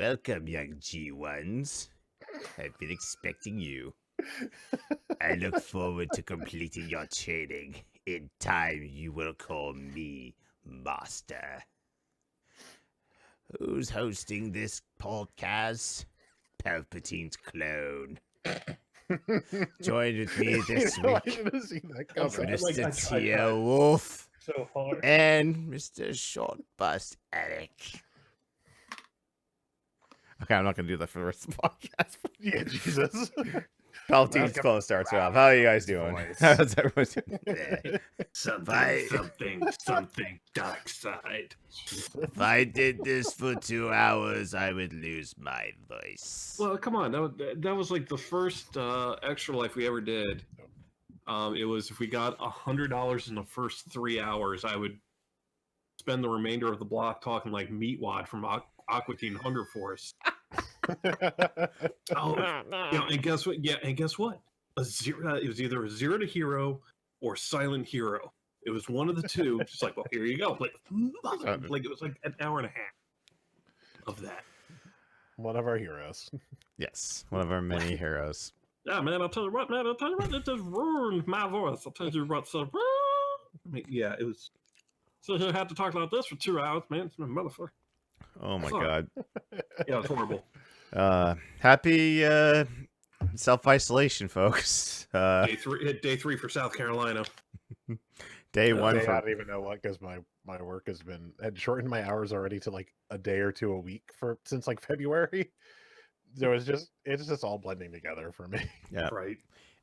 Welcome, young G1s. I've been expecting you. I look forward to completing your training. In time, you will call me Master. Who's hosting this podcast? Palpatine's clone. Join with me this I week, should have seen that coming. Mr. T.L. Wolf So hard. and Mr. Short Bust Eric. Okay, I'm not going to do that for the rest of the podcast. Yeah, Jesus. Palpatine's close starts off. How are you guys doing? How's everyone doing? Something, dark side. If I did this for 2 hours, I would lose my voice. Well, come on. That was like the first Extra Life we ever did. It was if we got $100 in the first 3 hours, I would spend the remainder of the block talking like Meatwad from Aqua Teen Hunger Force. And guess what? Yeah, and guess what? It was either a Zero to Hero or Silent Hero. It was one of the two. Just like, well, here you go. Like it was like an hour and a half of that. One of our heroes. Yes, one of our many heroes. Yeah, man. I'll tell you what, man. It just ruined my voice. I'll tell you what. So, I mean, yeah, it was. So I had to talk about this for 2 hours, man. It's my motherfucker. Oh my god. Yeah, it's horrible. Happy self-isolation, folks. Day three for South Carolina. Day one I for don't even know what, because my work had shortened my hours already to like a day or two a week since like February. So it's just all blending together for me. yeah. Right.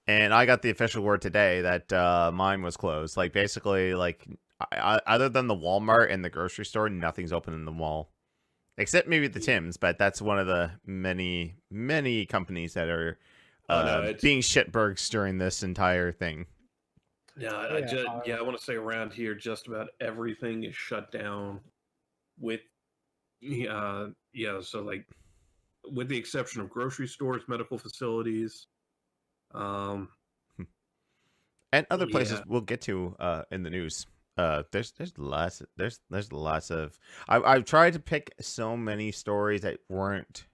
And I got the official word today that mine was closed. Like basically, like other than the Walmart and the grocery store, nothing's open in the mall. Except maybe the Tim's, but that's one of the many, many companies that are being shitbergs during this entire thing. Yeah, I want to say around here, just about everything is shut down. With, so like, with the exception of grocery stores, medical facilities, and other places we'll get to in the news. There's lots of I've tried to pick so many stories that weren't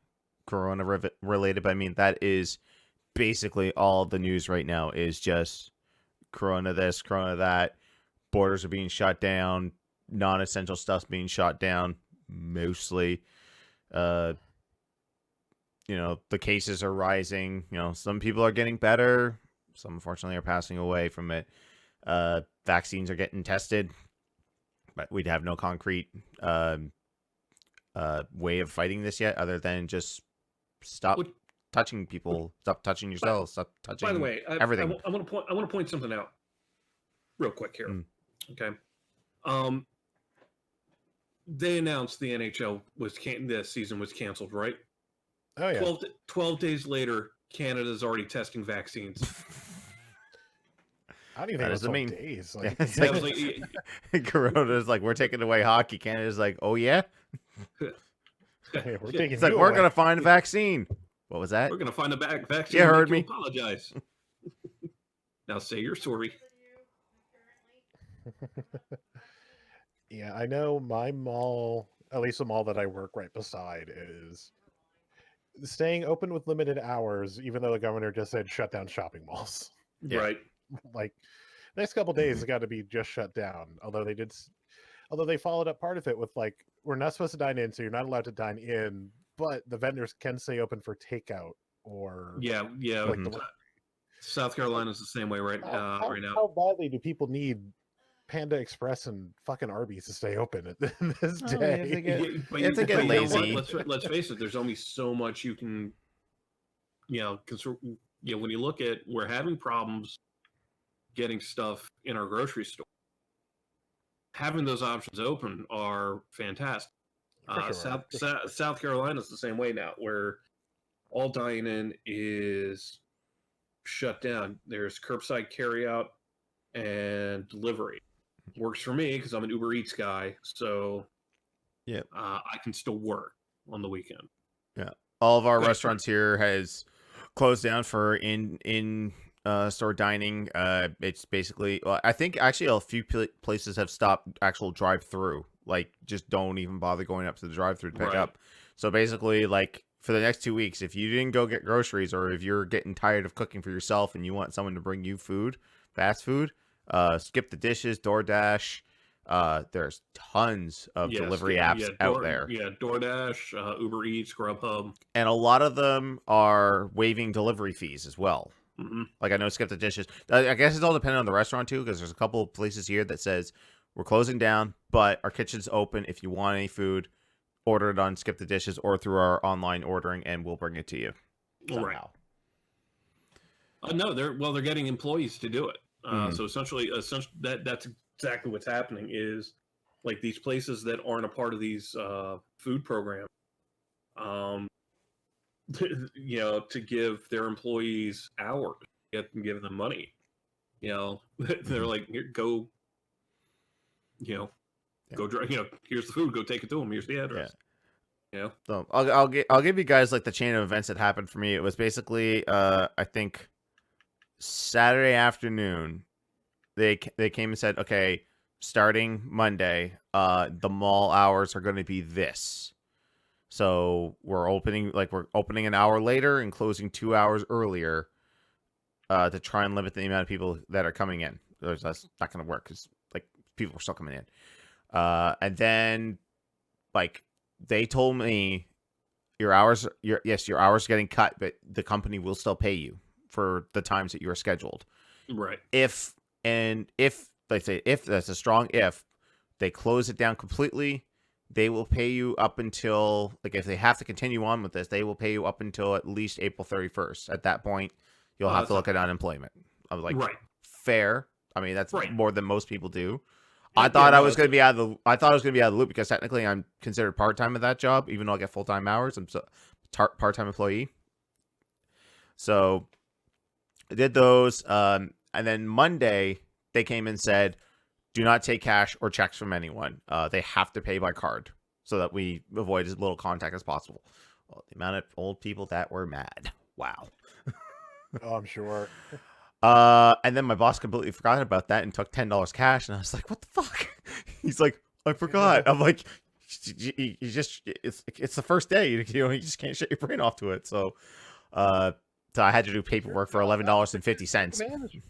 corona related, but I mean that is basically all the news right now is just corona this, corona that, borders are being shut down, non-essential stuff's being shut down mostly. The cases are rising, some people are getting better, some unfortunately are passing away from it. Vaccines are getting tested, but we'd have no concrete way of fighting this yet, other than just stop touching people, stop touching yourselves, stop touching. By the way, everything. I want to point something out, real quick here. Okay. They announced the NHL this season was canceled, right? Oh yeah. 12 days later, Canada's already testing vaccines. I don't even think it was days. Like, Corona's like, we're taking away hockey. Canada's like, oh yeah? Hey, we're taking it's like, we're going to find a vaccine. What was that? We're going to find a vaccine. You heard me. Apologize. Now say you're sorry. Yeah, I know my mall, at least the mall that I work right beside, is staying open with limited hours, even though the governor just said shut down shopping malls. Yeah. Right. Like, next couple days, it's got to be just shut down. Although they followed up part of it with like, we're not supposed to dine in, so you're not allowed to dine in, but the vendors can stay open for takeout or like South Carolina's the same way right now. How badly do people need Panda Express and fucking Arby's to stay open at this day? It's to get lazy. Let's face it. There's only so much you can, because when you look at, we're having problems getting stuff in our grocery store. Having those options open are fantastic. Sure. South Carolina's the same way now, where all dine-in is shut down. There's curbside carryout and delivery. Works for me because I'm an Uber Eats guy, so I can still work on the weekend. Yeah, all of our restaurants here has closed down for in store dining. It's basically, I think actually a few places have stopped actual drive-through. Like, just don't even bother going up to the drive-through to pick up. So basically, like for the next 2 weeks, if you didn't go get groceries, or if you're getting tired of cooking for yourself and you want someone to bring you food, fast food, Skip the Dishes, DoorDash. There's tons of delivery apps out there. Yeah, DoorDash, Uber Eats, Grubhub. And a lot of them are waiving delivery fees as well. Mm-hmm. Like I know Skip the Dishes. I guess it's all dependent on the restaurant too, because there's a couple of places here that says we're closing down, but our kitchen's open. If you want any food, order it on Skip the Dishes or through our online ordering, and we'll bring it to you somehow. Right. No, they're getting employees to do it. So essentially, that's exactly what's happening. Is like these places that aren't a part of these food programs, to give their employees hours, give them money. They're like, here, go. Go drive. Here's the food. Go take it to them. Here's the address. Yeah. So I'll give you guys like the chain of events that happened for me. It was basically I think Saturday afternoon they came and said, okay, starting Monday, the mall hours are going to be this. So we're opening an hour later and closing 2 hours earlier to try and limit the amount of people that are coming in. That's not going to work because like people are still coming in. And then like they told me your hours are getting cut, but the company will still pay you for the times that you are scheduled. Right. If that's a strong if, they close it down completely, they will pay you up until, like, if they have to continue on with this, they will pay you up until at least April 31st. At that point, you'll have to look at unemployment. I was like, right. Fair. I mean, that's more than most people do. Yeah, I thought I was going to be out of the loop because technically I'm considered part-time at that job, even though I get full-time hours. I'm part-time employee. So I did those. And then Monday they came and said, do not take cash or checks from anyone. They have to pay by card so that we avoid as little contact as possible. Well, the amount of old people that were mad. Wow. Oh, I'm sure. And then my boss completely forgot about that and took $10 cash, and I was like, "What the fuck?" He's like, "I forgot." I'm like, "You just it's the first day, you just can't shut your brain off to it." So I had to do paperwork for $11.50.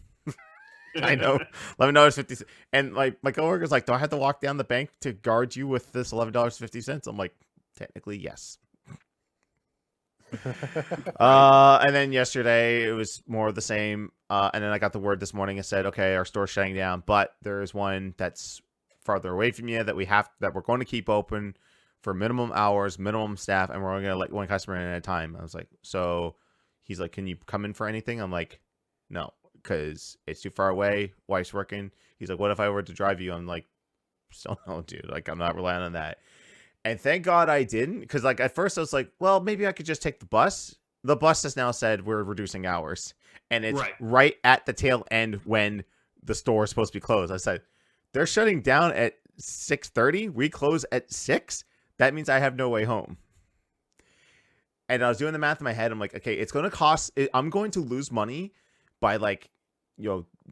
I know, $11.50, and like my coworker's like, "Do I have to walk down the bank to guard you with this $11.50?" I'm like, "Technically, yes." And then yesterday it was more of the same. And then I got the word this morning and said, okay, our store's shutting down, but there is one that's farther away from you that we're going to keep open for minimum hours, minimum staff, and we're only going to let one customer in at a time. I was like, so he's like, can you come in for anything? I'm like, no, because it's too far away. Wife's working. He's like, what if I were to drive you? I'm like, still no, dude. Like, I'm not relying on that. And thank God I didn't, because like at first I was like, well, maybe I could just take the bus. The bus has now said we're reducing hours, and it's right at the tail end when the store is supposed to be closed. I said, they're shutting down at 6:30. We close at 6. That means I have no way home. And I was doing the math in my head. I'm like, okay, it's going to cost. I'm going to lose money by like,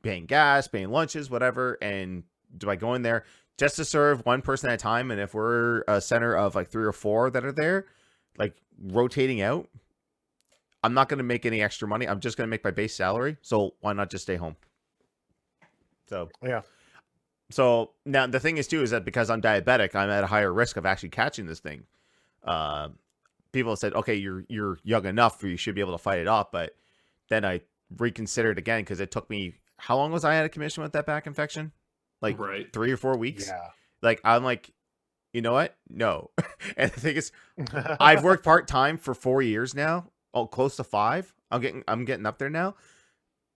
paying gas, paying lunches, whatever, and by going there just to serve one person at a time. And if we're a center of like 3 or 4 that are there, like rotating out, I'm not going to make any extra money. I'm just going to make my base salary. So why not just stay home? So, yeah. So now the thing is too, is that because I'm diabetic, I'm at a higher risk of actually catching this thing. People said, okay, you're young enough where you should be able to fight it off. But then I reconsidered again, because it took me, how long was I at a commission with that back infection? Like 3 or 4 weeks. Yeah. Like, I'm like, you know what? No. And the thing is, I've worked part-time for 4 years now. Oh, close to 5. I'm getting up there now.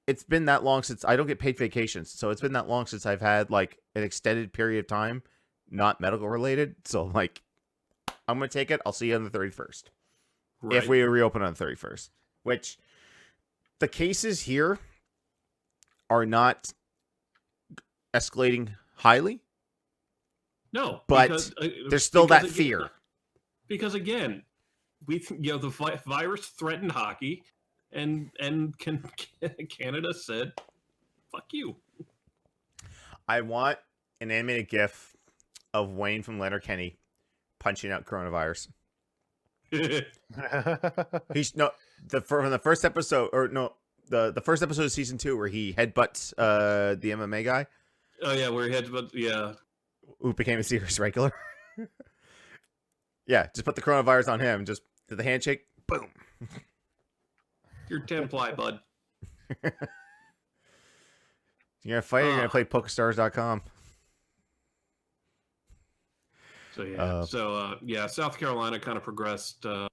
It's been that long since I don't get paid vacations. So it's been that long since I've had like an extended period of time, not medical related. So like, I'm going to take it. I'll see you on the 31st. If we reopen on the 31st, which the cases here are not escalating highly. No, but there's still that fear. Because again, the virus threatened hockey, and Canada said, "Fuck you." I want an animated GIF of Wayne from Letterkenny punching out coronavirus. He's no from the first episode, or no, the first episode of season 2 where he headbutts the MMA guy. Oh yeah, where he had to, yeah, who became a series regular. Yeah, just put the coronavirus on him. Just did the handshake. Boom. you're 10-ply, bud. You're gonna fight. You're gonna play PokeStars.com. So yeah, South Carolina kind of progressed, kind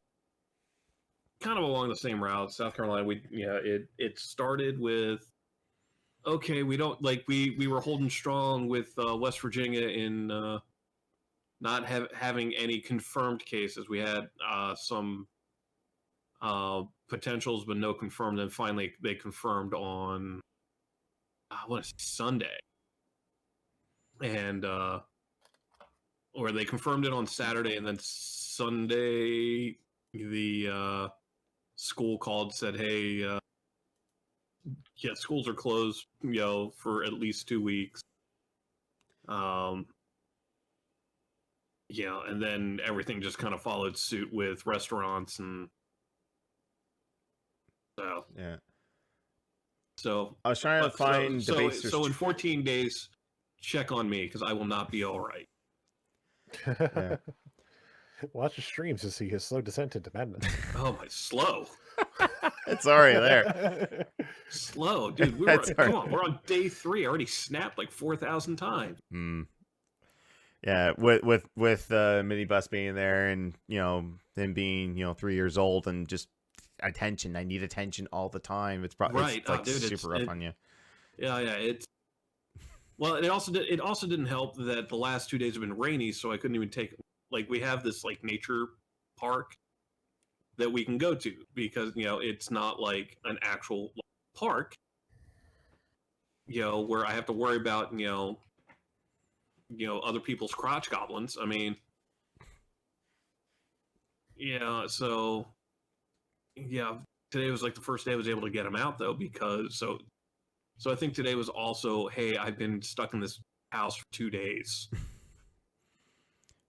of along the same route. South Carolina, it started with, okay, we don't like we were holding strong with West Virginia in not having any confirmed cases. We had some potentials, but no confirmed. And finally, they confirmed on Sunday, and or they confirmed it on Saturday, and then Sunday the school called, said, "Hey, yeah, schools are closed, for at least 2 weeks." And then everything just kind of followed suit with restaurants, and so yeah. So I was trying to find so in 14 days, check on me because I will not be all right. Yeah. Watch the streams to see his slow descent into madness. Oh my, slow. It's already there. Slow, dude. Come on, we're on day 3. I already snapped like 4,000 times. Yeah, with minibus being there, and him being 3 years old, and just attention. I need attention all the time. It's probably right, it's like dude, super rough on you. Yeah, it's. Well, it also didn't help that the last 2 days have been rainy, so I couldn't even take. Like, we have this like nature park that we can go to because it's not like an actual park. Where I have to worry about other people's crotch goblins. I mean, so today was like the first day I was able to get them out though, because so I think today was also, hey, I've been stuck in this house for 2 days.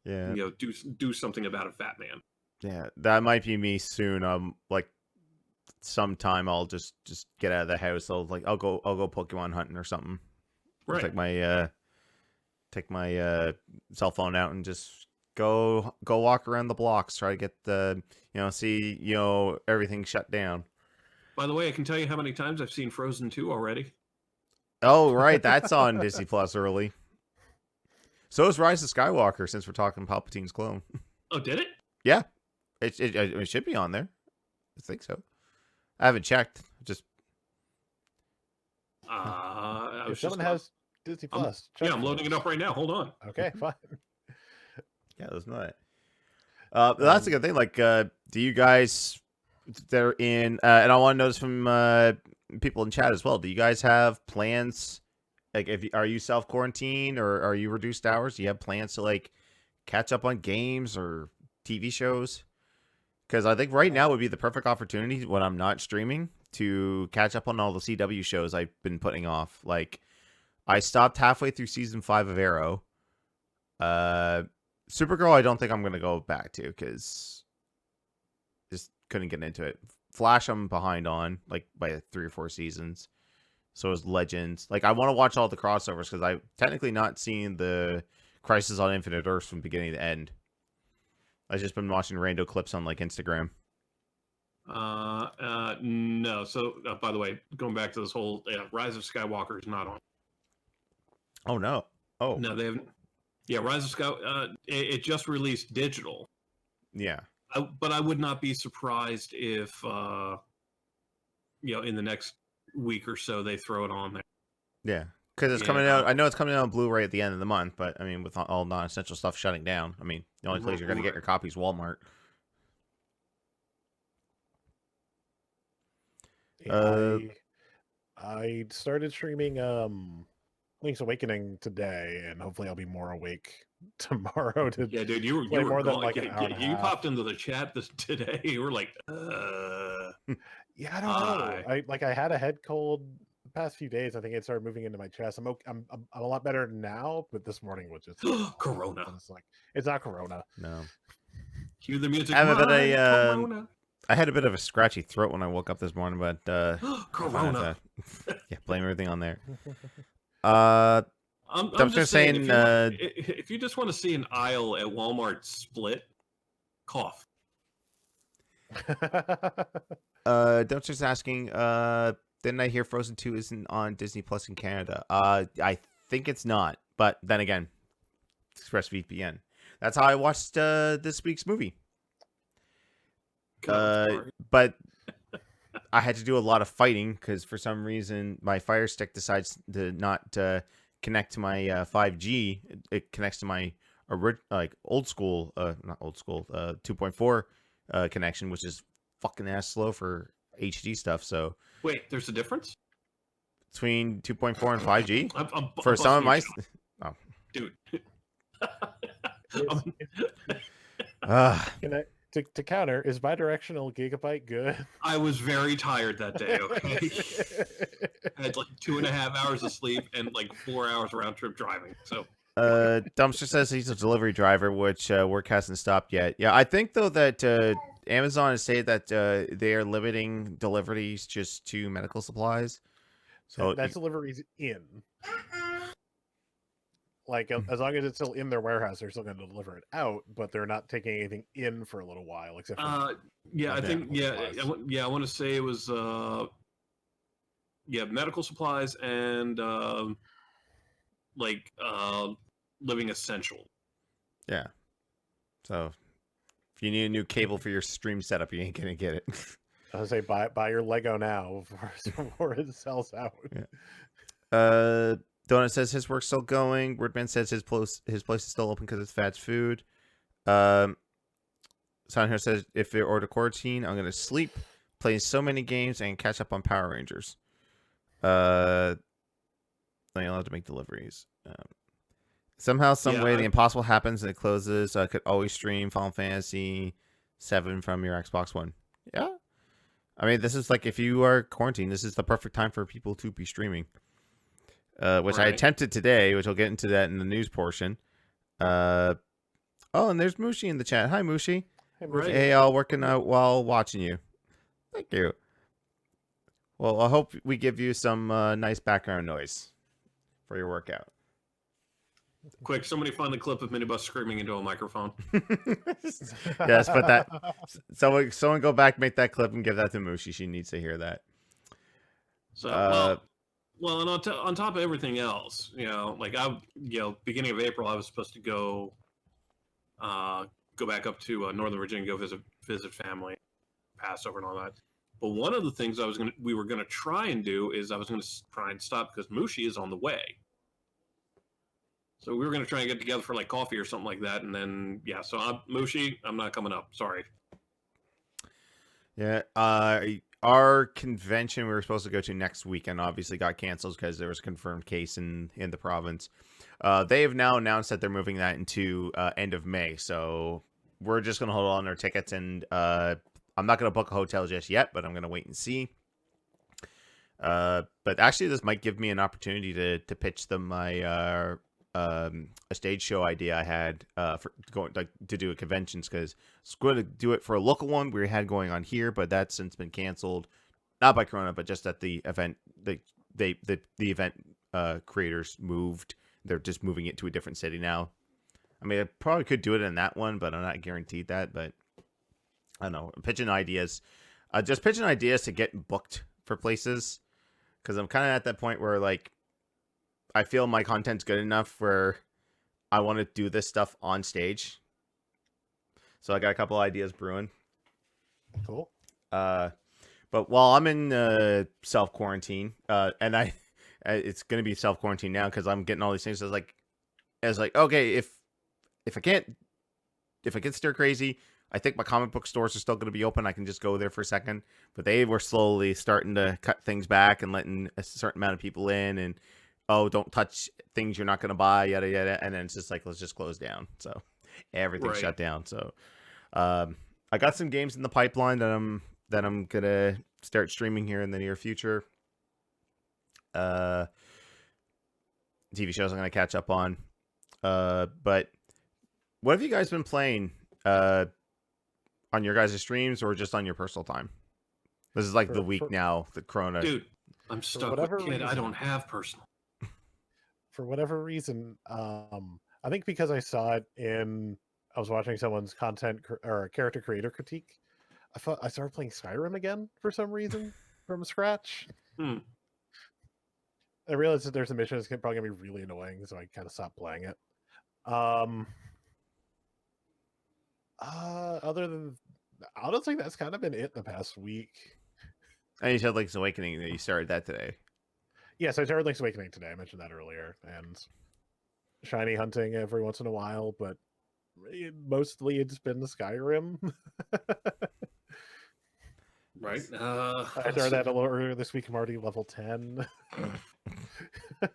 Yeah. Do something about it, fat man. Yeah, that might be me soon. Like sometime I'll just get out of the house. I'll go Pokemon hunting or something. Right. Take my cell phone out and just go walk around the blocks. Try to get the see everything shut down. By the way, I can tell you how many times I've seen Frozen 2 already. Oh right, that's on Disney Plus early. So is Rise of Skywalker, since we're talking Palpatine's clone. Oh, did it? Yeah, it should be on there. I think so. I haven't checked. Just if someone has Disney Plus, I'm loading it up right now. Hold on. Okay, fine. Yeah, that's not. That's a good thing. Like, do you guys? They're in, and I want to notice from people in chat as well. Do you guys have plans? Like, are you self quarantine or are you reduced hours? Do you have plans to like catch up on games or TV shows? Because I think right now would be the perfect opportunity when I'm not streaming to catch up on all the CW shows I've been putting off. Like, I stopped halfway through season 5 of Arrow. Supergirl, I don't think I'm gonna go back to because just couldn't get into it. Flash, I'm behind on like by 3 or 4 seasons. So is Legends. Like, I want to watch all the crossovers because I've technically not seen the Crisis on Infinite Earths from beginning to end. I've just been watching rando clips on like Instagram. No. So, by the way, going back to this whole Rise of Skywalker is not on. Oh no. Oh no, they haven't. Yeah, Rise of Skywalker. It just released digital. Yeah. But I would not be surprised if in the next week or so they throw it on there. Yeah, because it's coming out. I know it's coming out on Blu-ray at the end of the month, but I mean, with all non-essential stuff shutting down, I mean, the only place you're going to get your copy is Walmart. I started streaming Link's Awakening today, and hopefully I'll be more awake tomorrow to dude, you were more than like an hour and a half. You popped into the chat today. You were like, yeah, I don't know. I had a head cold the past few days. I think it started moving into my chest. I'm a lot better now, but this morning was just Corona. It's not Corona. No. Cue the music. I have a bit My of, Corona. I had a bit of a scratchy throat when I woke up this morning, but Corona. yeah, blame everything on there. I'm I'm just just saying, saying, if you just want to see an aisle at Walmart split, cough. Dumpster's asking, didn't I hear Frozen 2 isn't on Disney Plus in Canada? I think it's not, but then again, ExpressVPN. That's how I watched this week's movie. But I had to do a lot of fighting because for some reason my Fire Stick decides to not connect to my 5G. It connects to my old school, not old school, 2.4 connection, which is fucking ass slow for HD stuff. So wait, there's a difference between 2.4 and 5G for some of my. Oh, dude. To counter, is bidirectional gigabyte good? I was very tired that day. Okay, I had like 2.5 hours of sleep and like 4 hours round trip driving. So. Dumpster says he's a delivery driver, which work hasn't stopped yet. Yeah, I think though that Amazon has said that they are limiting deliveries just to medical supplies. So that's deliveries in. Like as long as it's still in their warehouse, they're still going to deliver it out, but they're not taking anything in for a little while, except for I think I want to say it was medical supplies and living essential. Yeah. So if you need a new cable for your stream setup, you ain't gonna get it. I was say buy your Lego now before it sells out. Yeah. Donut says his work's still going. Wordman says his place is still open because it's fast food. Sound here says if they're order quarantine, I'm gonna sleep, play so many games, and catch up on Power Rangers. Then you're allowed to make deliveries. Somehow, some way, the impossible happens and it closes. I could always stream Final Fantasy 7 from your Xbox One. Yeah. I mean, this is like if you are quarantined, this is the perfect time for people to be streaming. Which I attempted today, which I'll get into that in the news portion. Oh, and there's Mushi in the chat. Hi, Mushi. Hey, all working out while watching you. Thank you. Well, I hope we give you some nice background noise for your workout. Quick, somebody find the clip of Minibus screaming into a microphone. Yes, but that someone go back, make that clip, and give that to Mushi. She needs to hear that. So, well, and on top of everything else, beginning of April, I was supposed to go back up to Northern Virginia, go visit family, Passover and all that. But one of the things we were gonna try and do is I was gonna try and stop because Mushi is on the way. So we were gonna try and get together for like coffee or something like that, and then so Mushi, I'm not coming up. Sorry. Yeah, our convention we were supposed to go to next weekend obviously got canceled because there was a confirmed case in the province. They have now announced that they're moving that into end of May, so we're just gonna hold on our tickets, and I'm not gonna book a hotel just yet, but I'm gonna wait and see. But actually, this might give me an opportunity to pitch them my a stage show idea I had for going to do at conventions, because it's going to do it for a local one we had going on here, but that's since been canceled, not by Corona, but just at the event. The event creators moved. They're just moving it to a different city now. I mean, I probably could do it in that one, but I'm not guaranteed that. But I don't know. I'm pitching ideas. Just pitching ideas to get booked for places, because I'm kind of at that point where like I feel my content's good enough where I want to do this stuff on stage. So I got a couple ideas brewing. Cool. But while I'm in self quarantine, and it's gonna be self quarantine now because I'm getting all these things. I was like, okay, if I get stir crazy, I think my comic book stores are still going to be open. I can just go there for a second. But they were slowly starting to cut things back and letting a certain amount of people in, and don't touch things you're not going to buy, yada yada. And then it's just like, let's just close down. So everything's shut down. So I got some games in the pipeline that I'm gonna start streaming here in the near future. TV shows I'm gonna catch up on. But what have you guys been playing on your guys' streams or just on your personal time? This is like the week now, the Corona. Dude, I'm stuck with kid. I don't have personal. For whatever reason, I think because I saw it I was watching someone's or character creator critique. I started playing Skyrim again for some reason from scratch. I realized that there's a mission that's probably gonna be really annoying, so I kind of stopped playing it. Other than honestly, that's kind of been it the past week. And you said Link's Awakening that you started that today. Yes, I started Link's Awakening today. I mentioned that earlier, and shiny hunting every once in a while, but mostly it's been the Skyrim. Right. I started that a little earlier this week. I'm already level 10.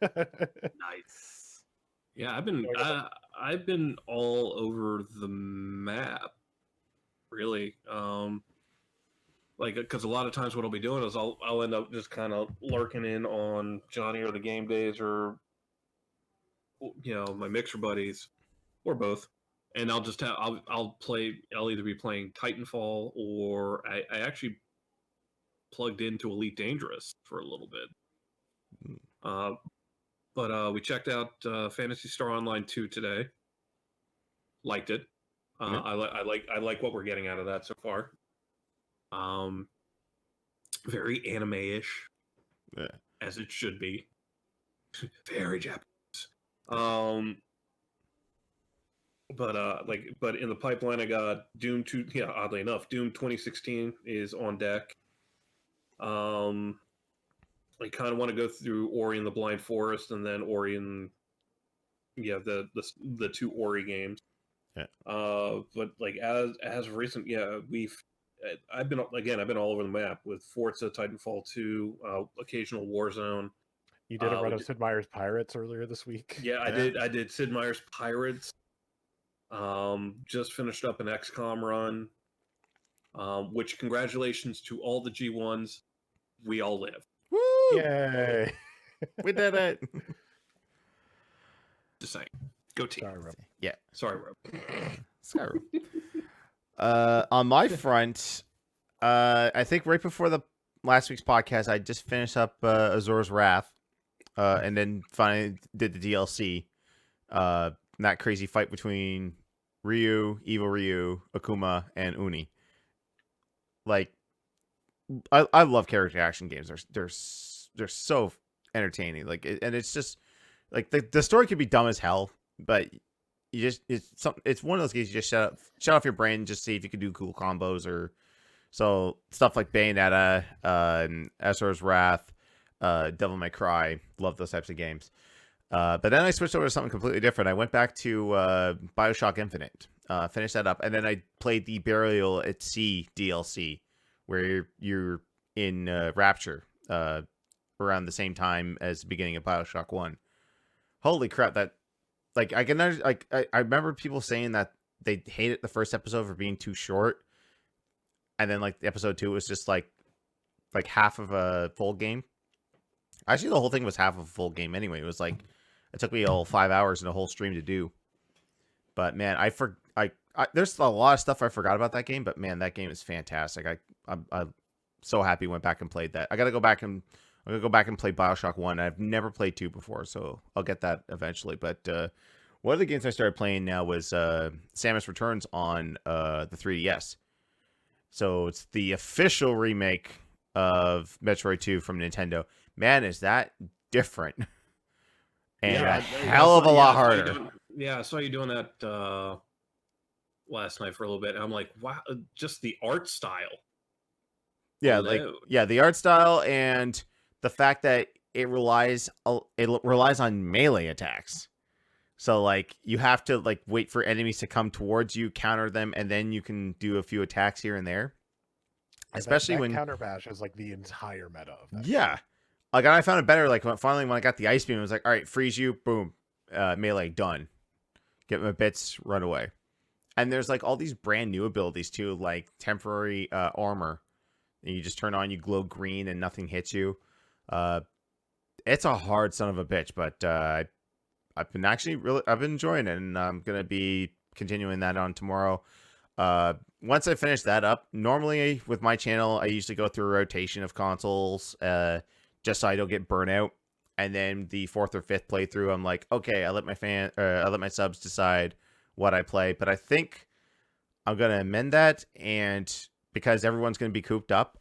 Nice. Yeah, I've been all over the map, really. Like, because a lot of times what I'll be doing is I'll end up just kind of lurking in on Johnny or the Game Days or my Mixer buddies or both, and I'll just I'll either be playing Titanfall or I actually plugged into Elite Dangerous for a little bit. But we checked out Phantasy Star Online 2 today. Liked it. I like what we're getting out of that so far. Very anime-ish, as it should be. Very Japanese. But in the pipeline, I got Doom 2. Yeah, oddly enough, Doom 2016 is on deck. I kind of want to go through Ori and the Blind Forest, and then Ori and the two Ori games. Yeah. But like as of recent, I've been all over the map with Forza, Titanfall 2, occasional Warzone. You did a run of Sid Meier's Pirates earlier this week. Yeah, I did Sid Meier's Pirates. Just finished up an XCOM run. Which congratulations to all the G1s. We all live. Woo! Yay! We did it. Just saying. Go team. Sorry, Rob. Yeah. Sorry, Rob. Skyrim. On my front, I think right before the last week's podcast, I just finished up Azor's Wrath, and then finally did the DLC. That crazy fight between Ryu, Evil Ryu, Akuma, and Uni. Like, I love character action games. They're so entertaining. Like, and it's just like the story could be dumb as hell, but it's one of those games you just shut off your brain and just see if you can do cool combos or so stuff like Bayonetta, and Azor's Wrath, Devil May Cry. Love those types of games. But then I switched over to something completely different. I went back to BioShock Infinite, finished that up, and then I played the Burial at Sea DLC, where you're in Rapture around the same time as the beginning of BioShock 1. Holy crap, that like I remember people saying that they hated the first episode for being too short, and then like the episode 2 was just like half of a full game. Actually, the whole thing was half of a full game anyway. It was like it took me all 5 hours and a whole stream to do. But man, there's a lot of stuff I forgot about that game. But man, that game is fantastic. I'm so happy went back and played that. I'm gonna go back and play BioShock 1. I've never played 2 before, so I'll get that eventually. But one of the games I started playing now was Samus Returns on the 3DS. So it's the official remake of Metroid 2 from Nintendo. Man, is that different? And a hell of a lot harder. I saw you doing that last night for a little bit. And I'm like, wow, just the art style. Yeah, the art style and the fact that it relies on melee attacks. So like you have to like wait for enemies to come towards you, counter them, and then you can do a few attacks here and there. Especially when counter bash is like the entire meta of that. Yeah. Like I found it better like when I got the ice beam, it was like, all right, freeze you, boom, melee, done. Get my bits, run away. And there's like all these brand new abilities too, like temporary armor. And you just turn on, you glow green and nothing hits you. It's a hard son of a bitch, but I've been enjoying it, and I'm gonna be continuing that on tomorrow. Once I finish that up, normally with my channel, I usually go through a rotation of consoles, just so I don't get burnout. And then the 4th or 5th playthrough, I'm like, okay, I let my subs decide what I play. But I think I'm gonna amend that, and because everyone's gonna be cooped up,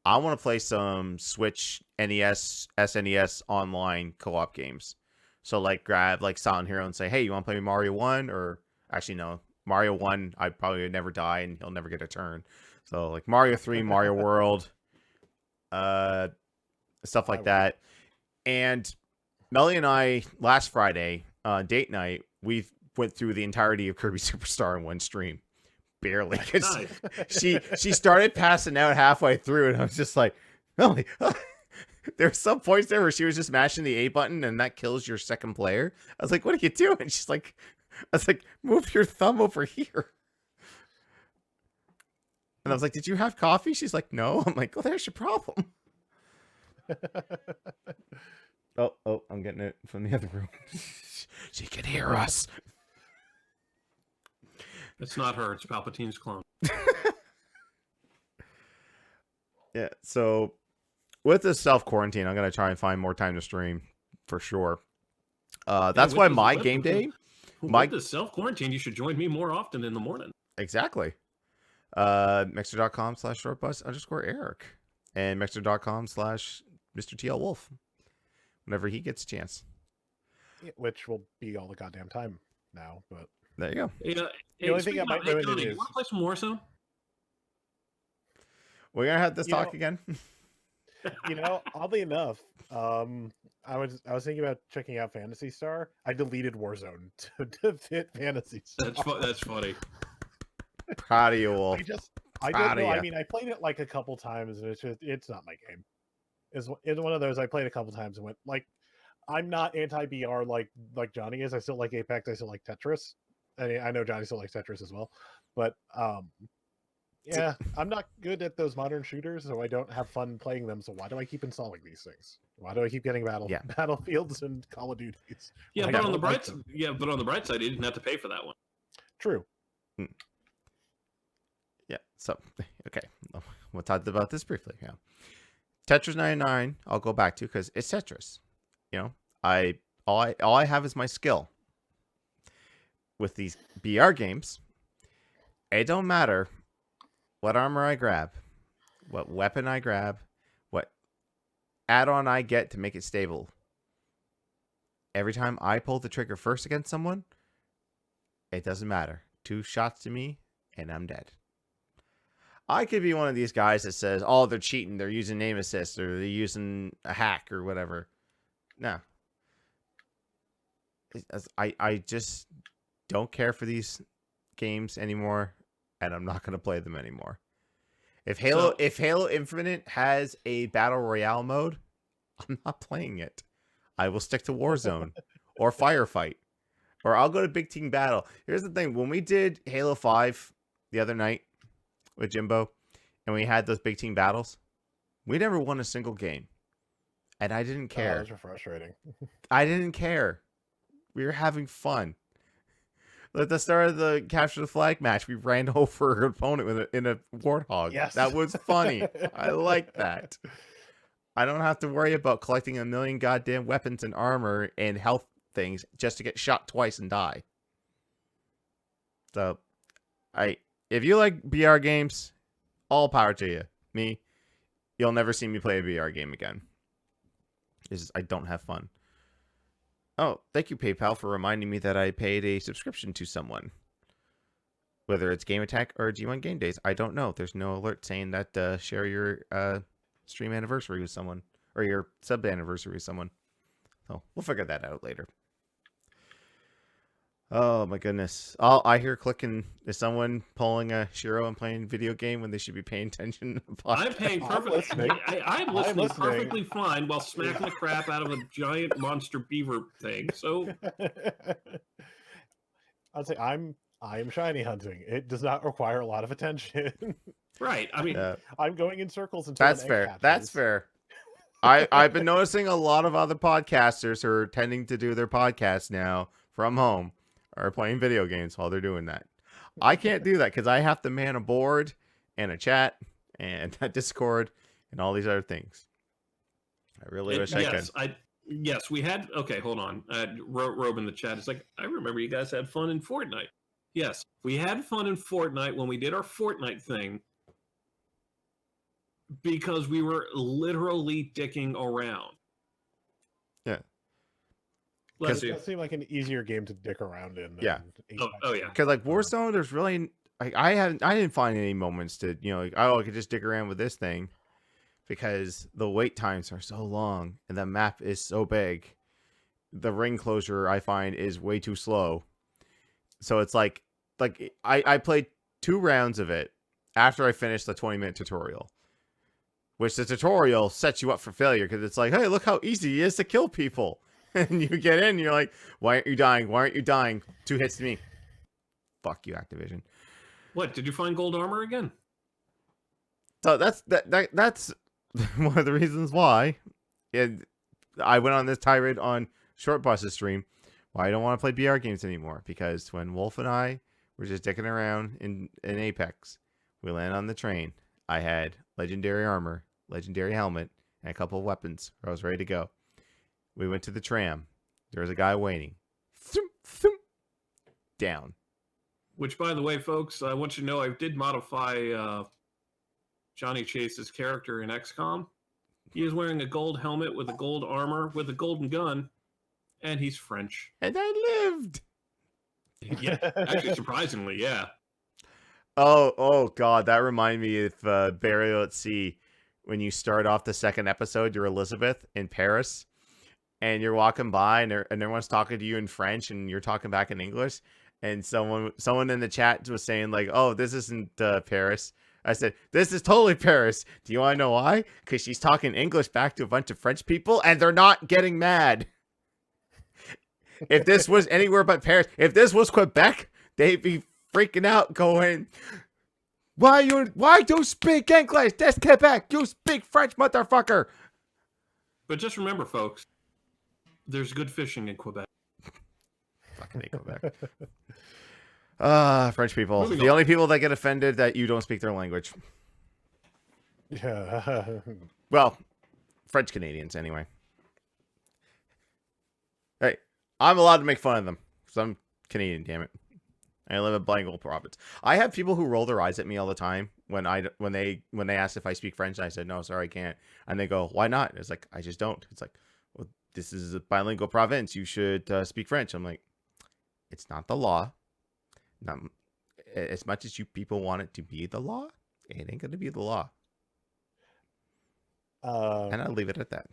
I want to play some Switch, NES, SNES online co-op games. So like grab like Silent Hero and say, hey, you want to play Mario 1? Or actually no, Mario 1, I probably would never die and he'll never get a turn. So like Mario 3, Mario World, stuff like that. And Melly and I last Friday, date night, we went through the entirety of Kirby Superstar in one stream. Barely, because she started passing out halfway through, and I was just like, Melly. There's some points there where she was just mashing the A button, and that kills your second player. I was like, what are you doing? She's like, I was like, move your thumb over here. And I was like, did you have coffee? She's like, no. I'm like, well, there's your problem. Oh, I'm getting it from the other room. She can hear us. It's not her. It's Palpatine's clone. Yeah, so with this self-quarantine, I'm going to try and find more time to stream for sure. That's why my game day... With the self-quarantine, you should join me more often in the morning. Exactly. Mixer.com/shortbus_Eric. And Mixer.com/Mr. TL Wolf. Whenever he gets a chance. Which will be all the goddamn time now, but... There you go. Yeah, the only thing I might ruin it is... You want to play some Warzone? We're going to have this talk again? Oddly enough, I was thinking about checking out Phantasy Star. I deleted Warzone to fit Phantasy Star. That's funny. Proud of you, Wolf. I don't know. I mean, I played it like a couple times, and it's not my game. It's one of those I played a couple times and went like, I'm not anti-BR like Johnny is. I still like Apex. I still like Tetris. I know Johnny still likes Tetris as well, but yeah, I'm not good at those modern shooters, so I don't have fun playing them. So why do I keep installing these things? Why do I keep getting Battlefields and Call of Duties? Yeah, but on the bright side, you didn't have to pay for that one. True. Yeah. So okay, we'll talk about this briefly. Yeah, Tetris 99. I'll go back to because it's Tetris. All I have is my skill. With these BR games, it don't matter what armor I grab, what weapon I grab, what add-on I get to make it stable. Every time I pull the trigger first against someone, it doesn't matter. 2 shots to me, and I'm dead. I could be one of these guys that says, oh, they're cheating, they're using aim assist, or they're using a hack or whatever. No. I just don't care for these games anymore, and I'm not going to play them anymore. If Halo Infinite has a battle royale mode, I'm not playing it. I will stick to Warzone or Firefight, or I'll go to Big Team Battle. Here's the thing: when we did Halo 5 the other night with Jimbo, and we had those Big Team battles, we never won a single game, and I didn't care. Those are frustrating. I didn't care. We were having fun. At the start of the capture the flag match, we ran over an opponent in a warthog. Yes. That was funny. I like that. I don't have to worry about collecting a million goddamn weapons and armor and health things just to get shot twice and die. So, if you like BR games, all power to you. Me, you'll never see me play a BR game again. I don't have fun. Oh, thank you, PayPal, for reminding me that I paid a subscription to someone. Whether it's Game Attack or G1 Game Days, I don't know. There's no alert saying that share your stream anniversary with someone, or your sub anniversary with someone. So we'll figure that out later. Oh my goodness! I hear clicking. Is someone pulling a Shiro and playing video game when they should be paying attention? I'm paying perfectly. I'm listening perfectly fine while smacking the crap out of a giant monster beaver thing. So I'd say I am shiny hunting. It does not require a lot of attention. Right. I mean, I'm going in circles until that's fair. That's fair. I've been noticing a lot of other podcasters who are tending to do their podcasts now from home are playing video games while they're doing that. I can't do that because I have to man a board and a chat and a Discord and all these other things. I really wish I could. Yes, we had. Okay, hold on. Robe in the chat. It's like, I remember you guys had fun in Fortnite. Yes, we had fun in Fortnite when we did our Fortnite thing because we were literally dicking around. Yeah. It does seem like an easier game to dick around in. Yeah. Oh yeah. Because like Warzone, there's really like I didn't find any moments to like, I could just dick around with this thing because the wait times are so long and the map is so big. The ring closure I find is way too slow. So it's like I played 2 rounds of it after I finished the 20-minute tutorial. Which the tutorial sets you up for failure because it's like, hey, look how easy it is to kill people. And you get in, and you're like, why aren't you dying? Why aren't you dying? 2 hits to me. Fuck you, Activision. What, did you find gold armor again? So that's one of the reasons why I went on this tirade on Short Boss's stream why I don't want to play BR games anymore. Because when Wolf and I were just dicking around in Apex, we landed on the train. I had legendary armor, legendary helmet, and a couple of weapons. I was ready to go. We went to the tram. There was a guy waiting. Down. Which, by the way, folks, I want you to know I did modify Johnny Chase's character in XCOM. He is wearing a gold helmet with a gold armor with a golden gun, and he's French. And I lived. Yeah, actually, surprisingly, yeah. Oh, God, that reminded me of Burial at Sea. When you start off the second episode, you're Elizabeth in Paris. And you're walking by, and everyone's talking to you in French, and you're talking back in English. And someone in the chat was saying, like, oh, this isn't Paris. I said, this is totally Paris. Do you want to know why? Because she's talking English back to a bunch of French people, and they're not getting mad. If this was anywhere but Paris, if this was Quebec, they'd be freaking out going, why don't you speak English? That's Quebec. You speak French, motherfucker. But just remember, folks, there's good fishing in Quebec. Fucking hate Quebec. French people. Moving The on. only people that get offended that you don't speak their language. Yeah. Well, French Canadians, anyway. Hey, I'm allowed to make fun of them. Because I'm Canadian, damn it. I live in Blangle province. I have people who roll their eyes at me all the time when they ask if I speak French, and I said, no, sorry, I can't. And they go, why not? It's like, I just don't. It's like, well, this is a bilingual province. You should speak French. I'm like, it's not the law. Not as much as you people want it to be the law, it ain't going to be the law. And I'll leave it at that.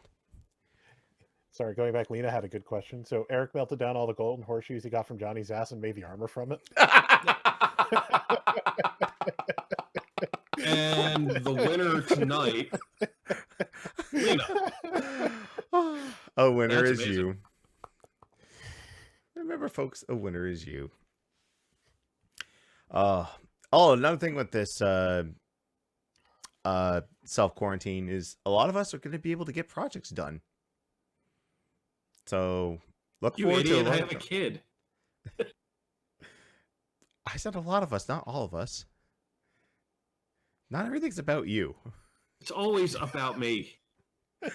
Sorry, going back, Lena had a good question. So Eric melted down all the golden horseshoes he got from Johnny's ass and made the armor from it. And the winner tonight, Lena. A winner That's is amazing. you. Remember, folks, a winner is you. Another thing with this self-quarantine is a lot of us are going to be able to get projects done. So look You forward idiot, to I have a kid. I said a lot of us, not all of us. Not everything's about you. It's always about me. All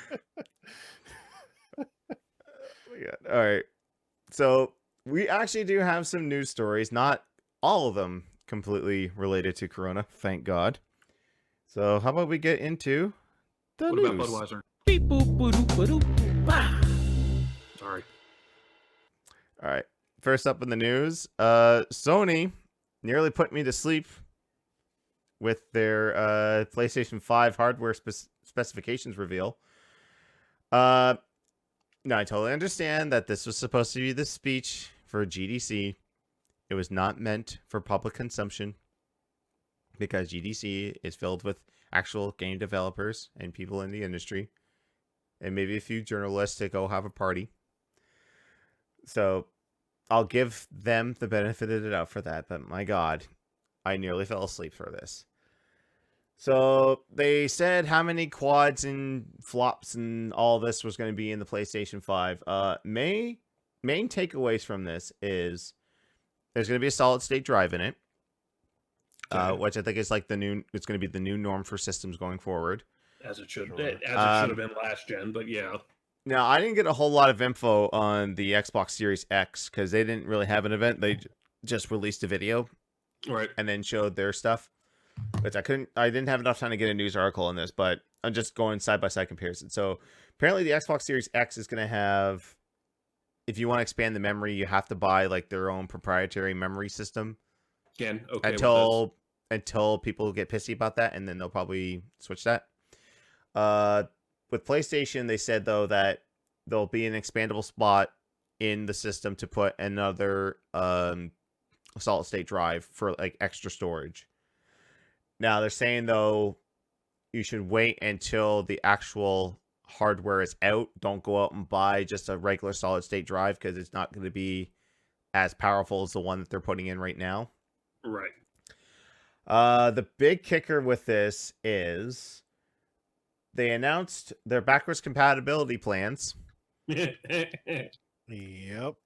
right. So we actually do have some news stories, not all of them completely related to Corona, thank God. So how about we get into the What news? about Budweiser? Sorry. All right. First up in the news, Sony nearly put me to sleep with their PlayStation 5 hardware specifications reveal. Now, I totally understand that this was supposed to be the speech for GDC. It was not meant for public consumption because GDC is filled with actual game developers and people in the industry and maybe a few journalists to go have a party. So I'll give them the benefit of the doubt for that, but my God, I nearly fell asleep for this. So they said how many quads and flops and all this was going to be in the PlayStation 5. Main takeaways from this is there's going to be a solid state drive in it. Okay. which I think is like it's going to be the new norm for systems going forward. As it should, Sure. as it should have been last gen, but yeah. Now, I didn't get a whole lot of info on the Xbox Series X because they didn't really have an event. They just released a video Right. and then showed their stuff, which I didn't have enough time to get a news article on this, but I'm just going side-by-side comparison. So apparently the Xbox Series X is going to have, if you want to expand the memory, you have to buy like their own proprietary memory system. Again, okay. Until people get pissy about that, and then they'll probably switch that. With PlayStation, they said though that there'll be an expandable spot in the system to put another solid state drive for like extra storage. Now they're saying though you should wait until the actual hardware is out. Don't go out and buy just a regular solid state drive because it's not going to be as powerful as the one that they're putting in right now. Right. Mm-hmm. The big kicker with this is they announced their backwards compatibility plans Yep.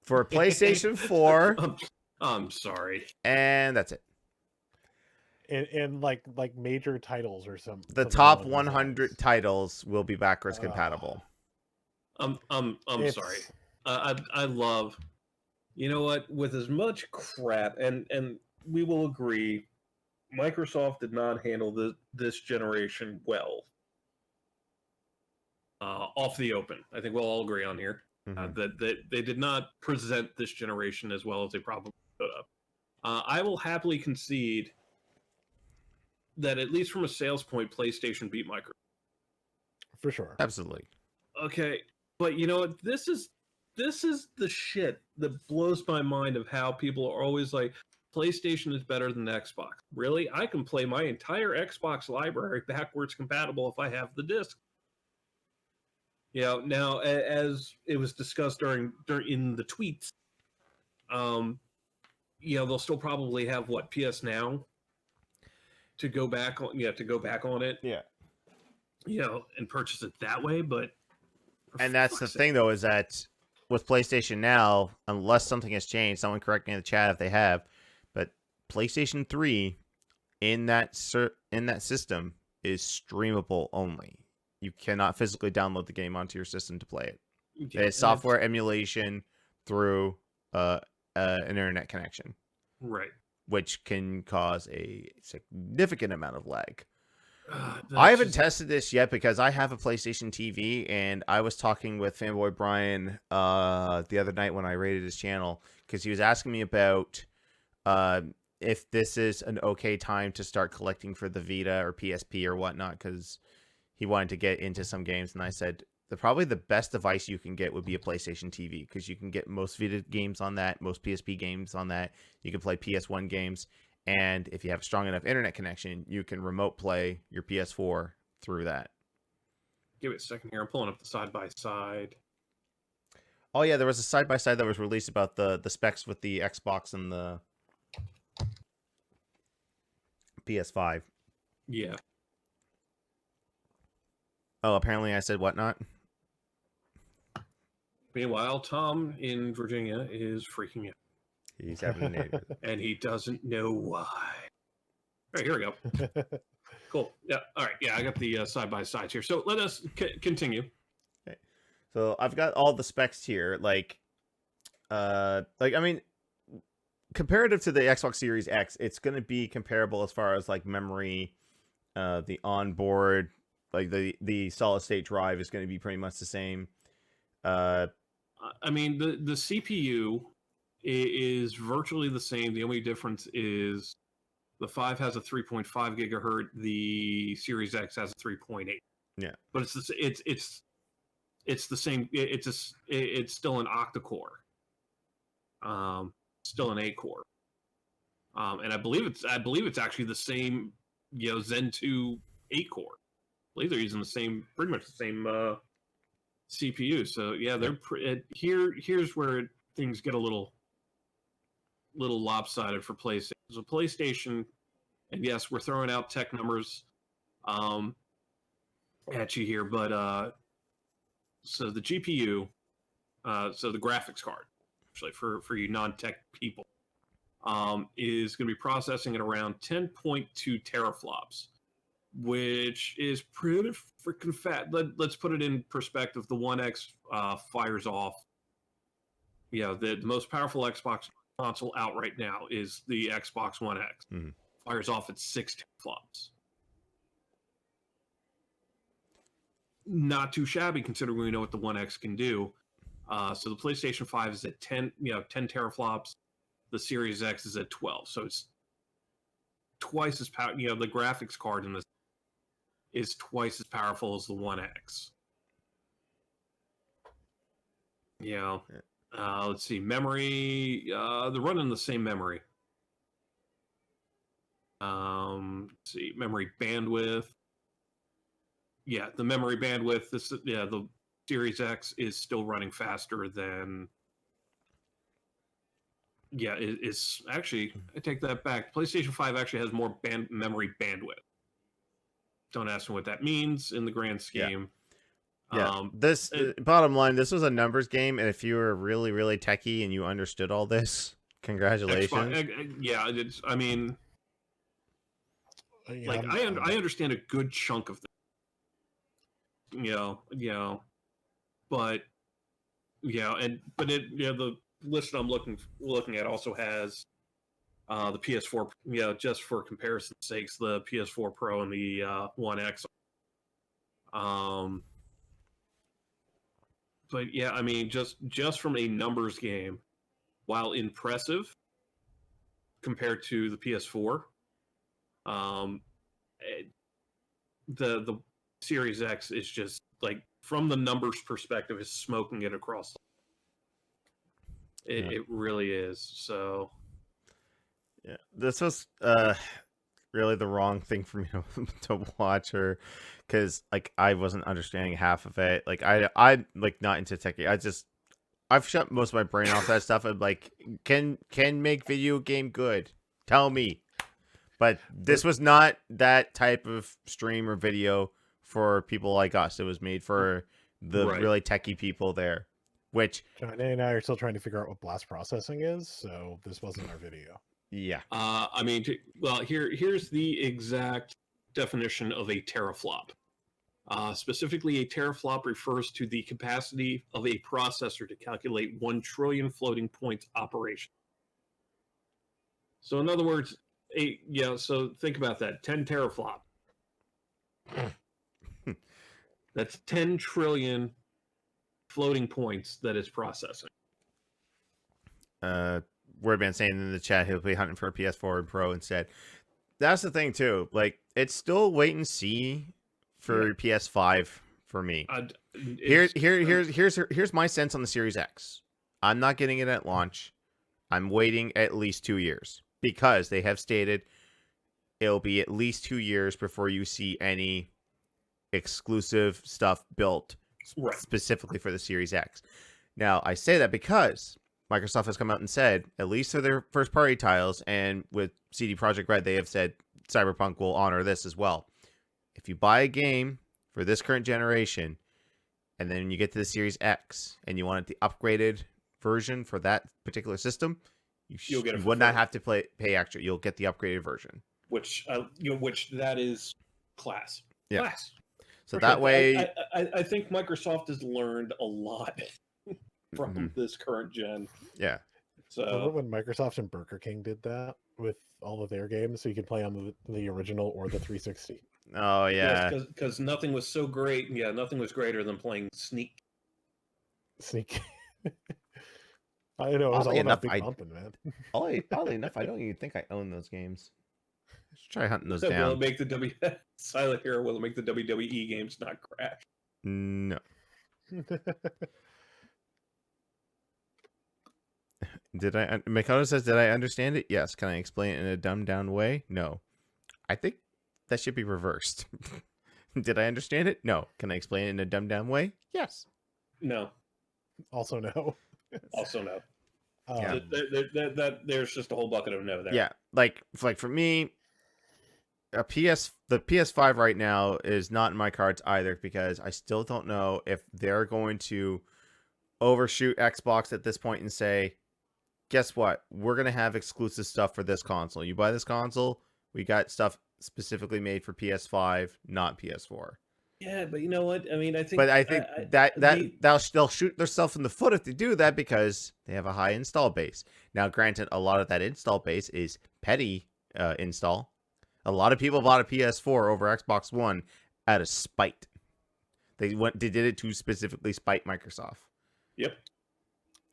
for PlayStation 4, I'm sorry. and that's it. And like major titles or something. The top 100 titles will be backwards compatible. I'm It's- sorry. I love, you know what? With as much crap, and we will agree, Microsoft did not handle this generation well. Off the open, I think we'll all agree on here that they did not present this generation as well as they probably could have. I will happily concede that at least from a sales point, PlayStation beat Microsoft. For sure. Absolutely. Okay, but you know what? This is the shit that blows my mind of how people are always like, PlayStation is better than Xbox. Really? I can play my entire Xbox library backwards compatible if I have the disc. You know, now as it was discussed during in the tweets, you know, they'll still probably have what, PS Now to go back on, it. Yeah. You know, and purchase it that way, but And that's the thing though, is that with PlayStation Now, unless something has changed, someone correct me in the chat if they have, but PlayStation 3 in that system is streamable only. You cannot physically download the game onto your system to play it. Yeah, It's software emulation through an internet connection, right. which can cause a significant amount of lag. I haven't tested this yet because I have a PlayStation TV, and I was talking with Fanboy Brian the other night when I rated his channel because he was asking me about if this is an okay time to start collecting for the Vita or PSP or whatnot, because he wanted to get into some games, and I said probably the best device you can get would be a PlayStation TV because you can get most Vita games on that, most PSP games on that. You can play PS1 games. And if you have a strong enough internet connection, you can remote play your PS4 through that. Give it a second here. I'm pulling up the side-by-side. Oh, yeah, there was a side-by-side that was released about the specs with the Xbox and the PS5. Yeah. Oh, apparently I said whatnot. Meanwhile, Tom in Virginia is freaking out. He's having an idiot. And he doesn't know why. All right, here we go. Cool. Yeah. All right. Yeah, I got the side-by-sides here. So let us continue. Okay. So I've got all the specs here. Like I mean, comparative to the Xbox Series X, it's going to be comparable as far as like memory, the onboard, like the solid state drive is going to be pretty much the same. I mean, the CPU is virtually the same. The only difference is the 5 has a 3.5 gigahertz. The Series X has a 3.8. Yeah, but it's the same. It's still an octa-core. Still an 8-core. And I believe it's actually the same. You know, Zen 2 8-core. I believe they're using pretty much the same CPU. So yeah, they're here's where things get a little lopsided for PlayStation. So PlayStation, and yes, we're throwing out tech numbers at you here, but so the GPU, so the graphics card, actually for you non-tech people, is going to be processing at around 10.2 teraflops, which is pretty freaking fat. Let's put it in perspective. The One X fires off. The most powerful Xbox console out right now is the Xbox One X. Mm-hmm. Fires off at 6 teraflops. Not too shabby considering we know what the One X can do. So the PlayStation 5 is at 10 teraflops. The Series X is at 12. So it's twice as powerful. The graphics card in this is twice as powerful as the One X. Let's see. Memory. They're running the same memory. Let's see. Memory bandwidth. Yeah, the memory bandwidth. The Series X is still running faster than. Yeah, it's actually. I take that back. PlayStation 5 actually has more memory bandwidth. Don't ask me what that means in the grand scheme. Yeah. Bottom line, this was a numbers game, and if you were really, really techie and you understood all this, congratulations. It's. I mean, I understand a good chunk of this. But the list I'm looking at also has the PS4. Just for comparison's sakes, the PS4 Pro and the One X. But yeah, I mean, just from a numbers game, while impressive compared to the PS4, the Series X is just like, from the numbers perspective, is smoking it across. It really is. So yeah, this was really the wrong thing for me to watch her, because like I wasn't understanding half of it. Like I like not into techie. I've shut most of my brain off that stuff. I'm like, can make video game good? Tell me. But this was not that type of stream or video for people like us. It was made for the really techie people there. Which Johnny and I are still trying to figure out what blast processing is, so this wasn't our video. Yeah. I mean, here's the exact definition of a teraflop. Specifically, a teraflop refers to the capacity of a processor to calculate 1 trillion floating point operation. So in other words, so think about that. 10 teraflop. That's 10 trillion floating points that it's processing. Wordman saying in the chat he'll be hunting for a PS4 and Pro instead. That's the thing too. Like, it's still wait and see for PS5 for me. Here's my sense on the Series X. I'm not getting it at launch. I'm waiting at least 2 years, because they have stated it'll be at least 2 years before you see any exclusive stuff built specifically for the Series X. Now, I say that because Microsoft has come out and said, at least for their first-party titles, and with CD Projekt Red, they have said Cyberpunk will honor this as well. If you buy a game for this current generation, and then you get to the Series X, and you want it the upgraded version for that particular system, you would not have to pay extra. You'll get the upgraded version. Which that is class. Yeah. Class. So that way... I think Microsoft has learned a lot from this current gen. Yeah. So remember when Microsoft and Burger King did that with all of their games, so you could play on the original or the 360? Oh yeah. Because nothing was so great. Yeah, nothing was greater than playing Sneak. I know, it was all about big bumping, man. Oddly enough, I don't even think I own those games. Let's try hunting those down. Will it make the Silent Hero? Will it make the WWE games not crash? No. Mikado says, did I understand it? Yes. Can I explain it in a dumbed down way? No. I think that should be reversed. Did I understand it? No. Can I explain it in a dumbed down way? Yes. No. Also no. Also no. Yeah. There's just a whole bucket of no there. Yeah. Like for me, the PS5 right now is not in my cards either, because I still don't know if they're going to overshoot Xbox at this point and say, guess what? We're gonna have exclusive stuff for this console. You buy this console, we got stuff specifically made for PS5, not PS4. Yeah, but you know what? I mean, I think But I think they'll shoot themselves in the foot if they do that because they have a high install base. Now, granted, a lot of that install base is petty install. A lot of people bought a PS4 over Xbox One out of spite. They did it to specifically spite Microsoft. Yep.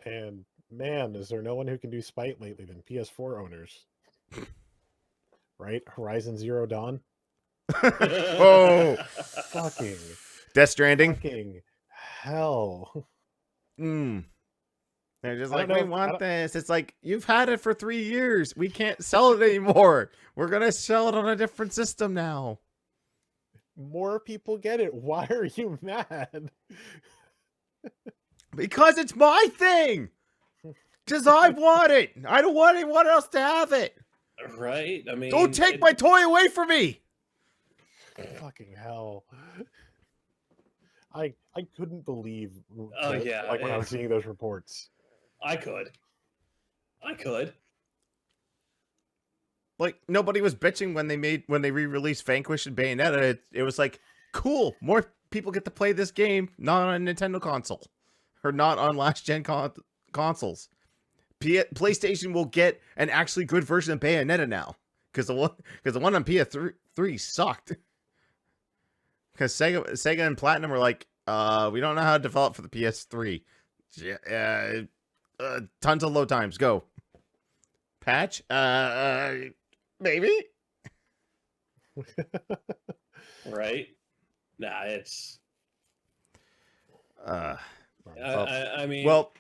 And man, is there no one who can do spite lately than PS4 owners? Right? Horizon Zero Dawn? Oh, Fucking Death Stranding. fucking hell. They're just I like, don't know we if- want this. It's like, you've had it for 3 years. We can't sell it anymore. We're gonna sell it on a different system now. More people get it. Why are you mad? Because it's my thing. Because I want it. I don't want anyone else to have it. Right? I mean, Don't take my toy away from me. Fucking hell. I couldn't believe yeah, like when I was seeing those reports. I could. Like, nobody was bitching when they re-released Vanquish and Bayonetta. It was like, cool, more people get to play this game not on a Nintendo console or not on last gen consoles. PlayStation will get an actually good version of Bayonetta now because the one on PS3 sucked. Because Sega and Platinum were like, we don't know how to develop for the PS3. Tons of load times. Go. Patch? Maybe? Right? Nah, it's. I mean, well,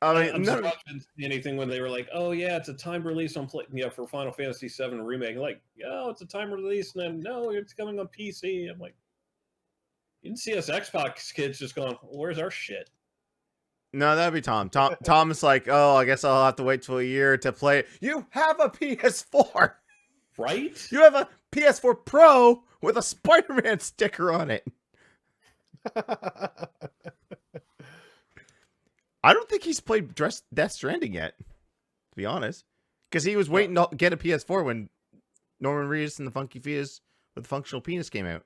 I'm surprised I didn't see anything when they were like, "Oh yeah, it's a timed release on for Final Fantasy VII Remake." Like, oh, it's a timed release, and then no, it's coming on PC. I'm like, you didn't see us Xbox kids just going, "Where's our shit?" No, that'd be Tom. Tom is like, oh, I guess I'll have to wait till a year to play it. You have a PS4, right? You have a PS4 Pro with a Spider-Man sticker on it. I don't think he's played Death Stranding yet, to be honest, because he was waiting to get a PS4 when Norman Reedus and the Funky Fetus with the Functional Penis came out.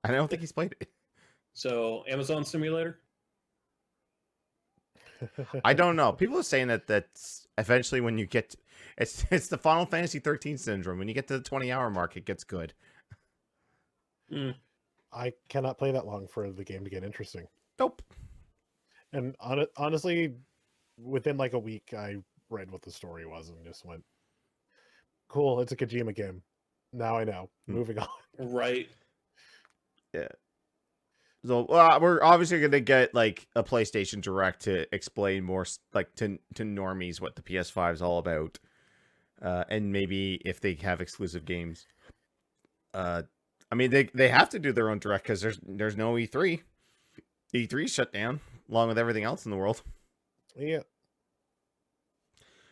I don't think he's played it. So, Amazon Simulator? I don't know. People are saying that's eventually when you get it's the Final Fantasy 13 syndrome. When you get to the 20-hour mark, it gets good. I cannot play that long for the game to get interesting. Nope. And honestly, within like a week, I read what the story was and just went, cool, it's a Kojima game. Now I know. Moving on. Right. Yeah. So we're obviously going to get like a PlayStation Direct to explain more like to normies what the PS5 is all about. And maybe if they have exclusive games. I mean, they have to do their own Direct because there's no E3. E3 shut down along with everything else in the world. Yeah.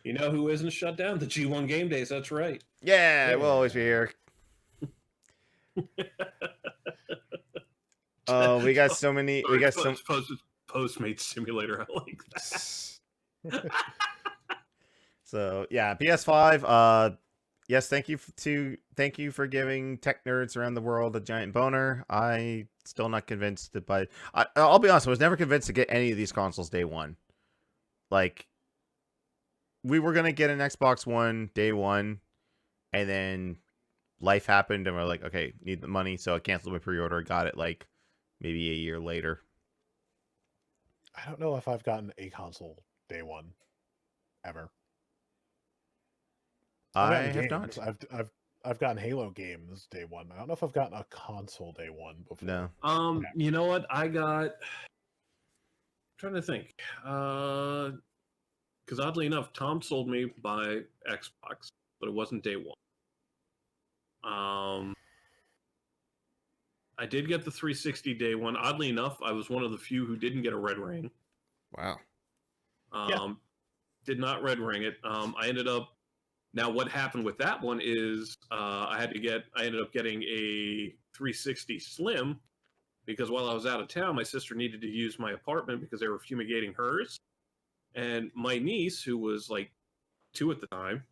You know who isn't shut down? The G1 Gamedays. That's right. Yeah, we'll always be here. Oh, we got so many. We got some Postmates Simulator. I like that. So yeah, PS5. Yes, thank you for giving tech nerds around the world a giant boner. I still not convinced to buy. I'll be honest, I was never convinced to get any of these consoles day one. Like, we were gonna get an Xbox One day one, and then life happened, and we're like, okay, need the money, so I canceled my pre-order. Got it like maybe a year later. I don't know if I've gotten a console day one ever. I have not. I've gotten Halo games day one. I don't know if I've gotten a console day one before. No. You know what? I got. I'm trying to think. Because oddly enough, Tom sold me my Xbox, but it wasn't day one. I did get the 360 day one. Oddly enough, I was one of the few who didn't get a red ring. Wow. Did not red ring it. I ended up. Now, what happened with that one is I ended up getting a 360 Slim because while I was out of town, my sister needed to use my apartment because they were fumigating hers. And my niece, who was like 2 at the time,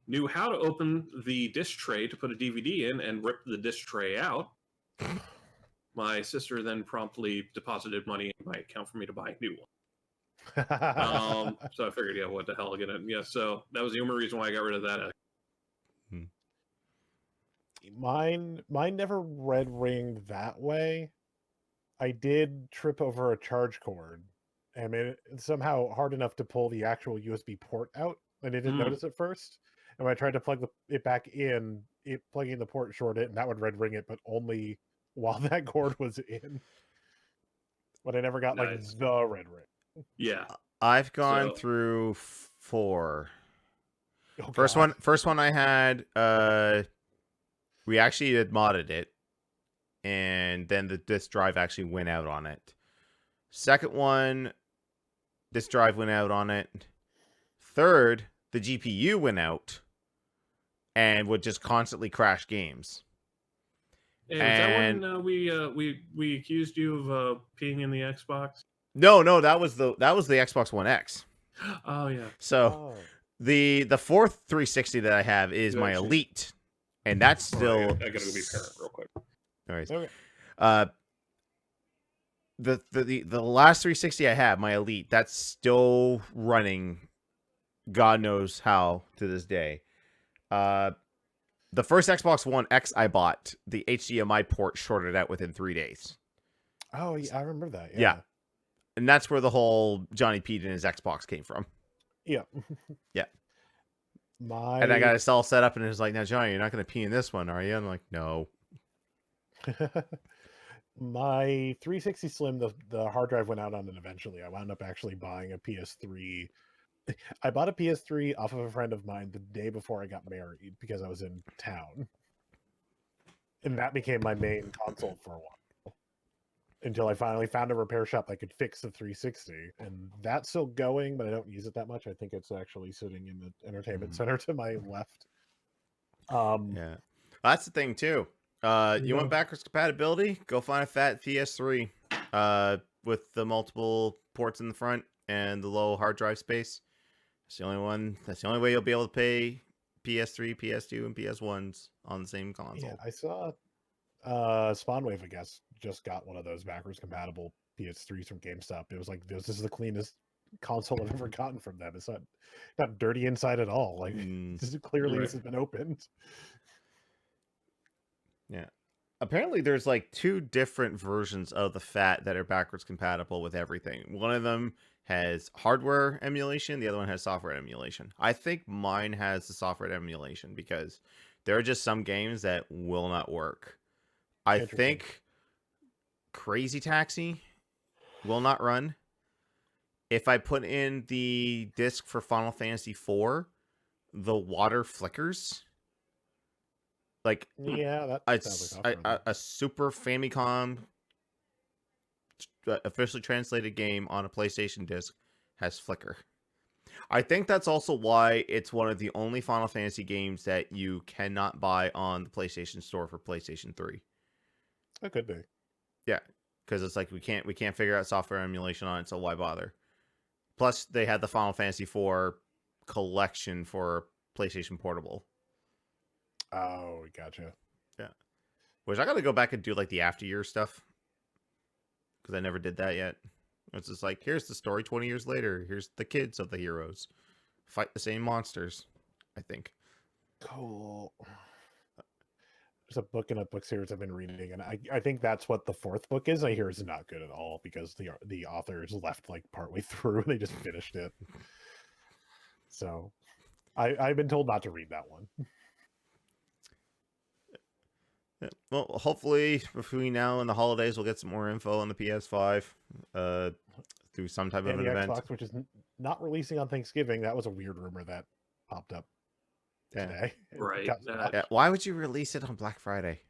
knew how to open the disc tray to put a DVD in and rip the disc tray out. My sister then promptly deposited money in my account for me to buy a new one. So I figured, yeah, what the hell, get it? Yeah, so that was the only reason why I got rid of that. Mine never red ringed that way. I did trip over a charge cord. I mean, it's somehow hard enough to pull the actual USB port out. I didn't notice it first. And when I tried to plug it back in, plugging the port shorted it, and that would red ring it, but only while that cord was in. But I never got like the red ring. Yeah. I've gone through 4. Oh, first one I had, we actually had modded it, and then the disk drive actually went out on it. Second one, disk drive went out on it. Third, the GPU went out and would just constantly crash games. And was that when we accused you of peeing in the Xbox? No, that was the Xbox One X. Oh yeah. So the fourth 360 that I have is my Elite, and that's still. I gotta go be parent real quick. All right. Okay. The last 360 I have, my Elite, that's still running. God knows how to this day. The first Xbox One X I bought, the HDMI port shorted out within 3 days. Oh, yeah, I remember that. Yeah. And that's where the whole Johnny Pete and his Xbox came from. Yeah. Yeah. And I got it all set up, and it was like, now, Johnny, you're not going to pee in this one, are you? I'm like, no. My 360 Slim, the hard drive went out on it eventually. I wound up actually buying a PS3. I bought a PS3 off of a friend of mine the day before I got married because I was in town. And that became my main console for a while. Until I finally found a repair shop that could fix the 360. And that's still going, but I don't use it that much. I think it's actually sitting in the entertainment center to my left. Yeah. That's the thing, too. You want backwards compatibility? Go find a fat PS3 with the multiple ports in the front and the low hard drive space. That's the only one. That's the only way you'll be able to pay PS3, PS2, and PS1s on the same console. Yeah, I saw Spawnwave, I guess, just got one of those backwards compatible PS3s from GameStop. It was like, this is the cleanest console I've ever gotten from them. It's not dirty inside at all. Like, this is clearly this has been opened. Yeah. Apparently, there's like 2 different versions of the FAT that are backwards compatible with everything. One of them has hardware emulation. The other one has software emulation. I think mine has the software emulation because there are just some games that will not work. I think Crazy Taxi will not run. If I put in the disc for Final Fantasy IV, the water flickers. Like, yeah, that sounds like a Super Famicom officially translated game on a PlayStation disc has flicker. I think that's also why it's one of the only Final Fantasy games that you cannot buy on the PlayStation Store for PlayStation 3. That could be. Yeah, because it's like we can't figure out software emulation on it, so why bother? Plus, they had the Final Fantasy IV collection for PlayStation Portable. Oh, gotcha. Yeah. Which I got to go back and do like the after year stuff. Because I never did that yet. It's just like, here's the story 20 years later. Here's the kids of the heroes. Fight the same monsters, I think. Cool. There's a book in a book series I've been reading, and I think that's what the 4th book is. I hear it's not good at all because the authors left like partway through and they just finished it. So I've been told not to read that one. Yeah. Well, hopefully between now and the holidays, we'll get some more info on the PS5 through some type of an event. Xbox, which is not releasing on Thanksgiving. That was a weird rumor that popped up today. Right. Why would you release it on Black Friday?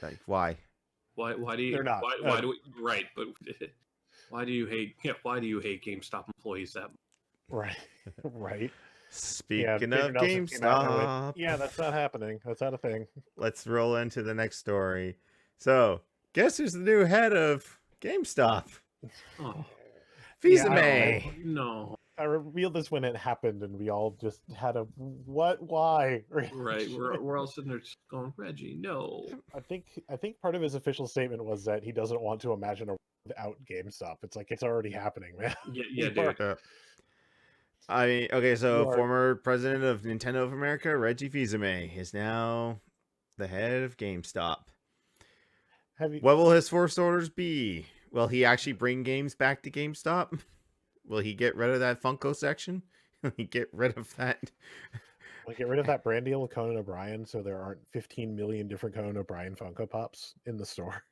Like, why? Why do you? They're not. Why do we? Right, but why do you hate? Yeah, why do you hate GameStop employees that much? Right. Right. Speaking of GameStop. Yeah, that's not happening. That's not a thing. Let's roll into the next story. So, guess who's the new head of GameStop? Oh, Visa Yeah, May. no. I revealed this when it happened, and we all just had a what? Why? Right. reaction. We're all sitting there just going, Reggie, no. I think part of his official statement was that he doesn't want to imagine a world without GameStop. It's like it's already happening, man. Yeah, You dude. I mean, okay, so You are- former president of Nintendo of America, Reggie Fils-Aimé, is now the head of GameStop. Have you? What will his first orders be? Will he actually bring games back to GameStop? Will he get rid of that Funko section? Will he get rid of that? Like, get rid of that brand deal with Conan O'Brien, so there aren't 15 million different Conan O'Brien Funko Pops in the store.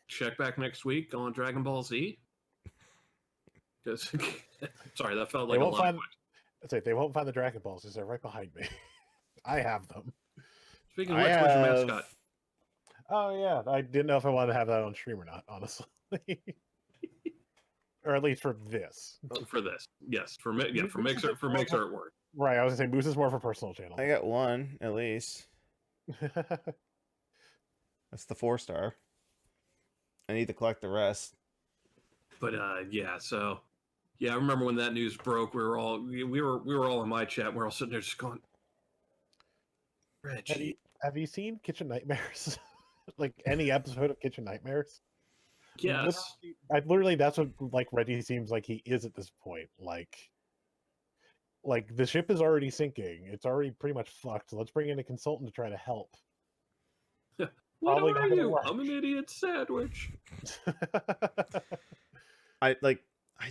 Check back next week on Dragon Ball Z. Because sorry, that felt They like a won't lot. find. It's like they won't find the Dragon Balls because they're right behind me. I have them. Speaking of I which, where's your have- mascot? Oh yeah, I didn't know if I wanted to have that on stream or not, honestly. Or at least for this. For this, yes, for Mick's Moose is artwork. Right, I was gonna say Moose is more for personal channel. I got one, at least. That's the 4-star. I need to collect the rest. But yeah, so yeah, I remember when that news broke. We were all in my chat. We're all sitting there just going, Reggie. Have you seen Kitchen Nightmares? Like any episode of Kitchen Nightmares? Yes. Literally, that's what like Reggie seems like he is at this point. Like the ship is already sinking. It's already pretty much fucked. Let's bring in a consultant to try to help. What Probably are not gonna you? work. I'm an idiot sandwich. I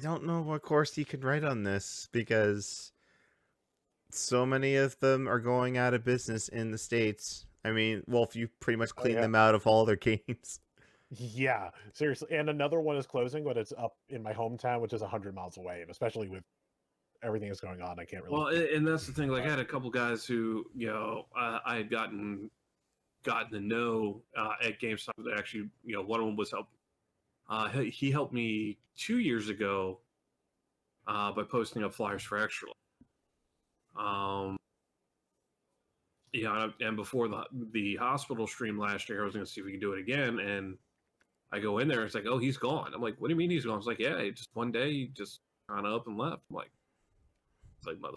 don't know what course he could write on this because so many of them are going out of business in the States. I mean, Wolf, you pretty much cleaned them out of all their games. Yeah, seriously. And another one is closing, but it's up in my hometown, which is 100 miles away. And especially with everything that's going on, I can't really. Well, and that's the thing. Like, I had a couple guys who, I had gotten to know at GameStop. That actually, one of them was help. He helped me 2 years ago by posting up flyers for Extra Life. And before the hospital stream last year, I was going to see if we could do it again. And I go in there, it's like, oh, he's gone. I'm like, what do you mean he's gone? I was like, yeah, just one day he just kind of up and left. I'm like, it's like mother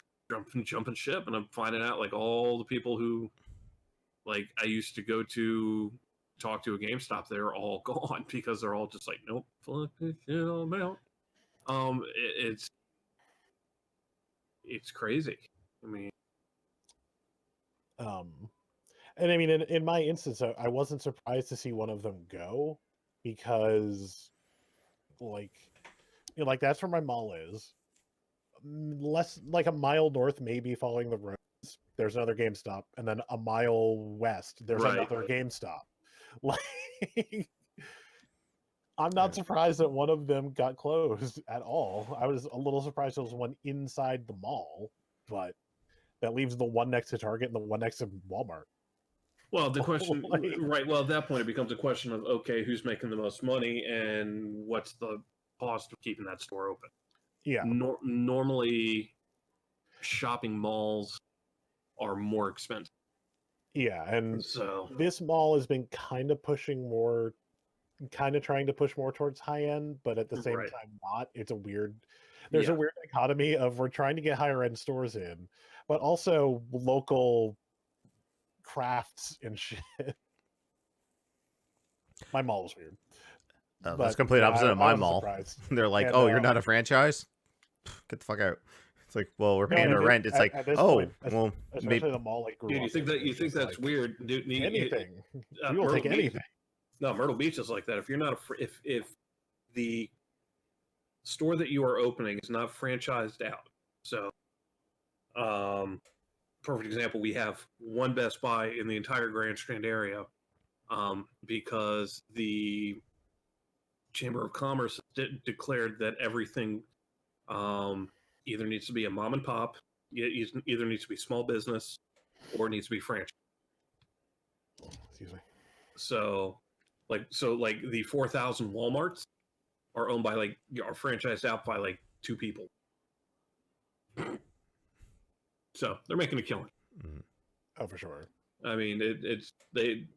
jumping ship, and I'm finding out like all the people who like I used to go to talk to a GameStop, they're all gone because they're all just like, nope, fuck this shit, I'm out. It's crazy. I mean, And I mean, in my instance, I wasn't surprised to see one of them go because, like, like that's where my mall is. Less like a mile north, maybe following the roads, there's another GameStop, and then a mile west, there's another GameStop. Like, I'm not surprised that one of them got closed at all. I was a little surprised there was one inside the mall, but that leaves the one next to Target and the one next to Walmart. well, the question, right? Well, at that point, it becomes a question of okay, who's making the most money and what's the cost of keeping that store open. Yeah. Normally, shopping malls are more expensive. Yeah, and so this mall has been kind of trying to push more towards high end, but at the same time not. It's a weird there's a weird dichotomy of we're trying to get higher end stores in, but also local crafts and shit. My mall is weird. That's complete opposite of my mall. They're like, "Oh, you're not a franchise? Get the fuck out." It's like, "Well, we're paying our rent." It's like, "Oh, point, well, especially the mall like grew dude, up. you think that's like, weird? Dude, anything. You will take anything. No, Myrtle Beach is like that. If you're not if the store that you are opening is not franchised out, so perfect example, we have one Best Buy in the entire Grand Strand area, because the Chamber of Commerce declared that everything either needs to be a mom and pop, either needs to be small business, or it needs to be franchise. Excuse me. So the 4,000 Walmarts are owned by are franchised out by 2 people. So they're making a killing. Oh, for sure. I mean, it's very.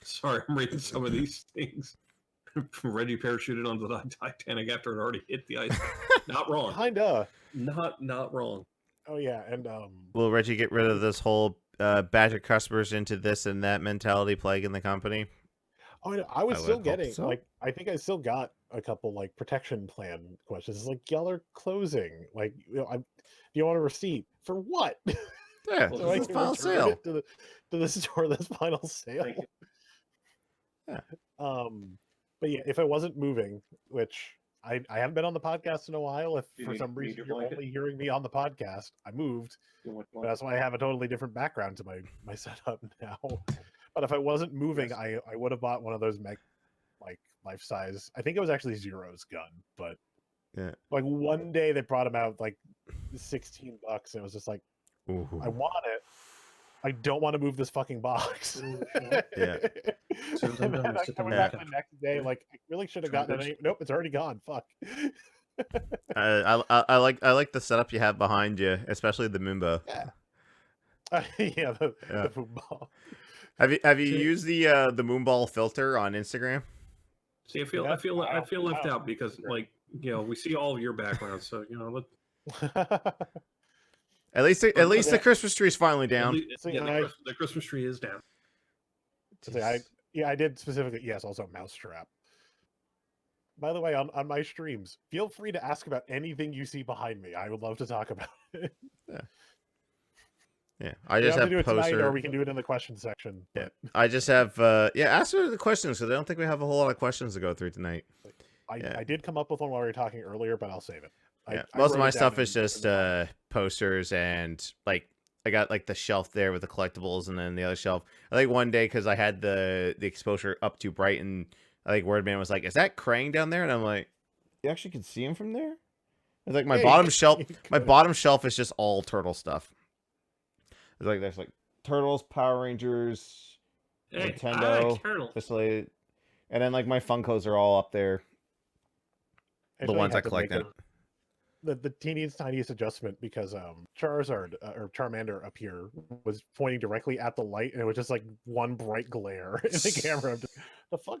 Sorry, I'm reading some of these things. Reggie parachuted onto the Titanic after it already hit the ice. Not wrong. Kinda. Not wrong. Oh yeah, and Will Reggie get rid of this whole badger customers into this and that mentality plaguing the company? I was I still would hope getting so. like I think I still got a couple like protection plan questions. It's like y'all are closing. Like do you want a receipt for what? Yeah, Well, So I this is can final return sale. it to the store that's final sale. Thank you. Yeah. But yeah, if I wasn't moving, which I haven't been on the podcast in a while. If You for some need reason your you're blanket? only hearing me on the podcast, I moved. But that's why I have a totally different background to my setup now. But if I wasn't moving, Yes. I would have bought one of those like life size. I think it was actually Zero's gun, but Yeah. like one day they brought him out like $16, and it was just like Ooh. I want it. I don't want to move this fucking box. Yeah. So I'm And done then with I sitting coming on back the the couch. next day, like I really should have gotten it. Trumpets. Nope, it's already gone. Fuck. I like the setup you have behind you, especially the Moomba. Yeah. Yeah, Yeah. the football. Have you See- used the Moonball filter on Instagram? See, I feel Yeah, I feel left wow. out because we see all of your backgrounds, so At least Okay. the Christmas tree's finally down. See, the Christmas tree is down. See, I did specifically, yes, also mousetrap. By the way, on my streams, feel free to ask about anything you see behind me. I would love to talk about it. Yeah, I We just don't have have to do it tonight, or poster. we can do it in the question section. Yeah, But I just have ask her the questions because I don't think we have a whole lot of questions to go through tonight. Yeah. I did come up with one while we were talking earlier, but I'll save it. Yeah, I most of wrote my it down stuff in- is just in the file. posters and like I got like the shelf there with the collectibles and then the other shelf. I think one day because I had the exposure up too bright and I think Wordman was like, "Is that Krang down there?" And I'm like, "You actually can see him from there." It's like my Yeah, bottom you shelf. My could. bottom shelf is just all turtle stuff. It's like there's like Turtles, Power Rangers, Hey, Nintendo, Colonel. and then like my Funkos are all up there. The Actually ones I had to make collected. the teeniest tiniest adjustment because Charizard or Charmander up here was pointing directly at the light and it was just like one bright glare in the camera. I'm just, the fuck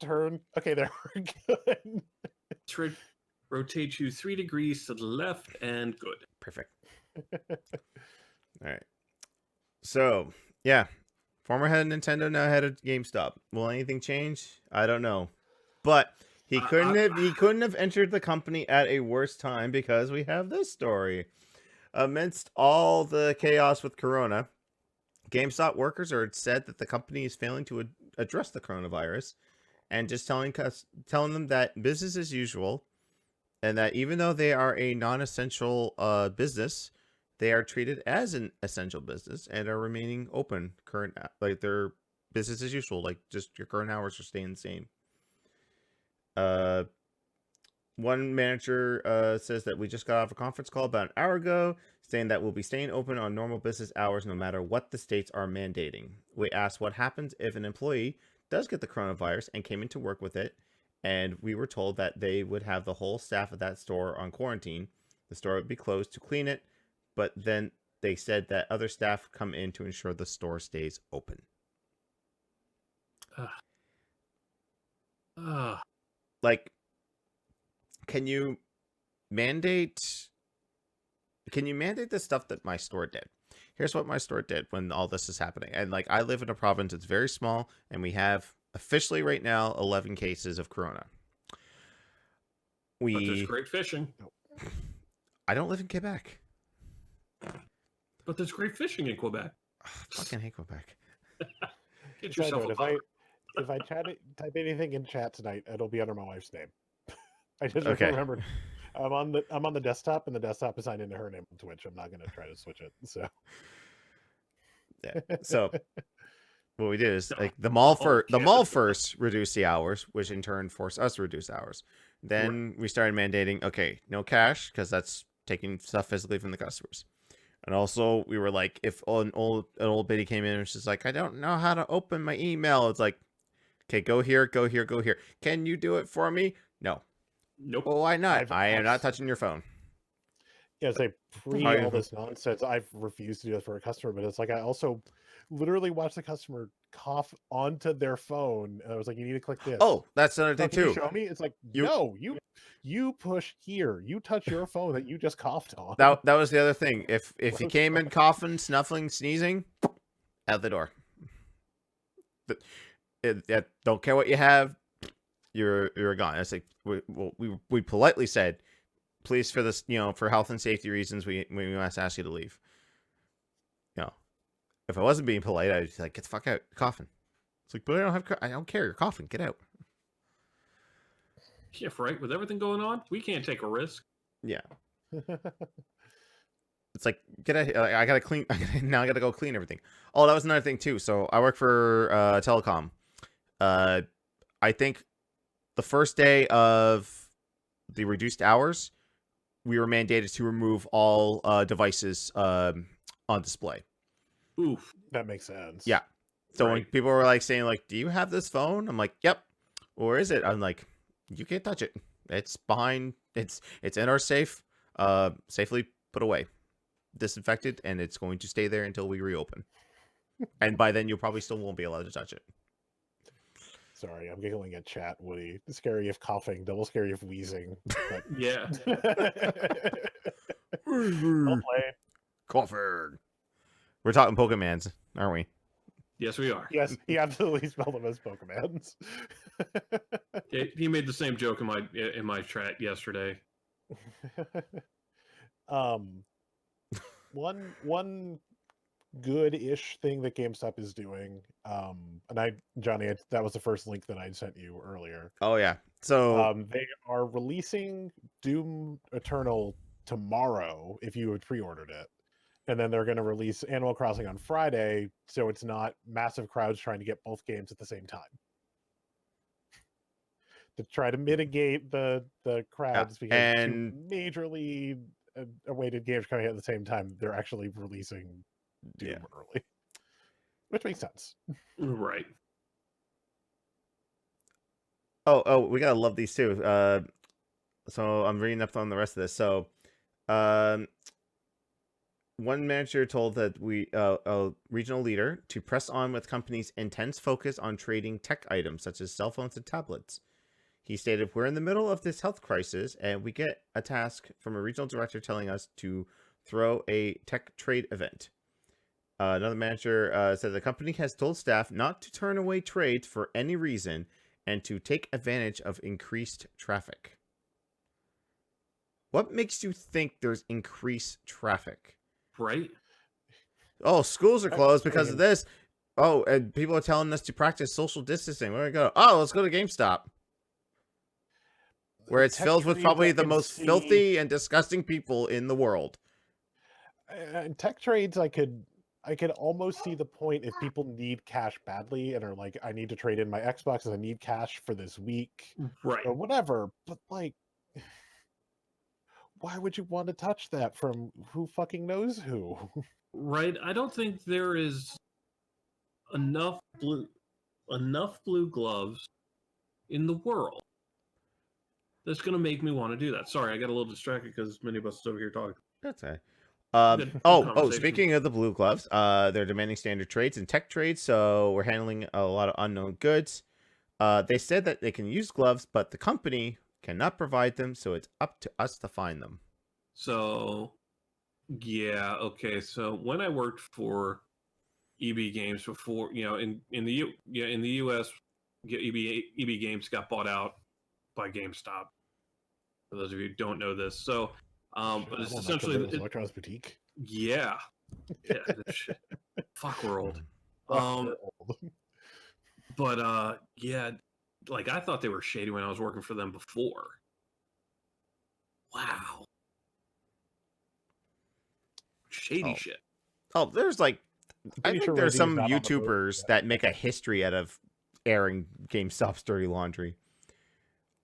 turn. Okay, there we're good. Rotate you 3 degrees to the left and good. Perfect. All right. So yeah, former head of Nintendo, now head of GameStop. Will anything change? I don't know, but he couldn't have entered the company at a worse time because we have this story. Amidst all the chaos with Corona, GameStop workers are said that the company is failing to address the coronavirus, and just telling them that business as usual, and that even though they are a non-essential business, they are treated as an essential business and are remaining open. Like their business as usual, like just your current hours are staying the same. One manager says that we just got off a conference call about an hour ago saying that we'll be staying open on normal business hours no matter what the states are mandating. We asked what happens if an employee does get the coronavirus and came into work with it, and we were told that they would have the whole staff of that store on quarantine. The store would be closed to clean it, but then they said that other staff come in to ensure the store stays open. Like, can you mandate the stuff that my store did? Here's what my store did when all this is happening. And like, I live in a province, it's very small, and we have officially right now 11 cases of corona. But there's great fishing. I don't live in Quebec. But there's great fishing in Quebec. Fucking hate Quebec. Get Side yourself note, a if I type anything in chat tonight, it'll be under my wife's name. I just Okay. remembered I'm on the desktop and the desktop is signed into her name on Twitch. I'm not gonna try to switch it. So Yeah. So what we did is like the mall first reduced the hours, which in turn forced us to reduce hours. Then we started mandating, okay, no cash because that's taking stuff physically from the customers. And also we were like, if an old biddy came in and she's like, I don't know how to open my email. It's like, okay, go here, go here, go here. Can you do it for me? No. Nope. Well, why not? I am not I've- touching your phone. yeah, it's like pre Fine. all this nonsense. I've refused to do it for a customer, but it's like I also literally watch the customer cough onto their phone. And I was like, you need to click this. Oh, that's another Oh, thing can you too. show me? It's like, You- no, you push here. You touch your phone that you just coughed on. That was the other thing. If you Gross came in fuck. coughing, snuffling, sneezing, out the door. Don't care what you have, you're gone. It's like we politely said, please, for this, for health and safety reasons, we must ask you to leave. If I wasn't being polite, I'd be like, get the fuck out, you're coughing. It's like, but I don't care, you're coughing, get out. Yeah, right. With everything going on, we can't take a risk. Yeah. It's like, get out. I gotta clean. Now I gotta go clean everything. Oh, that was another thing too. So I work for telecom. I think the first day of the reduced hours, we were mandated to remove all devices on display. Oof. That makes sense. Yeah. So when Right. people were like saying like, "Do you have this phone?" I'm like, "Yep." Or is it? I'm like, "You can't touch it. It's behind. It's in our safe. Safely put away, disinfected, and it's going to stay there until we reopen. And by then, you probably still won't be allowed to touch it." Sorry, I'm giggling at chat, Woody. Scary if coughing, double scary if wheezing. But... Yeah. Well played. Crawford. We're talking Pokemans, aren't we? Yes, we are. Yes, he absolutely spelled them as Pokemans. He made the same joke in my chat yesterday. One good-ish thing that GameStop is doing, and Johnny, that was the first link that I sent you earlier. Oh yeah. So They are releasing Doom Eternal tomorrow if you had pre-ordered it, and then they're going to release Animal Crossing on Friday, so it's not massive crowds trying to get both games at the same time. To try to mitigate the crowds, because and two majorly awaited games coming out at the same time, they're actually releasing Doom early, which makes sense. Right. oh, we gotta love these too. So I'm reading up on the rest of this. So, one manager told that a regional leader to press on with company's intense focus on trading tech items such as cell phones and tablets. He stated, "We're in the middle of this health crisis, and we get a task from a regional director telling us to throw a tech trade event." Another manager said the company has told staff not to turn away trades for any reason and to take advantage of increased traffic. What makes you think there's increased traffic? Right. Oh, schools are closed because of this. Oh, and people are telling us to practice social distancing. Where do we go? Oh, let's go to GameStop, where it's filled with probably the most filthy and disgusting people in the world. And tech trades, I could almost see the point if people need cash badly and are like, I need to trade in my Xbox and I need cash for this week, Right. or whatever. But like, why would you want to touch that from who fucking knows who? Right. I don't think there is enough blue gloves in the world that's going to make me want to do that. Sorry, I got a little distracted because many of us is over here talking. That's okay. Good Oh, conversation. speaking of the blue gloves, they're demanding standard trades and tech trades, so we're handling a lot of unknown goods. They said that they can use gloves, but the company cannot provide them, so it's up to us to find them. So, yeah, okay. So when I worked for EB Games before, in the US, EB Games got bought out by GameStop. For those of you who don't know this, so but it's essentially Electronics Boutique. Yeah. Fuck, we're old. But yeah, like I thought they were shady when I was working for them before. Wow. Shady shit. Oh, there's like, I think there's some YouTubers that make a history out of airing GameStop's dirty laundry.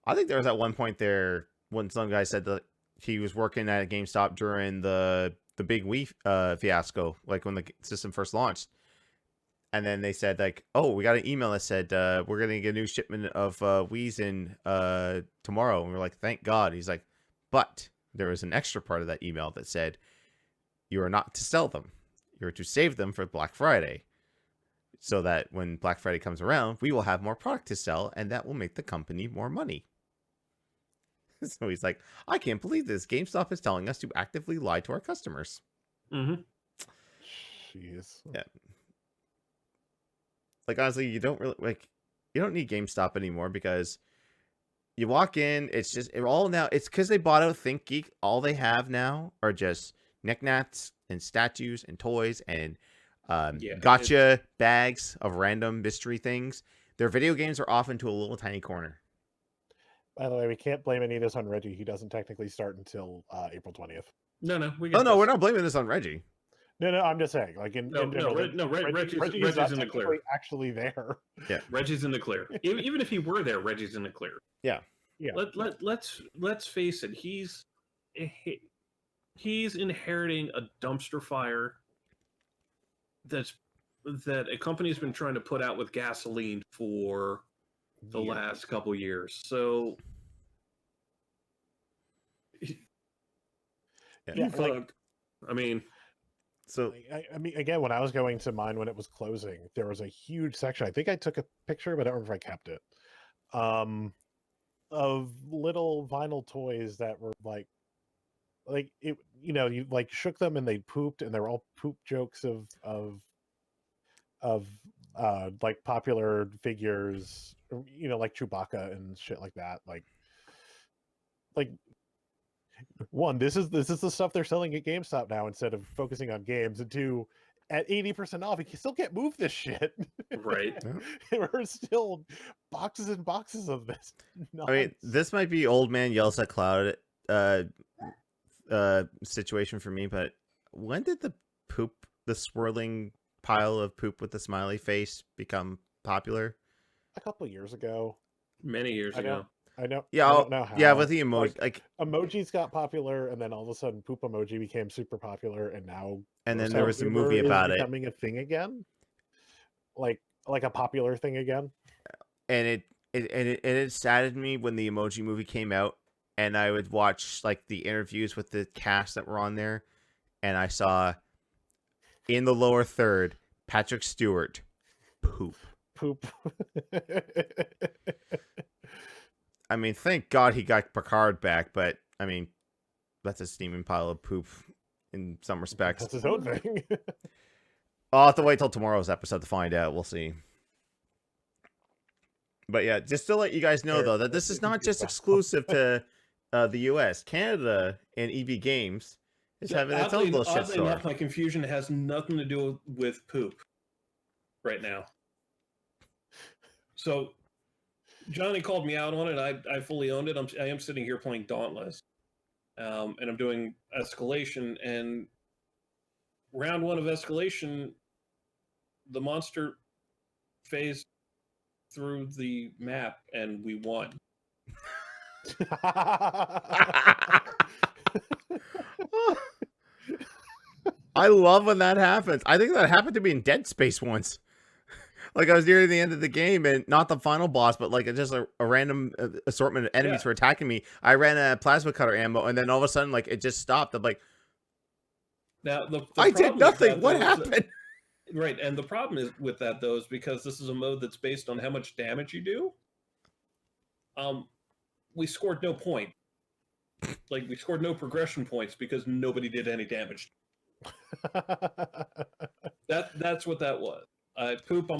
I think there was at one point there when some guy said that he was working at a GameStop during the big Wii fiasco, like when the system first launched. And then they said like, oh, we got an email that said we're gonna get a new shipment of Wii's in tomorrow. And we're like, thank God. He's like, but there was an extra part of that email that said you are not to sell them. You're to save them for Black Friday. so that when Black Friday comes around, we will have more product to sell, and that will make the company more money. So he's like, I can't believe this. GameStop is telling us to actively lie to our customers. Mm-hmm. Jeez. Yeah. Like, honestly, you don't need GameStop anymore, because you walk in, it's just it's because they bought out ThinkGeek. All they have now are just knickknacks and statues and toys and gotcha bags of random mystery things. Their video games are off into a little tiny corner. By the way, we can't blame any of this on Reggie. He doesn't technically start until April 20th. No, We're not blaming this on Reggie. No, I'm just saying, like in general, Reggie's in the clear. Actually there. Yeah, Reggie's in the clear. Even if he were there, Reggie's in the clear. Yeah. Let's face it. He's inheriting a dumpster fire that a company's been trying to put out with gasoline for the last couple years. So I mean, so I mean, again, when I was going to mine when it was closing, there was a huge section. I think I took a picture, but I don't remember if I kept it. Of little vinyl toys that were like it, you like shook them and they pooped, and they were all poop jokes of like popular figures, like Chewbacca and shit like that. Like one, this is the stuff they're selling at GameStop now instead of focusing on games. And two, at 80% off, you still can't move this shit. Right. We're still boxes and boxes of this. I mean, this might be old man yells at cloud situation for me, but when did the swirling pile of poop with the smiley face become popular? A couple of years ago. Many years ago. I know. Yeah, I don't know how. Yeah, with the emoji, like emojis got popular, and then all of a sudden, poop emoji became super popular, and now. And then there was a movie about it becoming a thing again, like a popular thing again. And it saddened me when the Emoji Movie came out, and I would watch like the interviews with the cast that were on there, and I saw in the lower third Patrick Stewart poop. I mean, thank God he got Picard back, but I mean, that's a steaming pile of poop in some respects. That's his own thing. I'll have to wait till tomorrow's episode to find out. We'll see. But yeah, just to let you guys know, though, that this is not just exclusive to the U.S. Canada and EB Games is having its own little shitstorm. Enough, my confusion has nothing to do with poop right now. So Johnny called me out on it. I fully owned it. I am sitting here playing Dauntless, and I'm doing escalation. And round one of escalation, the monster phased through the map, and we won. I love when that happens. I think that happened to me in Dead Space once. Like, I was near the end of the game, and not the final boss, but like just a random assortment of enemies were attacking me. I ran a plasma cutter ammo, and then all of a sudden, like, it just stopped. I'm like, now I did nothing. What happened? Right, and the problem is with that, though, is because this is a mode that's based on how much damage you do. We scored no point. Like, we scored no progression points because nobody did any damage. That's what that was. Poop.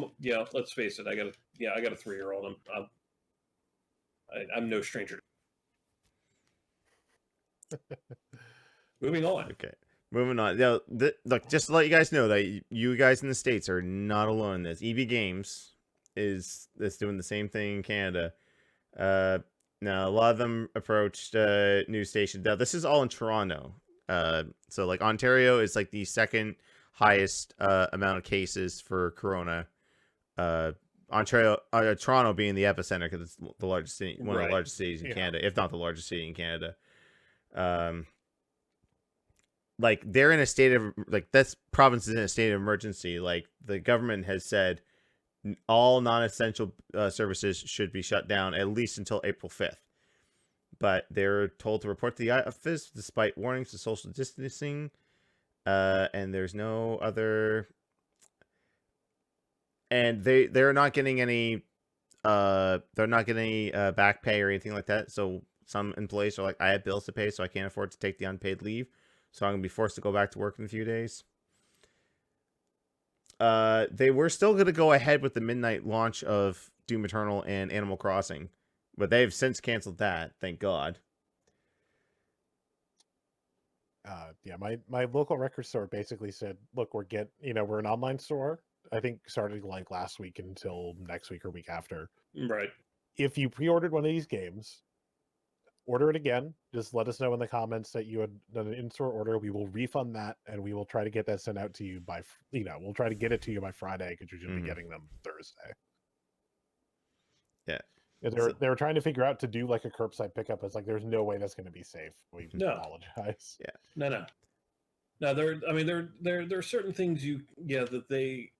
Let's face it. I got a 3-year-old. I'm no stranger. Moving on. Okay, moving on. Now, look, just to let you guys know that you guys in the States are not alone in this. EB Games is doing the same thing in Canada. Now, a lot of them approached news stations. Now, this is all in Toronto. So, like, Ontario is like the second highest amount of cases for corona. Toronto being the epicenter because it's the largest city, one of the largest cities in Canada, if not the largest city in Canada. Like, they're in a state of, like, this province is in a state of emergency. Like, the government has said all non-essential services should be shut down at least until April 5th. But they're told to report to the office despite warnings to social distancing. And there's no other and they're not getting any back pay or anything like that. So some employees are like, I have bills to pay, so I can't afford to take the unpaid leave, so I'm gonna be forced to go back to work in a few days. They were still gonna go ahead with the midnight launch of Doom Eternal and Animal Crossing, but they've since canceled that, thank God. Yeah, my local record store basically said, look, we're an online store, I think starting like last week until next week or week after. Right. If you pre-ordered one of these games, order it again. Just let us know in the comments that you had done an in-store order. We will refund that, and we will try to get that sent out to you by, we'll try to get it to you by Friday, because you should be getting them Thursday. Yeah. They were trying to figure out to do like a curbside pickup. It's like, there's no way that's going to be safe. We apologize. Yeah. No. There are certain things that they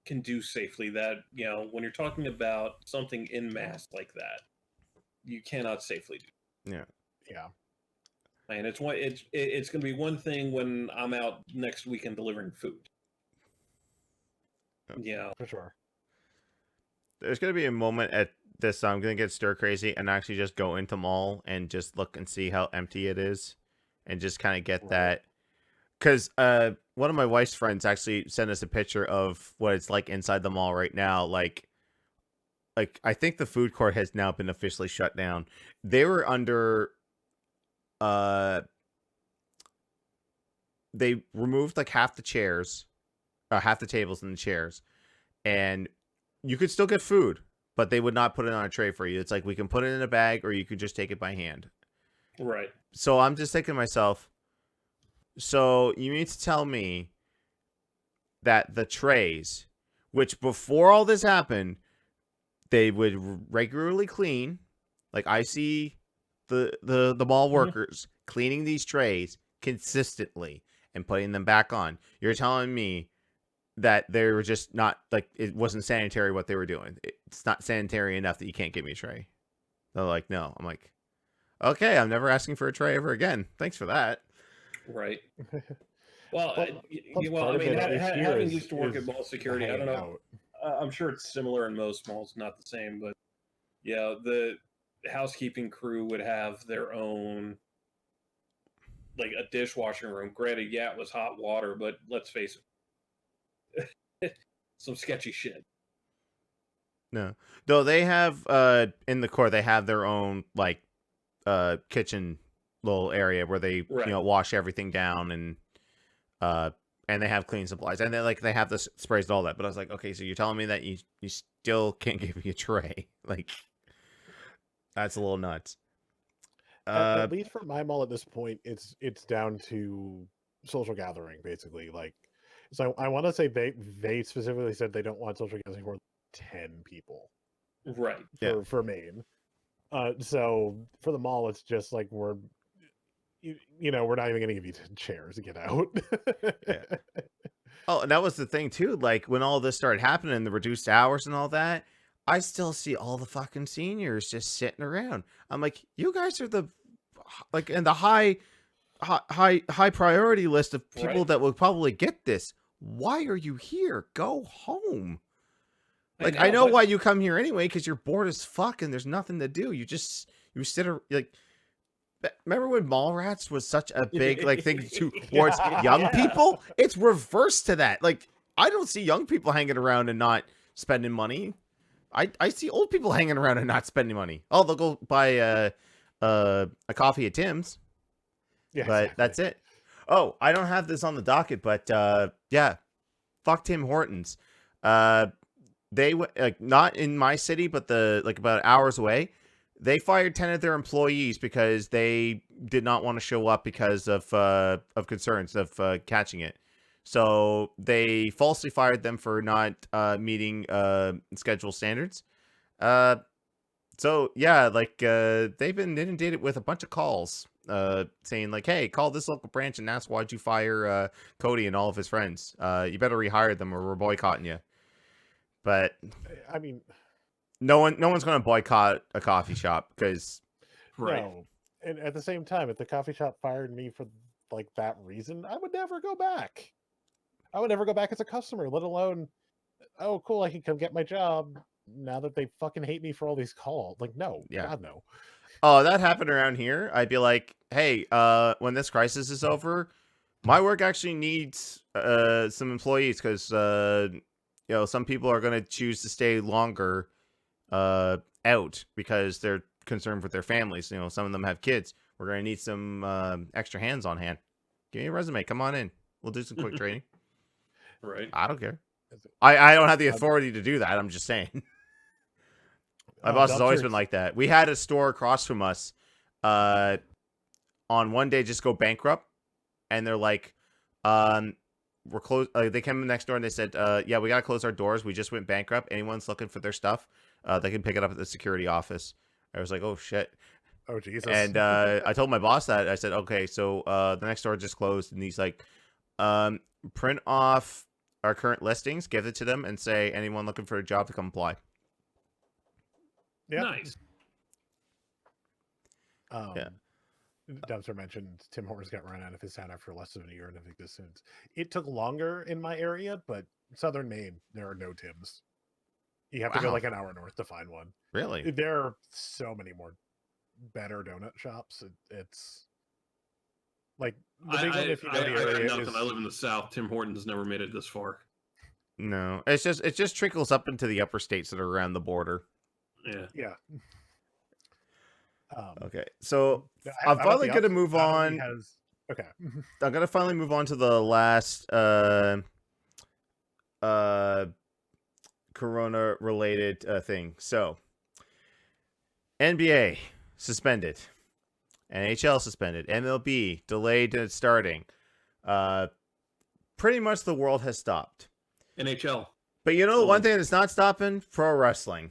can do safely that, when you're talking about something in mass like that, you cannot safely do. Yeah. And it's going to be one thing when I'm out next weekend delivering food. Yeah, for sure. There's going to be a moment at this. I'm going to get stir crazy and actually just go into mall and just look and see how empty it is, and just kind of get that. Because one of my wife's friends actually sent us a picture of what it's like inside the mall right now. Like I think the food court has now been officially shut down. They were under they removed like half the chairs, half the tables and the chairs, and you could still get food, but they would not put it on a tray for you. It's like, we can put it in a bag, or you could just take it by hand. right. So I'm just thinking to myself, so you mean to tell me that the trays, which before all this happened, they would regularly clean, like I see the mall workers cleaning these trays consistently and putting them back on. You're telling me that they were just not, like, it wasn't sanitary what they were doing. It's not sanitary enough that you can't give me a tray. They're like, no. I'm like, okay, I'm never asking for a tray ever again. Thanks for that. Right. Well, having used to work at mall security, I don't know. I'm sure it's similar in most malls, not the same, but yeah, the housekeeping crew would have their own, like, a dishwashing room. Granted, yeah, it was hot water, but let's face it, some sketchy shit. No, though they have in the core, they have their own like kitchen little area where they wash everything down, and they have clean supplies, and they have the sprays and all that. But I was like, okay, so you're telling me that you still can't give me a tray? Like, that's a little nuts. At least for my mall at this point, it's down to social gathering, basically. Like, so I want to say they specifically said they don't want social gathering for 10 people, right? For Maine. So for the mall, it's just like, we're not even going to give you 10 chairs to get out. Oh, and that was the thing too. Like, when all this started happening, the reduced hours and all that, I still see all the fucking seniors just sitting around. I'm like, you guys are in the high priority list of people that will probably get this. Why are you here? Go home. Like, I know why you come here anyway, because you're bored as fuck and there's nothing to do. You sit like. Remember when Mallrats was such a big thing towards young people? It's reversed to that. Like, I don't see young people hanging around and not spending money. I see old people hanging around and not spending money. Oh, they'll go buy a coffee at Tim's. Yeah, but exactly. That's it. Oh, I don't have this on the docket, but yeah, fuck Tim Hortons. They not in my city, but about hours away. They fired 10 of their employees because they did not want to show up because of concerns of catching it. So they falsely fired them for not meeting schedule standards. So yeah, they've been inundated with a bunch of calls saying like, hey, call this local branch and ask why'd you fire Cody and all of his friends. You better rehire them or we're boycotting you. But I mean, no one's going to boycott a coffee shop because no. And at the same time, if the coffee shop fired me for like that reason, I would never go back. I would never go back as a customer, let alone oh, cool, I can come get my job now that they fucking hate me for all these calls. Like, no, Yeah. God, no. Oh, that happened around here. I'd be like, hey, when this crisis is over, my work actually needs some employees because some people are going to choose to stay longer out because they're concerned with their families. Some of them have kids. We're going to need some extra hands on hand. Give me a resume. Come on in. We'll do some quick training. Right. I don't care. I don't have the Um, authority to do that. I'm just saying. My boss has always been like that. We had a store across from us on one day just go bankrupt, and they're like, we're closed. They came in next door and they said, yeah, we got to close our doors. We just went bankrupt. Anyone's looking for their stuff, they can pick it up at the security office. I was like, oh, shit. Oh, Jesus. And I told my boss that. I said, okay, so the next door just closed. And he's like, print off our current listings, give it to them, and say, anyone looking for a job to come apply. Yeah. Nice. Yeah. Dumpster mentioned Tim Hortons got run out of his town after less than a year of existence. It took longer in my area, but Southern Maine, there are no Tims. You have to go Wow. like an hour north to find one. Really? There are so many more better donut shops. It's like the big one, if you know the area, I live in the South. Tim Hortons never made it this far. No, it just trickles up into the upper states that are around the border. Yeah. Okay, so how I'm about finally the going to opposite? move Not only on. has- Okay. I'm going to finally move on to the last corona-related thing. So, NBA suspended, NHL suspended, MLB delayed in starting. Pretty much the world has stopped. NHL. But you know, one thing that's not stopping? Pro wrestling.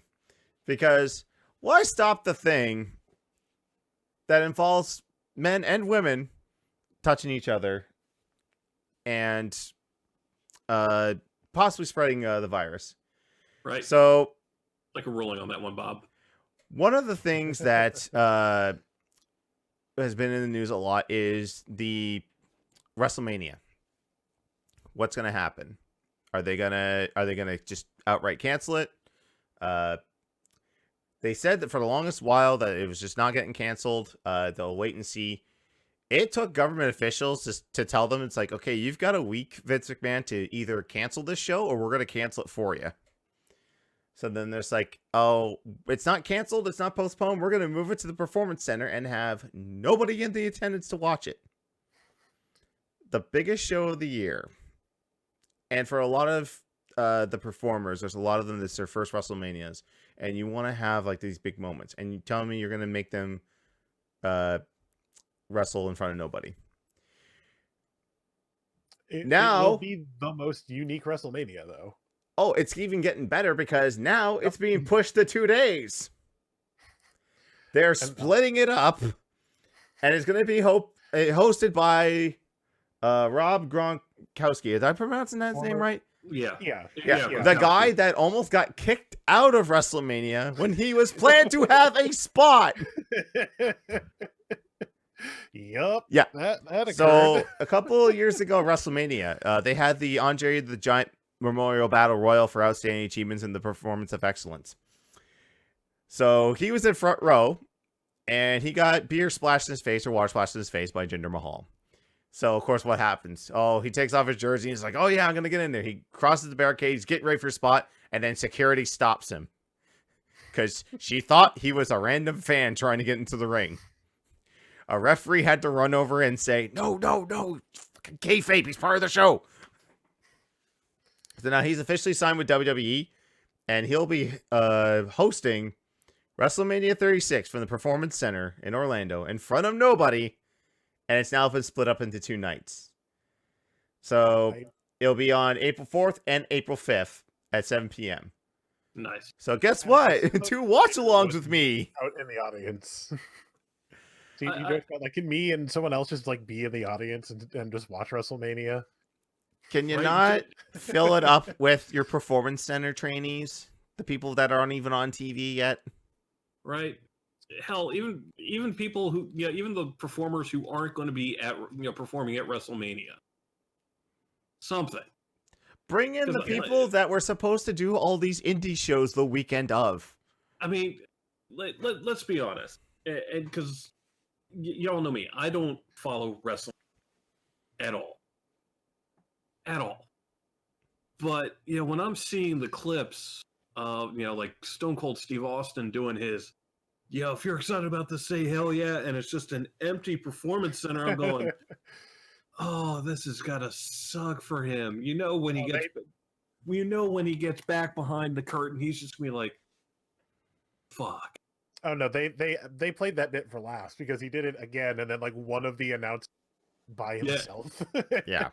Because why stop the thing that involves men and women touching each other and possibly spreading the virus? Right. So, like a ruling on that one, Bob. One of the things that has been in the news a lot is the WrestleMania. What's going to happen? Are they gonna just outright cancel it? They said that for the longest while that it was just not getting canceled. They'll wait and see. It took government officials just to tell them, it's like, okay, you've got a week, Vince McMahon, to either cancel this show or we're going to cancel it for you. So then there's like, oh, it's not canceled. It's not postponed. We're going to move it to the Performance Center and have nobody in the attendance to watch it. The biggest show of the year. And for a lot of the performers, there's a lot of them that's their first WrestleManias. And you want to have like these big moments. And you tell me you're going to make them wrestle in front of nobody. It Now will be the most unique WrestleMania, though. Oh, it's even getting better because now it's being pushed to 2 days. They're splitting it up, and it's going to be hosted by Rob Gronkowski. Is I pronouncing that name right? Yeah. The guy that almost got kicked out of WrestleMania when he was planned to have a spot. Yup. Yeah. That occurred. So a couple of years ago, WrestleMania, they had the Andre the Giant Memorial Battle Royal for outstanding achievements in the performance of excellence. So he was in front row, and he got beer splashed in his face or water splashed in his face by Jinder Mahal. So, of course, what happens? Oh, he takes off his jersey, and he's like, oh, yeah, I'm going to get in there. He crosses the barricade, he's getting ready for a spot, and then security stops him. Because she thought he was a random fan trying to get into the ring. A referee had to run over and say, no, fucking kayfabe, he's part of the show. So now he's officially signed with WWE, and he'll be hosting WrestleMania 36 from the Performance Center in Orlando in front of nobody, and it's now been split up into 2 nights. So it'll be on April 4th and April 5th at 7 p.m. Nice. So guess what? 2 watch-alongs with me. Out in the audience. So you guys got, like, can me and someone else just like be in the audience and just watch WrestleMania? Can you not fill it up with your Performance Center trainees? The people that aren't even on TV yet? Right. Hell, even people who, even the performers who aren't going to be at, performing at WrestleMania. Something. Bring in the people that were supposed to do all these indie shows the weekend of. I mean, let's be honest, and because y'all know me, I don't follow wrestling at all. But when I'm seeing the clips of like Stone Cold Steve Austin doing his, if you're excited about this, say hell yeah, and it's just an empty performance center, I'm going, oh, this has got to suck for him. When he gets back behind the curtain, he's just gonna be like, fuck. Oh no, they played that bit for laughs because he did it again, and then like one of the announcers by himself. Yeah.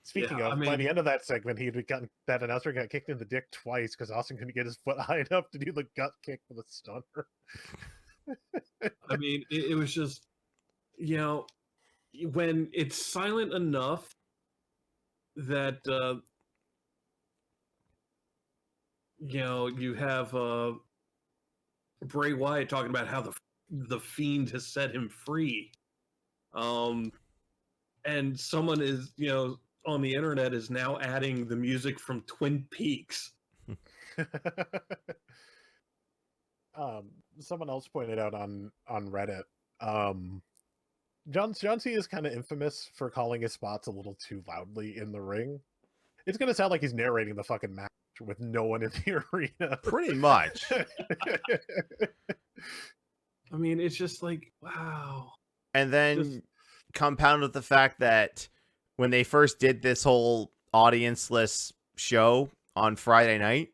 Speaking of, by the end of that segment, that announcer got kicked in the dick twice because Austin couldn't get his foot high enough to do the gut kick for the stunner. I mean, it was just, when it's silent enough that you have Bray Wyatt talking about how the Fiend has set him free, and someone is on the internet is now adding the music from Twin Peaks. Someone else pointed out on Reddit, John Cena is kind of infamous for calling his spots a little too loudly in the ring. It's gonna sound like he's narrating the fucking match with no one in the arena. Pretty much. I mean, it's just like, wow. And then compound with the fact that when they first did this whole audience-less show on Friday night,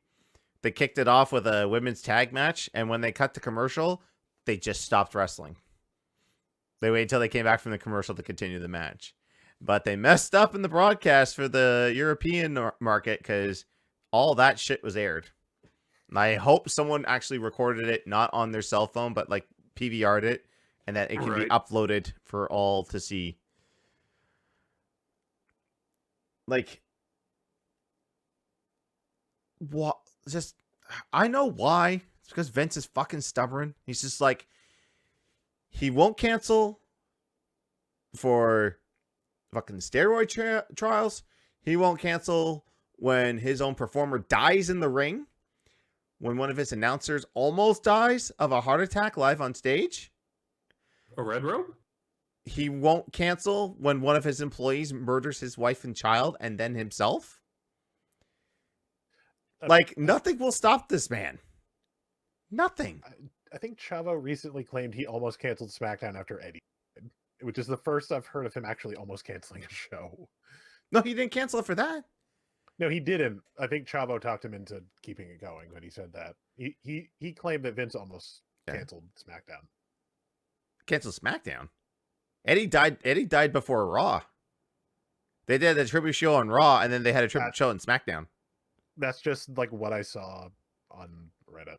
they kicked it off with a women's tag match, and when they cut to commercial, they just stopped wrestling. They waited until they came back from the commercial to continue the match. But they messed up in the broadcast for the European market because all that shit was aired. And I hope someone actually recorded it, not on their cell phone, but like PVR'd it, and that it can be uploaded for all to see. Like, what? Just, I know why. It's because Vince is fucking stubborn. He's just like, he won't cancel for fucking steroid trials. He won't cancel when his own performer dies in the ring. When one of his announcers almost dies of a heart attack live on stage. A red robe? He won't cancel when one of his employees murders his wife and child and then himself. Like, nothing will stop this man. Nothing. I think Chavo recently claimed he almost canceled SmackDown after Eddie died, which is the first I've heard of him actually almost canceling a show. No, he didn't cancel it for that. No, he didn't. I think Chavo talked him into keeping it going when he said that. He claimed that Vince almost canceled SmackDown. Canceled SmackDown? Eddie died before Raw. They did a tribute show on Raw, and then they had a tribute show on SmackDown. That's just like what I saw on Reddit.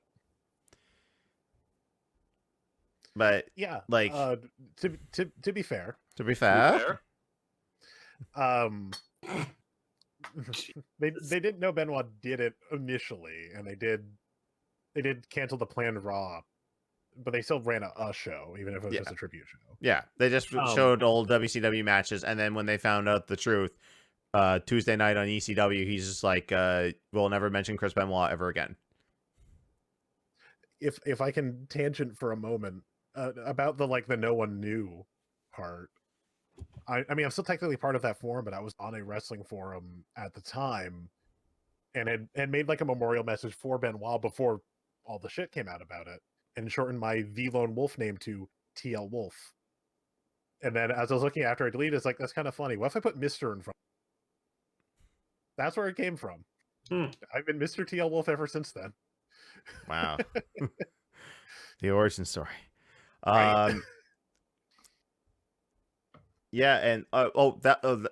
But yeah, like to be fair, they didn't know Benoit did it initially, and they did cancel the planned Raw, but they still ran a show, even if it was just a tribute show. Yeah, they just showed old WCW matches, and then when they found out the truth, Tuesday night on ECW, he's just like, we'll never mention Chris Benoit ever again. If I can tangent for a moment about the no one knew part. I mean, I'm still technically part of that forum, but I was on a wrestling forum at the time and had made like a memorial message for Benoit before all the shit came out about it, and shortened my The Lone Wolf name to TL Wolf. And then as I was looking after I deleted, it's like, that's kind of funny. What if I put Mr. in front? That's where it came from. I've been Mr. TL Wolf ever since then. Wow. The origin story. Right. Yeah, and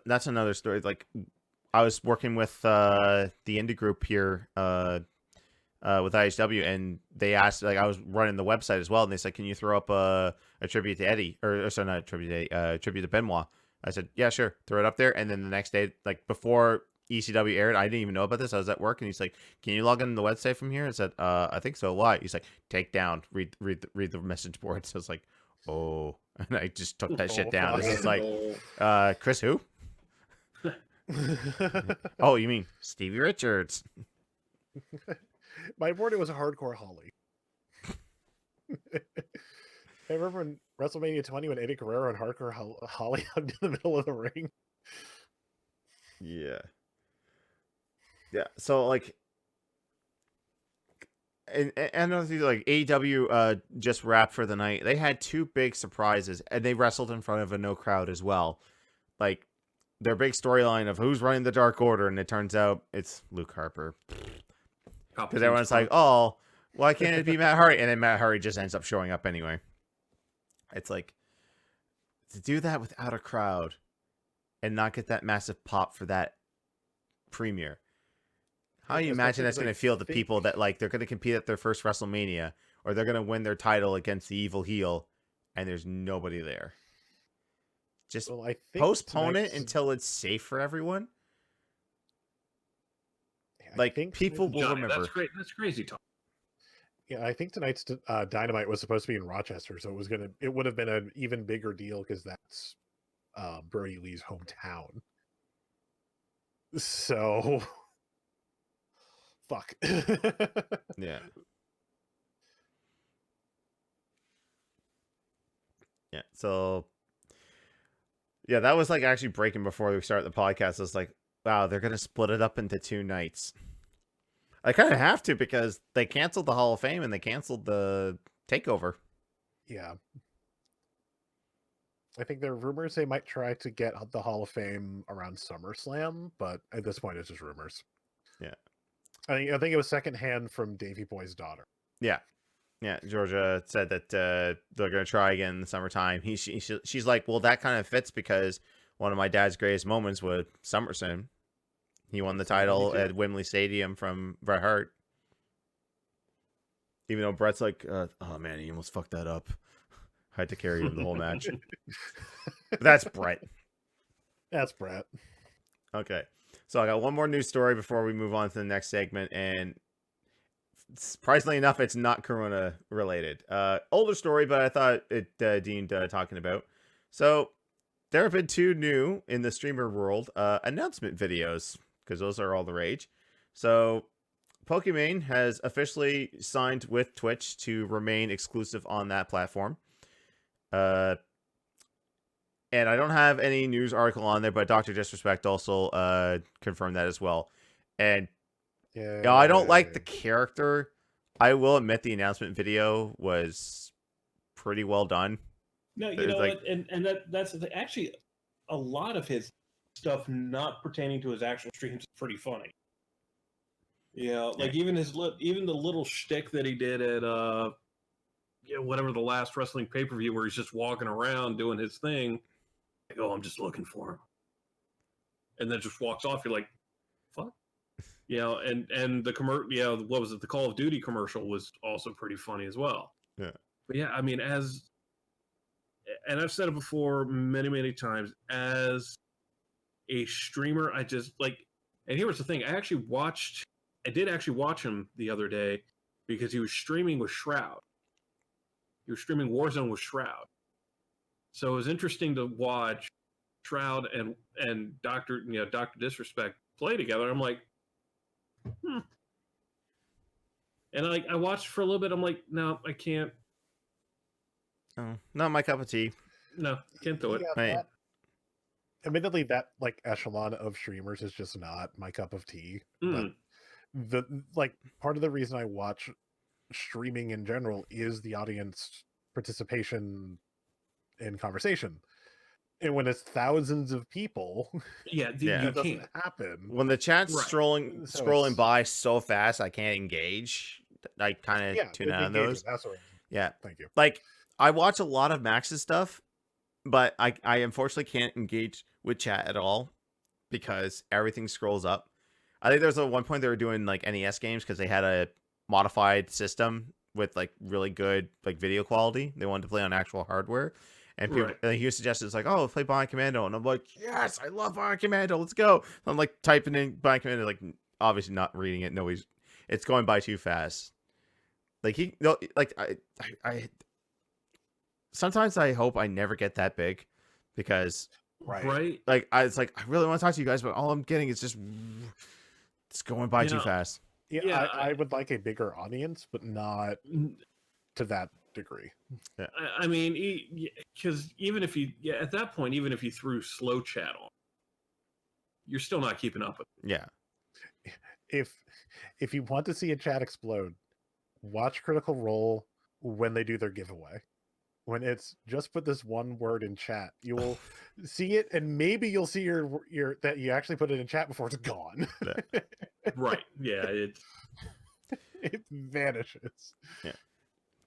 that's another story. Like, I was working with the indie group here with IHW, and they asked, like, I was running the website as well, and they said, "Can you throw up a tribute to Eddie, or sorry, not a tribute to Eddie, tribute to Benoit?" I said, "Yeah, sure, throw it up there." And then the next day, like before ECW aired, I didn't even know about this. I was at work, and he's like, "Can you log in the website from here?" I said, "I think so. Why?" He's like, "Take down, read the message board." So I was like, "Oh," and I just took that shit down. This is like, Chris who? Oh, you mean Stevie Richards? My opponent was a hardcore Holly. I remember in WrestleMania 20 when Eddie Guerrero and hardcore Holly hugged in the middle of the ring. Yeah. Yeah. So like, and another thing, like AEW just wrapped for the night. They had two big surprises, and they wrestled in front of a no crowd as well. Like their big storyline of who's running the Dark Order, and it turns out it's Luke Harper. Because everyone's like, oh, why can't it be Matt Hardy? And then Matt Hardy just ends up showing up anyway. It's like, to do that without a crowd and not get that massive pop for that premiere. How do you imagine that's going to feel to people that like they're going to compete at their first WrestleMania, or they're going to win their title against the evil heel, and there's nobody there? Just postpone it until it's safe for everyone. Like people will remember. That's great. That's crazy talk. Yeah, I think tonight's Dynamite was supposed to be in Rochester, so it would have been an even bigger deal because that's Brody Lee's hometown. So, fuck. Yeah. Yeah. So, yeah, that was like actually breaking before we started the podcast. I was like, wow, they're gonna split it up into 2 nights. I kind of have to because they canceled the Hall of Fame and they canceled the Takeover. Yeah. I think there are rumors they might try to get the Hall of Fame around SummerSlam, but at this point, it's just rumors. Yeah. I think it was secondhand from Davey Boy's daughter. Yeah. Yeah. Georgia said that they're going to try again in the summertime. She's like, well, that kind of fits because one of my dad's greatest moments was SummerSlam. He won the title at Wembley Stadium from Bret Hart. Even though Bret's like, oh man, he almost fucked that up. I had to carry him the whole match. But that's Bret. That's Bret. Okay. So I got one more news story before we move on to the next segment. And surprisingly enough, it's not Corona related. Older story, but I thought it deemed talking about. So there have been 2 new in the streamer world announcement videos, because those are all the rage. So Pokimane has officially signed with Twitch to remain exclusive on that platform. And I don't have any news article on there, but Dr. Disrespect also confirmed that as well. And you know, I don't like the character. I will admit the announcement video was pretty well done. No, you know what? And that's actually a lot of his stuff not pertaining to his actual streams is pretty funny. You know, like even the little shtick that he did at whatever the last wrestling pay-per-view where he's just walking around doing his thing. Like, oh, I'm just looking for him. And then just walks off. You're like, fuck. You know, and the what was it? The Call of Duty commercial was also pretty funny as well. Yeah. But yeah, I mean, and I've said it before many, many times, as a streamer, I just like, and here was the thing. I did actually watch him the other day because he was streaming with Shroud. He was streaming Warzone with Shroud. So it was interesting to watch Shroud and Dr. Disrespect play together. I'm like, And I watched for a little bit. I'm like, no, I can't. Oh, not my cup of tea. No, can't do it. Yeah, admittedly, that like echelon of streamers is just not my cup of tea. But part of the reason I watch streaming in general is the audience participation in conversation. And when it's thousands of people, that doesn't happen. When the chat's scrolling by so fast, I can't engage. I kind of tune out on those. Yeah, thank you. Like I watch a lot of Max's stuff, but I unfortunately can't engage with chat at all because everything scrolls up. I think there's one point they were doing like NES games because they had a modified system with like really good like video quality. They wanted to play on actual hardware. And people, he was suggested, it's like, oh, play Bionic Commando. And I'm like, yes, I love Bionic Commando. Let's go. I'm like typing in Bionic Commando, like obviously not reading it. No, it's going by too fast. Like I sometimes I hope I never get that big because Right? Like it's like I really want to talk to you guys, but all I'm getting is just it's going by You too know, fast. Yeah, yeah, I would like a bigger audience, but not to that degree. I mean, because even if you, at that point, even if you threw slow chat on, you're still not keeping up with Yeah. If you want to see a chat explode, watch Critical Role when they do their giveaway. When it's just put this one word in chat, you will see it, and maybe you'll see your that you actually put it in chat before it's gone. it. Right? Yeah, it's It vanishes. Yeah.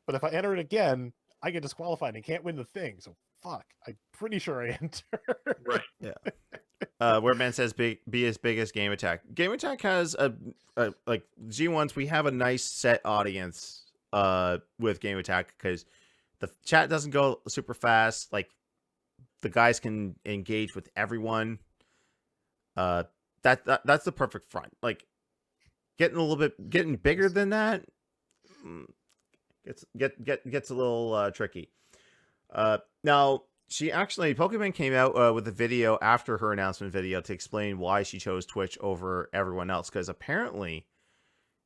But if I enter it again, I get disqualified and can't win the thing. So fuck. I'm pretty sure I enter. right. Yeah. Where man says be as big as Game Attack. Game Attack has a like G1s. We have a nice set audience with Game Attack because the chat doesn't go super fast. Like the guys can engage with everyone. That's the perfect front. Like getting bigger than that gets a little tricky. Now Pokemon came out with a video after her announcement video to explain why she chose Twitch over everyone else, because apparently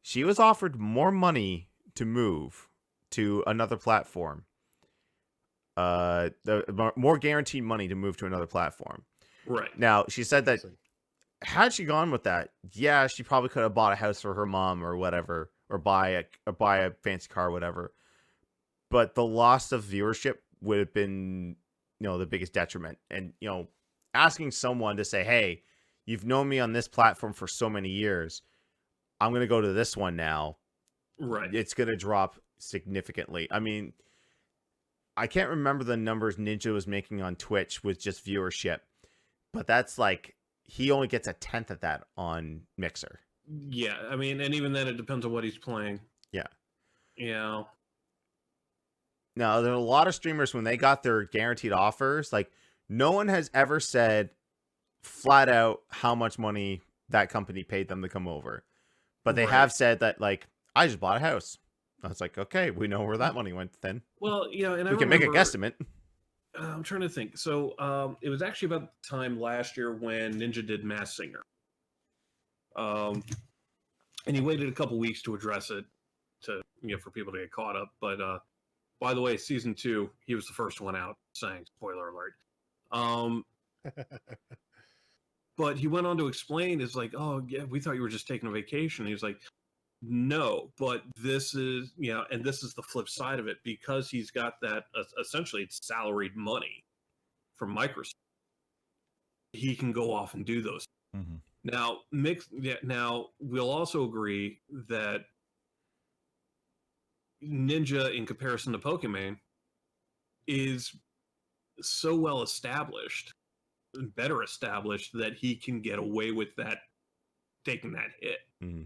she was offered more money to move to another platform. More guaranteed money to move to another platform. Right. Now, she said that had she gone with that, yeah, she probably could have bought a house for her mom or whatever, or buy a fancy car or whatever. But the loss of viewership would have been, the biggest detriment. And, asking someone to say, hey, you've known me on this platform for so many years, I'm going to go to this one now. Right. It's going to drop significantly. I mean, I can't remember the numbers Ninja was making on Twitch with just viewership, but that's like, he only gets 1/10 of that on Mixer. Yeah, I mean, and even then, it depends on what he's playing. Yeah. Yeah. Now, there are a lot of streamers, when they got their guaranteed offers, like, no one has ever said flat out how much money that company paid them to come over. But they have said that, like, I just bought a house. I was like, okay, we know where that money went then. Well, and we can make a guesstimate. I'm trying to think. So it was actually about the time last year when Ninja did Mass Singer. And he waited a couple weeks to address it for people to get caught up. But by the way, season 2, he was the first one out saying, spoiler alert. But he went on to explain, it's like, oh, yeah, we thought you were just taking a vacation. He was like, no, but this is, and this is the flip side of it, because he's got that, essentially it's salaried money from Microsoft. He can go off and do those. Mm-hmm. Now we'll also agree that Ninja, in comparison to Pokemon, is so well established, better established, that he can get away with that, taking that hit. Mm-hmm.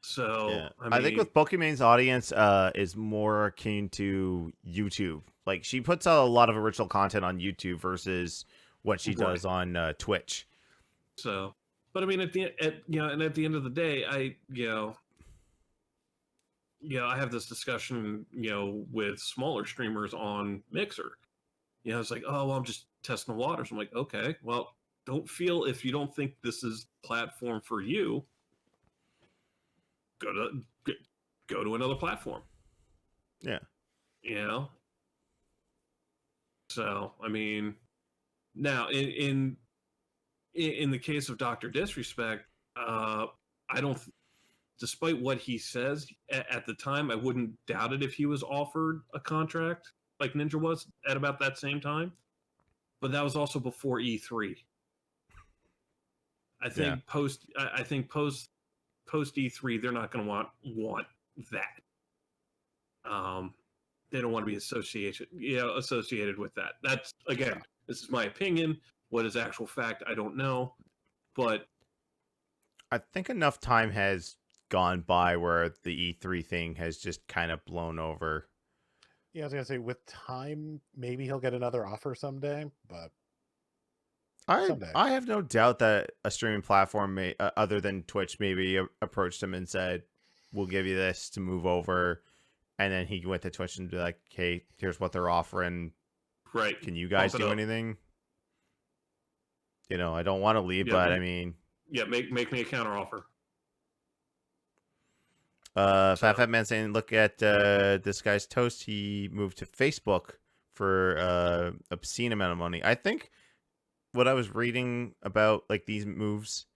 So yeah. I think with Pokemon's audience is more akin to YouTube. Like, she puts out a lot of original content on YouTube versus what she does on Twitch. So, but I mean, at the end of the day, I have this discussion, with smaller streamers on Mixer. It's like, oh, well, I'm just testing the waters. I'm like, okay, well, don't feel, if you don't think this is platform for you, go to another platform. Yeah. So, I mean, now in the case of Dr. Disrespect, I don't, despite what he says at the time, I wouldn't doubt it if he was offered a contract like Ninja was at about that same time. But that was also before E3. I think post E3, they're not going to want that. They don't want to be associated with that. That's, again, this is my opinion. What is actual fact, I don't know. But I think enough time has gone by where the E3 thing has just kind of blown over. Yeah, I was gonna say, with time, maybe he'll get another offer someday, but I have no doubt that a streaming platform other than Twitch maybe approached him and said, we'll give you this to move over. And then he went to Twitch and be like, hey, here's what they're offering. Right. Can you guys Bump it do up. anything? I don't want to leave, Yeah, but I mean, make me a counteroffer. Fat Fat Man saying, look at this guy's toast. He moved to Facebook for obscene amount of money. I think what I was reading about like these moves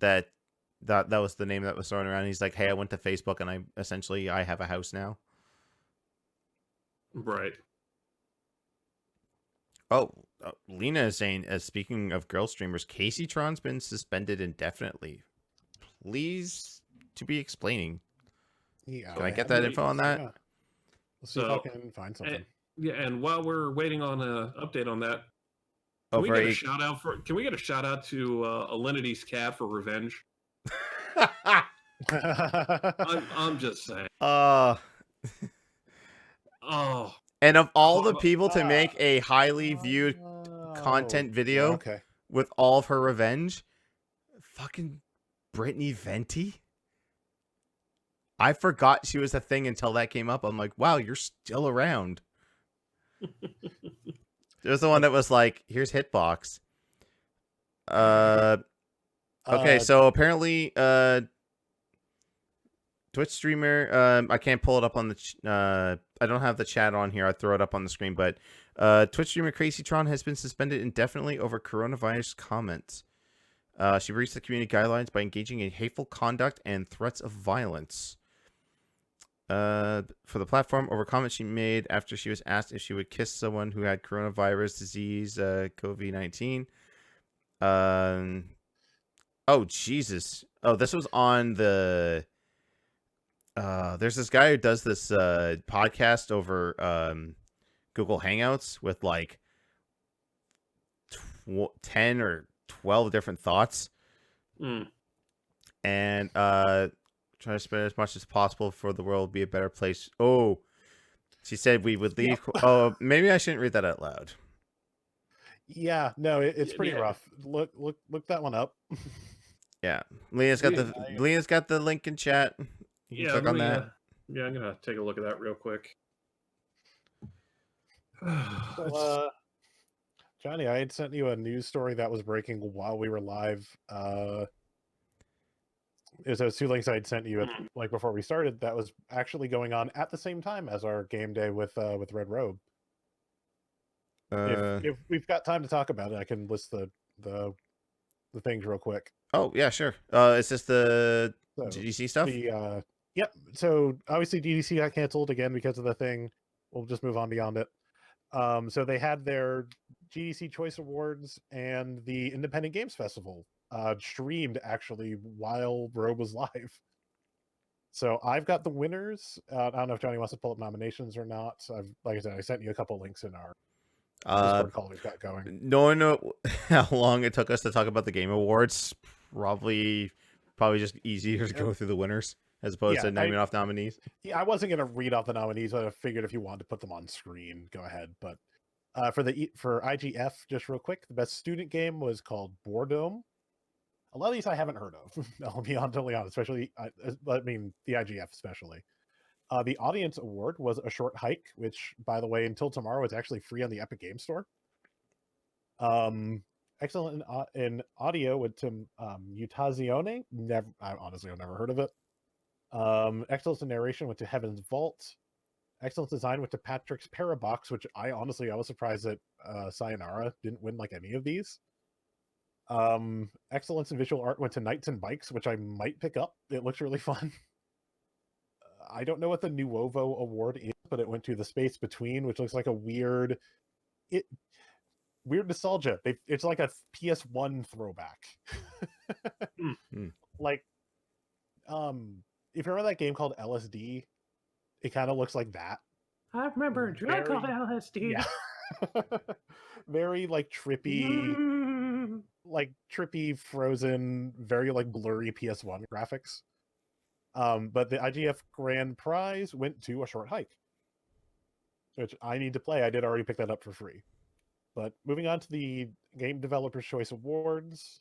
that was the name that was thrown around. He's like, hey, I went to Facebook and I have a house now. Right. Oh, Lena is saying, speaking of girl streamers, Casey Tron's been suspended indefinitely. Please to be explaining. Yeah, Can I get that info on that? Yeah. We'll see if I can find something. And while we're waiting on an update on that, can we get a shout out to Alinity's cat for revenge? I'm just saying. Oh. And of all the people to make a highly viewed content video with all of her revenge, fucking Brittany Venti? I forgot she was a thing until that came up. I'm like, wow, you're still around. There's the one that was like, here's Hitbox. Okay, so apparently Twitch streamer, I can't pull it up on the I don't have the chat on here. I throw it up on the screen, but Twitch streamer Crazy Tron has been suspended indefinitely over coronavirus comments. She breached the community guidelines by engaging in hateful conduct and threats of violence. For the platform over comments she made after she was asked if she would kiss someone who had coronavirus disease, COVID-19. Oh, Jesus. Oh, this was on the... there's this guy who does this podcast over Google Hangouts with like 10 or 12 different thoughts. And try to spread as much as possible for the world be a better place. Oh, she said we would leave. Yep. Oh, maybe I shouldn't read that out loud. Yeah, no, it's pretty rough. Look that one up. Yeah, Lena's got the link in chat. You can click on that. Yeah, I'm gonna take a look at that real quick. So, Johnny, I had sent you a news story that was breaking while we were live. It was those two links I had sent you like before we started. That was actually going on at the same time as our game day with Red Robe. If we've got time to talk about it, I can list the things real quick. Oh yeah, sure. Is this the GDC stuff? Yep. So obviously GDC got canceled again because of the thing. We'll just move on beyond it. So they had their GDC Choice Awards and the Independent Games Festival streamed actually while Rogue was live. So I've got the winners. I don't know if Johnny wants to pull up nominations or not. Like I said, I sent you a couple links in our Discord call we've got going. Knowing how long it took us to talk about the Game Awards, probably just easier to go through the winners as opposed to naming off nominees. Yeah, I wasn't gonna read off the nominees, but I figured if you wanted to put them on screen, go ahead. But for IGF, just real quick, the best student game was called Boredom. A lot of these I haven't heard of. I'll be totally honest, especially I mean the IGF especially. The audience award was A Short Hike, which, by the way, until tomorrow is actually free on the Epic Game Store. Excellent in audio with Mutazione. I've never heard of it. Excellence in narration went to Heaven's Vault. Excellent design went to Patrick's Parabox, which I was surprised that Sayonara didn't win like any of these. Excellence in visual art went to Knights and Bikes, which I might pick up. It looks really fun. I don't know what the Nuovo award is, but it went to The Space Between, which looks like a weird nostalgia. It's like a PS1 throwback. Like, if you remember that game called LSD, it kind of looks like that. I remember a drug called LSD. Yeah. Very like trippy, frozen, very like blurry PS1 graphics. But the IGF Grand Prize went to A Short Hike, which I need to play. I did already pick that up for free. But moving on to the Game Developers Choice Awards,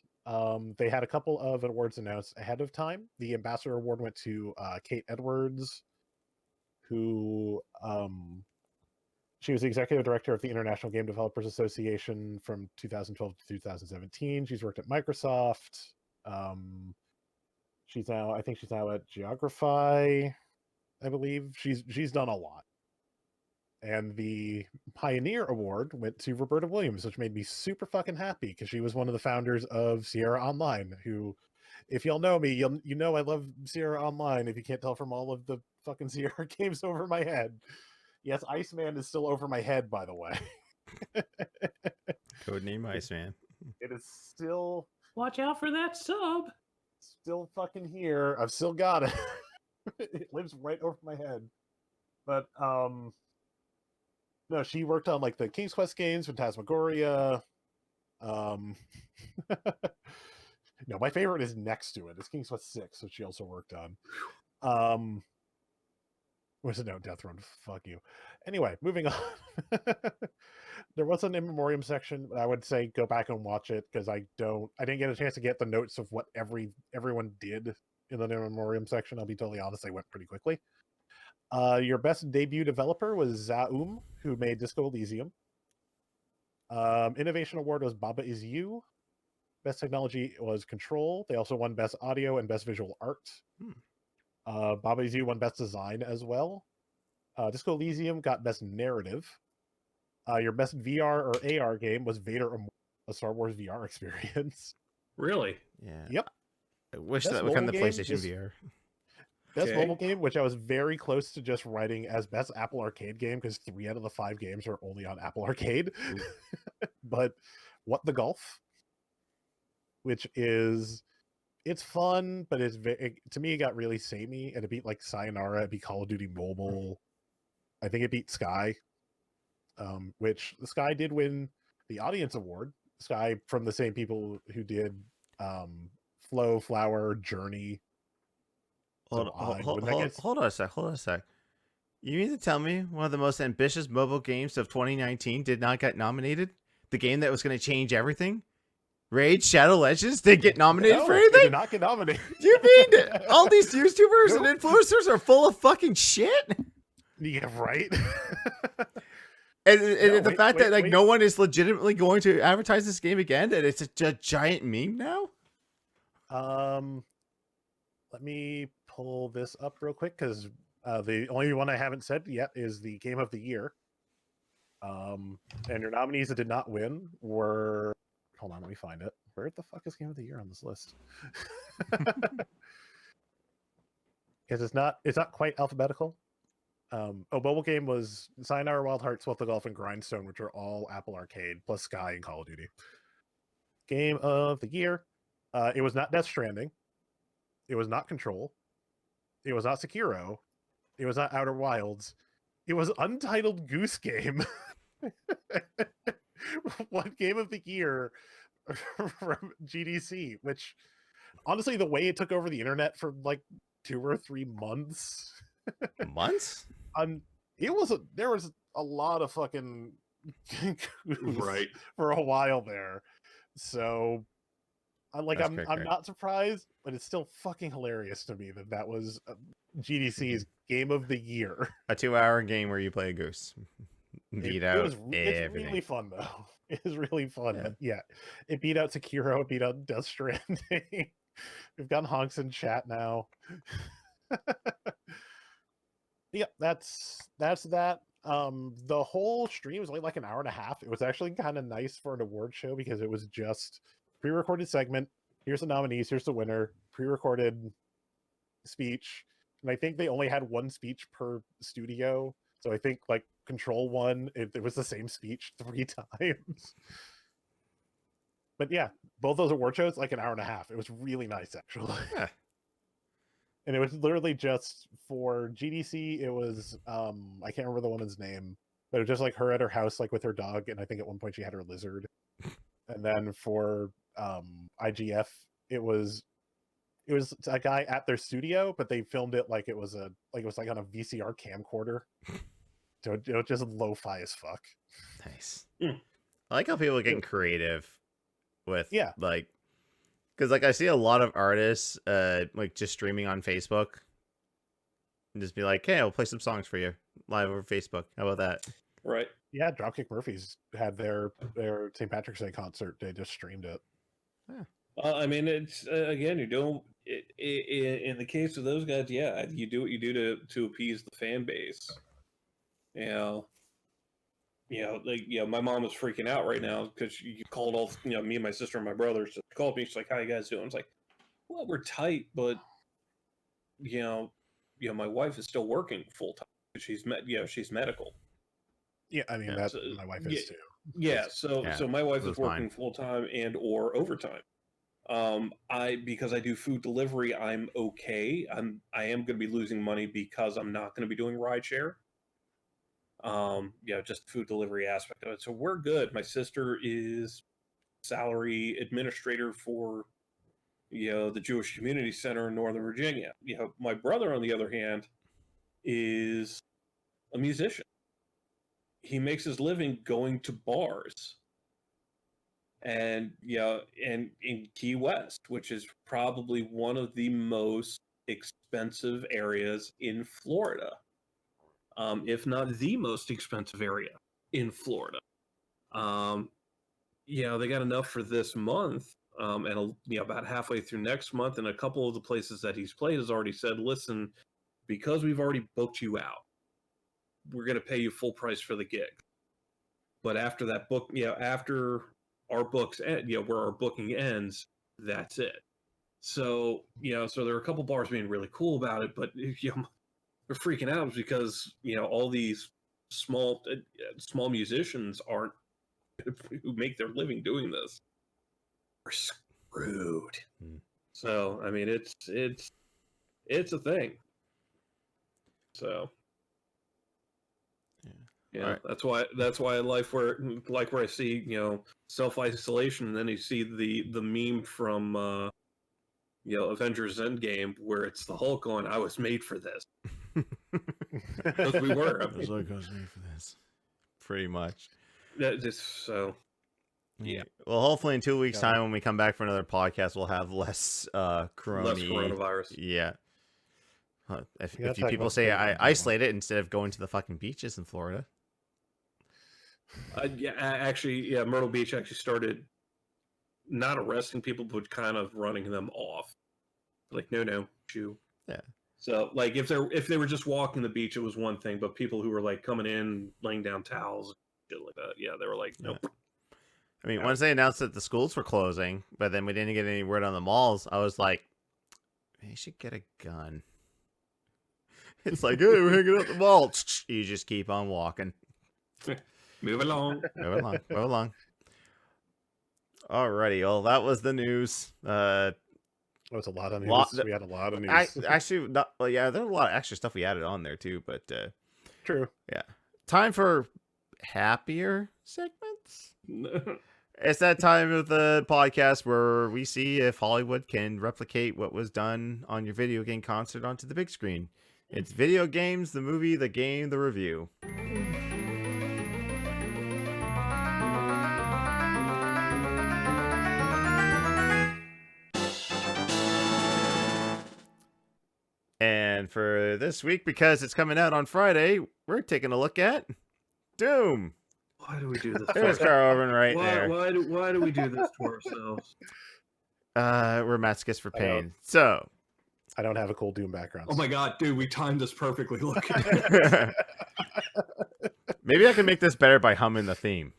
they had a couple of awards announced ahead of time. The Ambassador Award went to Kate Edwards, who She was the executive director of the International Game Developers Association from 2012 to 2017. She's worked at Microsoft. I think she's now at Geography, I believe. She's done a lot. And the Pioneer Award went to Roberta Williams, which made me super fucking happy because she was one of the founders of Sierra Online, who, if y'all know me, you know I love Sierra Online, if you can't tell from all of the fucking Sierra games over my head. Yes, Iceman is still over my head, by the way. Codename Iceman. It is still... Watch out for that sub. Still fucking here. I've still got it. It lives right over my head. But, no, she worked on, like, the King's Quest games, Phantasmagoria. No, my favorite is next to it. It's King's Quest 6, which she also worked on. Where's it? No, Death Run. Fuck you. Anyway, moving on. There was an in memoriam section. I would say go back and watch it because I didn't get a chance to get the notes of what everyone did in the in memoriam section. I'll be totally honest, they went pretty quickly. Your best debut developer was Zaum, who made Disco Elysium. Innovation Award was Baba Is You. Best technology was Control. They also won Best Audio and Best Visual Art. Baba Is You won Best Design as well. Disco Elysium got Best Narrative. Your best VR or AR game was Vader, a Star Wars VR experience. Really? Yeah. Yep. I wish Best that would come to mobile game PlayStation is- VR. Best Okay. mobile game, which I was very close to just writing as Best Apple Arcade game because 3 out of the 5 games are only on Apple Arcade. But What the Golf, which is... It's fun, but to me, it got really samey, and it beat, like, Sayonara, it beat Call of Duty Mobile. I think it beat Sky, which Sky did win the Audience Award. Sky, from the same people who did Flow, Flower, Journey. Hold on a sec. You mean to tell me one of the most ambitious mobile games of 2019 did not get nominated? The game that was going to change everything? Raid Shadow Legends did get nominated for It anything? did not get nominated. You mean all these YouTubers and influencers are full of fucking shit? Yeah, right. And No, wait. no one is legitimately going to advertise this game again, and it's a giant meme now. Let me pull this up real quick because the only one I haven't said yet is the Game of the Year. And your nominees that did not win were... Hold on, let me find it. Where the fuck is Game of the Year on this list? Because it's not quite alphabetical. Mobile game was Sayonara, Wild Hearts, What the Golf, and Grindstone, which are all Apple Arcade, plus Sky and Call of Duty. Game of the Year. It was not Death Stranding. It was not Control. It was not Sekiro. It was not Outer Wilds. It was Untitled Goose Game. What Game of the Year from GDC, which honestly, the way it took over the internet for like 2 or 3 months. Months? There was a lot of fucking Right. for a while there. So I'm Great. not surprised, but it's still fucking hilarious to me that was GDC's Game of the Year. A 2-hour game where you play a goose. Beat out It's everything. really fun though. It is really fun. Yeah. But yeah, it beat out Sekiro. It beat out Death Stranding. We've got honks in chat now. Yeah, that's that. The whole stream was only like an hour and a half. It was actually kind of nice for an award show because it was just pre-recorded segment. Here's the nominees. Here's the winner. Pre-recorded speech, and I think they only had 1 speech per studio. So I think like Control won. It was the same speech 3 times. But yeah, both those award shows like an hour and a half. It was really nice actually. Yeah. And it was literally just for GDC. It was I can't remember the woman's name, but it was just like her at her house, like with her dog, and I think at one point she had her lizard. And then for IGF, it was a guy at their studio, but they filmed it like it was on a VCR camcorder. So it was just lo-fi as fuck. Nice. Mm. I like how people are getting creative with Yeah. like, because like I see a lot of artists like just streaming on Facebook and just be like, hey, I'll play some songs for you live over Facebook. How about that? Right. Yeah, Dropkick Murphys had their St. Patrick's Day concert. They just streamed it. I mean, it's again, you don't. In the case of those guys, yeah, you do what you do to appease the fan base. My mom is freaking out right now because you called all, me and my sister and my brothers called me. She's like, "How you guys doing?" I was like, "Well, we're tight, but my wife is still working full time. She's she's medical. Yeah, I mean Yeah. that's my wife is too. Yeah, so my wife is that's fine. working full time and or overtime. Because I do food delivery, I'm okay. I am going to be losing money because I'm not going to be doing rideshare. Just food delivery aspect of it. So we're good. My sister is salary administrator for the Jewish Community Center in Northern Virginia. My brother, on the other hand, is a musician. He makes his living going to bars. And and in Key West, which is probably one of the most expensive areas in Florida, if not the most expensive area in Florida. They got enough for this month, and about halfway through next month, and a couple of the places that he's played has already said, "Listen, because we've already booked you out, we're going to pay you full price for the gig. But after that book, after our books end, where our booking ends, that's it." So so there are a couple bars being really cool about it, but they're freaking out because all these small musicians aren't who make their living doing this are screwed. So I mean, it's a thing. So Right. that's why life where I see self-isolation, and then you see the meme from Avengers Endgame where it's the Hulk going, "I was made for this." Because we were. I was like, I was made for this. Pretty much. So yeah. Well, hopefully in 2 weeks' time when we come back for another podcast, we'll have less coronavirus. Yeah. If you talk people about say COVID I now. isolate it instead of going to the fucking beaches in Florida. Myrtle Beach actually started not arresting people, but kind of running them off. Like, no, you. Yeah. So, like, if they were just walking the beach, it was one thing. But people who were like coming in, laying down towels, shit like that, they were like, nope. I mean, once they announced that the schools were closing, but then we didn't get any word on the malls, I was like, you should get a gun. It's like, hey, we're hanging out at the mall. You just keep on walking. Move along. Move along. Alrighty, well, that was the news. That was a lot of news. We had a lot of news. Actually, there's a lot of extra stuff we added on there too, but True. Yeah. Time for happier segments. It's that time of the podcast where we see if Hollywood can replicate what was done on your video game concert onto the big screen. It's video games, the movie, the game, the review. And for this week, because it's coming out on Friday, we're taking a look at Doom. Why do we do this? There's Carl Urban right why, there. Why do we do this to ourselves? We're masochists for pain. So I don't have a cool Doom background. Oh my god, dude, we timed this perfectly. Look at it. Maybe I can make this better by humming the theme.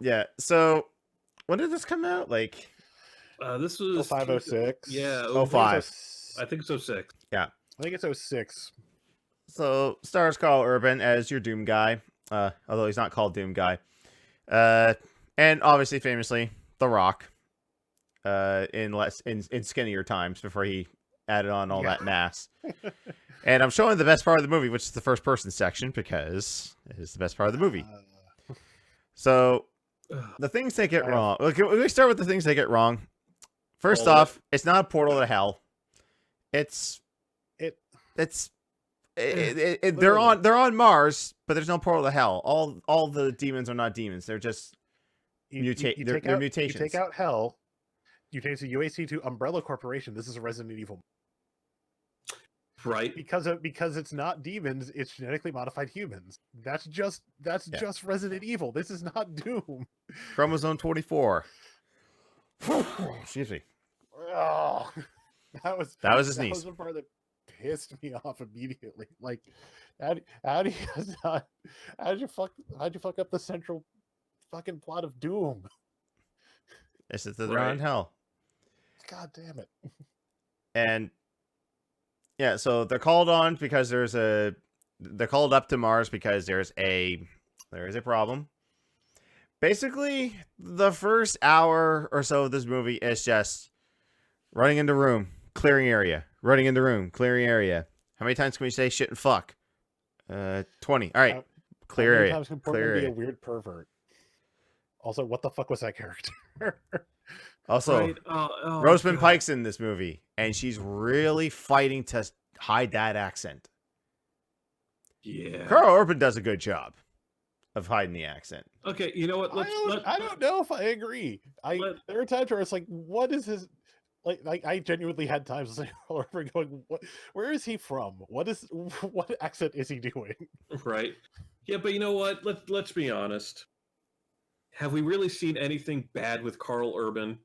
Yeah. So when did this come out? Like this was 0506. Yeah, 05. I think it's 06. Yeah. I think it's 06. So stars Carl Urban as your Doom guy, although he's not called Doom guy. And obviously famously The Rock. In skinnier times before he added on all that mass. And I'm showing the best part of the movie, which is the first person section, because it is the best part of the movie. So the things they get wrong. Can we start with the things they get wrong? First off, it's not a portal to hell. They're on Mars, but there's no portal to hell. All the demons are not demons. They're just they're mutations. You take out hell, You change the UAC to Umbrella Corporation. This is a Resident Evil. Right. Because it's not demons, it's genetically modified humans. That's just Resident Evil. This is not Doom. Chromosome 24. Excuse me. Oh, that was his niece. That was the part that pissed me off immediately. Like, how do you not, how'd you fuck up the central fucking plot of Doom? This is the round hell. God damn it. And yeah, so they're called on because they're called up to Mars because there is a problem. Basically, the first hour or so of this movie is just running into room, clearing area, running into room, clearing area. How many times can we say shit and fuck? 20. All right, clear area. How many times can Portman be a weird pervert? Also, what the fuck was that character? Also, right. Rosamund Pike's in this movie, and she's really fighting to hide that accent. Yeah. Carl Urban does a good job of hiding the accent. Okay, you know what? I don't know if I agree. There are times where it's like, what is his... Like I genuinely had times like, going, where is he from? What accent is he doing? Right. Yeah, but you know what? Let's be honest. Have we really seen anything bad with Carl Urban?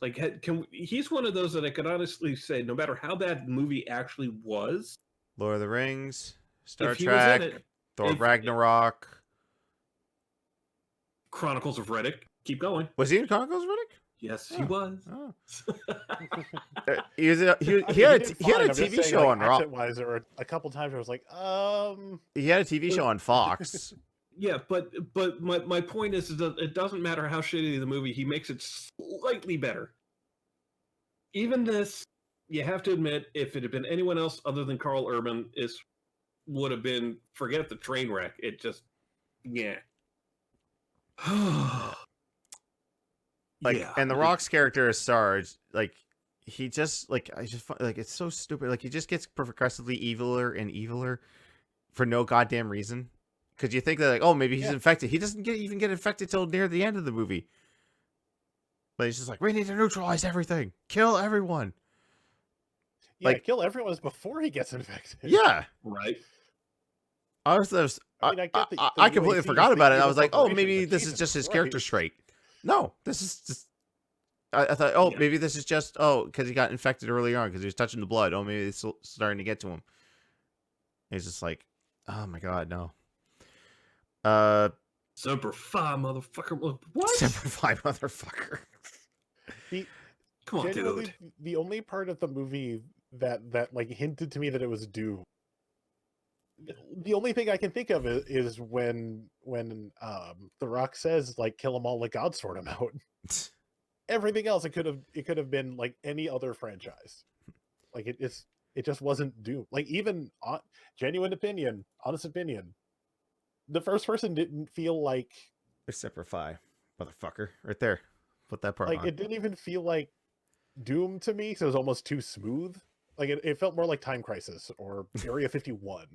Like, he's one of those that I could honestly say, no matter how bad the movie actually was, Lord of the Rings, Star if he was in Trek, it, Thor Ragnarok, Chronicles of Riddick. Keep going. Was he in Chronicles of Riddick? Yes, he was. Oh. he had a TV show on Raw. Wise, there were a couple times where I was like, He had a TV show on Fox. Yeah, but my point is that it doesn't matter how shitty the movie, he makes it slightly better. Even this, you have to admit, if it had been anyone else other than Carl Urban, would have been, forget the train wreck. It just, yeah. Like, yeah. And The Rock's character is Sarge, like, he just, like, it's so stupid. Like, he just gets progressively eviler and eviler for no goddamn reason. Because you think that, like, oh, maybe he's infected. He doesn't even get infected till near the end of the movie. But he's just like, we need to neutralize everything. Kill everyone. Yeah, like, kill everyone before he gets infected. Yeah. Right. I completely forgot about it. I was like, oh, maybe this is just his character trait. No, this is just... I thought, oh, maybe this is just, because he got infected early on because he was touching the blood. Oh, maybe it's starting to get to him. And he's just like, oh my god, no. Semper Fi, motherfucker. What? Semper Fi, motherfucker. Come on, dude. The only part of the movie that like hinted to me that it was Doom. The only thing I can think of is when The Rock says, like, kill them all, like God sort them out. Everything else, it could have been like any other franchise. Like it just wasn't Doom. Like, even genuine opinion, honest opinion, the first person didn't feel like Semper Fi, motherfucker, right there. Put that part like on. It didn't even feel like Doom to me, so it was almost too smooth. Like it felt more like Time Crisis or Area 51.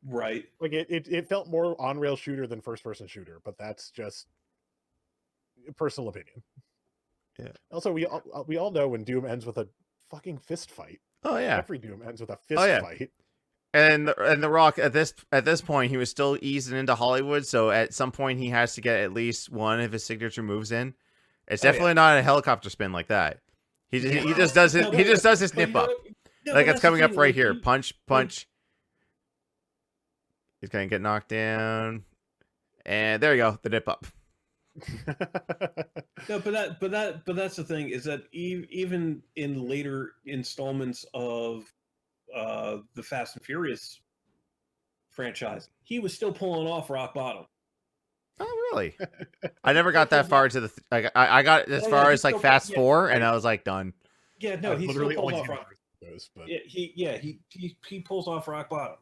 Right. Like it felt more on-rail shooter than first-person shooter, but that's just personal opinion. Yeah. Also, we all know when Doom ends with a fucking fist fight. Oh yeah. Every Doom ends with a fist fight. And the Rock at this point, he was still easing into Hollywood, so at some point he has to get at least one of his signature moves in. It's definitely not a helicopter spin like that. He just does it. He just does his nip up. Like it's coming up right here. Punch. He's gonna get knocked down, and there you go. The nip up. No, but that's the thing, is that even in later installments of the Fast and Furious franchise, he was still pulling off rock bottom. Oh, really? I never got that far to the... I got as far as, like, Fast 4, and I was, like, done. Yeah, no, he still pulls off rock bottom. He pulls off rock bottom.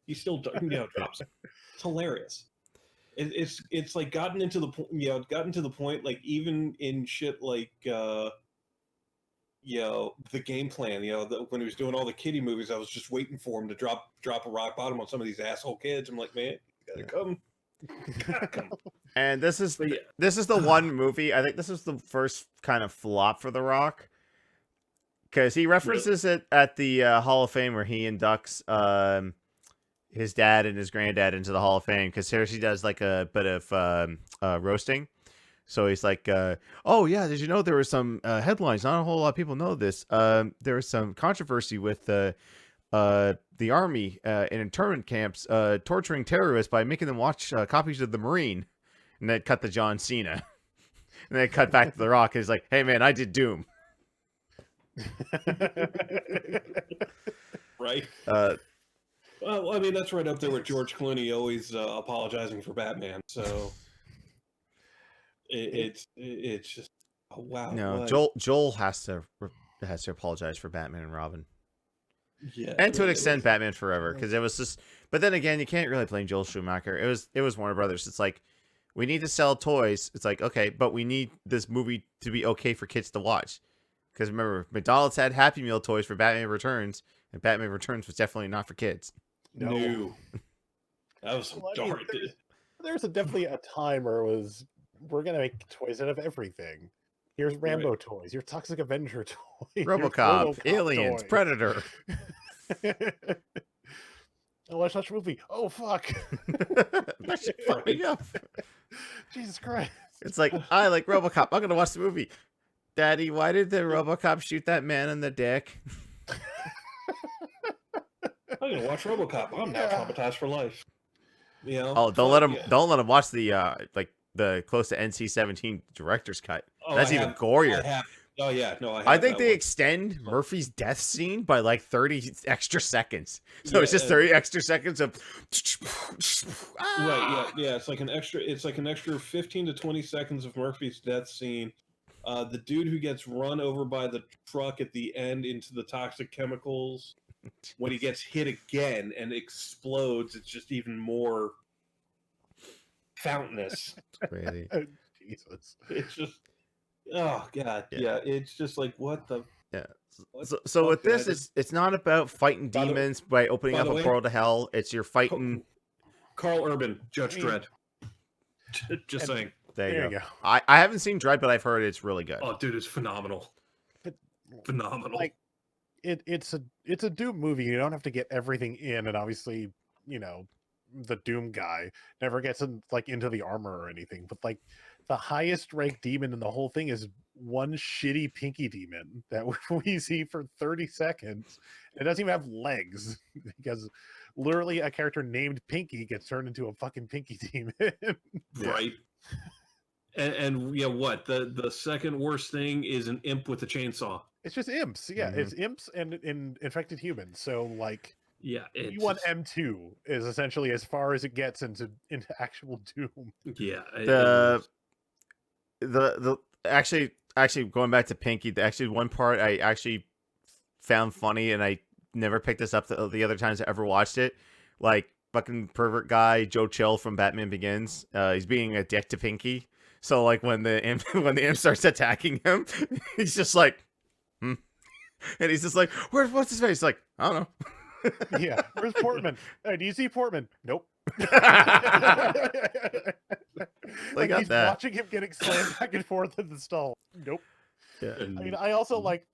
He still drops it. It's hilarious. It's like gotten into the point, like, even in shit like the Game Plan, when he was doing all the kiddie movies, I was just waiting for him to drop a rock bottom on some of these asshole kids. I'm like, man, you gotta come. And this is the one movie, I think this is the first kind of flop for The Rock, because he references it at the Hall of Fame where he inducts his dad and his granddad into the Hall of Fame. Because here she does like a bit of roasting. So he's like, "Oh yeah, did you know there were some headlines? Not a whole lot of people know this. There was some controversy with the army in internment camps torturing terrorists by making them watch copies of The Marine." And then cut to John Cena, and then cut back to The Rock. And he's like, "Hey man, I did Doom." Right. Well, I mean, that's right up there with George Clooney always apologizing for Batman. So it's just wow. No, what? Joel has to apologize for Batman and Robin. Yeah, And to an extent, Batman Forever, because it was just. But then again, you can't really blame Joel Schumacher. It was Warner Brothers. It's like, we need to sell toys. It's like, okay, but we need this movie to be okay for kids to watch. Because remember, McDonald's had Happy Meal toys for Batman Returns, and Batman Returns was definitely not for kids. No. That was some dark. There's definitely a time where it was, we're gonna make toys out of everything. Here's Rambo toys. Here's Toxic Avenger toys. RoboCop, Aliens, toys. Predator. Oh, let's watch a movie. Oh fuck! That shit fucked me up. Jesus Christ! It's like, I like RoboCop. I'm gonna watch the movie. Daddy, why did the RoboCop shoot that man in the dick? I'm gonna watch RoboCop. I'm now traumatized for life. You know? Oh, don't let him watch the the close to NC-17 director's cut. Oh, That's even gorier. Oh yeah, no, I think they extend Murphy's death scene by like 30 extra seconds. So it's just 30 extra seconds of right, yeah. It's like an extra 15 to 20 seconds of Murphy's death scene. The dude who gets run over by the truck at the end into the toxic chemicals, when he gets hit again and explodes, it's just even more fountainous. Crazy. Oh, Jesus. It's just, oh god, yeah. It's just like, what the. Yeah. So with this, it's not about fighting demons by opening up a portal to hell. It's you're fighting. Carl Urban, Judge Dredd. Just saying. There you go. I haven't seen Dredd, but I've heard it's really good. Oh, dude, it's phenomenal. Phenomenal. Like, it's a Doom movie. You don't have to get everything in, and obviously, you know, the Doom guy never gets into the armor or anything. But like, the highest ranked demon in the whole thing is one shitty pinky demon that we see for 30 seconds. It doesn't even have legs because literally a character named Pinky gets turned into a fucking pinky demon. Right. And yeah, what the second worst thing is an imp with a chainsaw. It's just imps. Yeah, it's imps and infected humans. So like, yeah, E1 M2 is essentially as far as it gets into actual Doom. Yeah. The actually going back to Pinky, one part I actually found funny, and I never picked this up the other times I ever watched it. Like, fucking pervert guy Joe Chill from Batman Begins. He's being a dick to Pinky. So like when the imp starts attacking him, he's just like, and he's just like, what's his face? He's like, I don't know. Yeah, where's Portman? Hey, do you see Portman? Nope. Like he's watching him getting slammed back and forth in the stall. Nope. Yeah. I mean, I also like,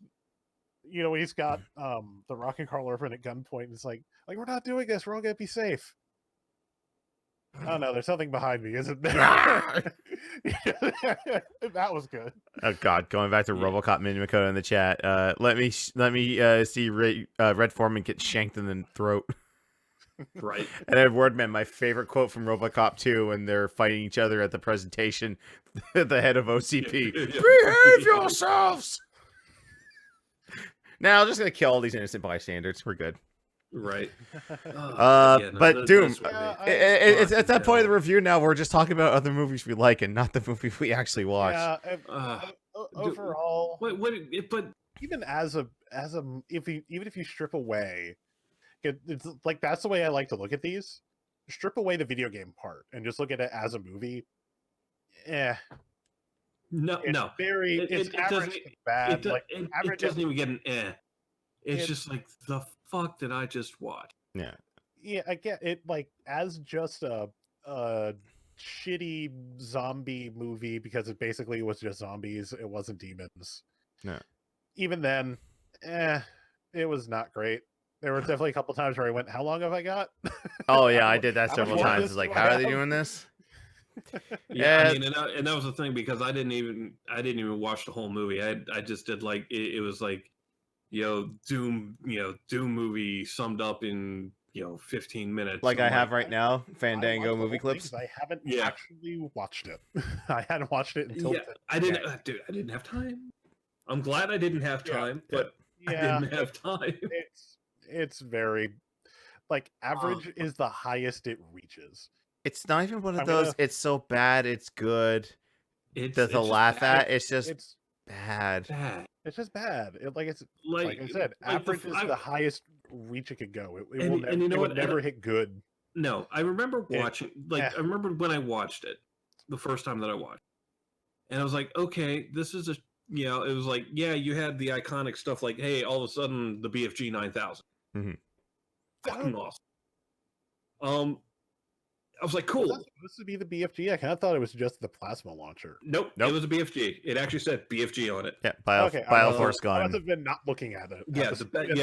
you know, when he's got the Rock and Carl Urban at gunpoint, and it's like we're not doing this. We're all gonna be safe. Oh no, there's something behind me, isn't there? That was good. Oh god, going back to RoboCop Mini Makoto in the chat. Let me see Red Foreman get shanked in the throat. Right. And Edward Man, my favorite quote from RoboCop 2 when they're fighting each other at the presentation, the head of OCP. Behave yourselves. Now I'm just gonna kill all these innocent bystanders. We're good. Right. But Doom, it's at that point of the review now. We're just talking about other movies we like and not the movie we actually watched. Yeah, overall, but even if you strip away, it's like that's the way I like to look at these. Strip away the video game part and just look at it as a movie. No, it's average to bad. It doesn't even get an eh. It's just like, the fuck did I just watch? Yeah. Yeah, I get it. Like, as just a shitty zombie movie, because it basically was just zombies. It wasn't demons. No. Even then, It was not great. There were definitely a couple times where I went, "How long have I got?" Oh yeah, I did that How much several more of times. this It's like, do I how are they have? doing this? Yeah, I Yeah, mean, and that was the thing because I didn't even watch the whole movie. I just did like it was like, Doom movie summed up in 15 minutes. like I'm I like, have right now, I Fandango watched the movie whole thing clips. because I haven't Yeah. actually watched it. I hadn't watched it until yeah, I today. didn't, dude. I didn't have time. I'm glad I didn't have Yeah. time, Yeah. but I Yeah, didn't have time. it's very like average is the highest it reaches. It's not even one of I'm those. gonna. It's so bad, it's good. It's To just laugh bad. at, it's just It's bad. bad. it's just bad. It's Like like I said, like average is the highest reach it could go. It will and never. you know It would what? never hit good. No, I remember watching. Eh. I remember when I watched it the first time that I watched, and I was like, okay, this is a. It was like, yeah, you had the iconic stuff like, hey, all of a sudden the BFG 9000, Mhm. fucking awesome. I was like, Was cool. that supposed to be the BFG? I kind of thought it was just the plasma launcher. Nope, Nope. it was a BFG. It actually said BFG on it. Yeah, Okay, I Force must gun. have been not looking at it. Yeah, And then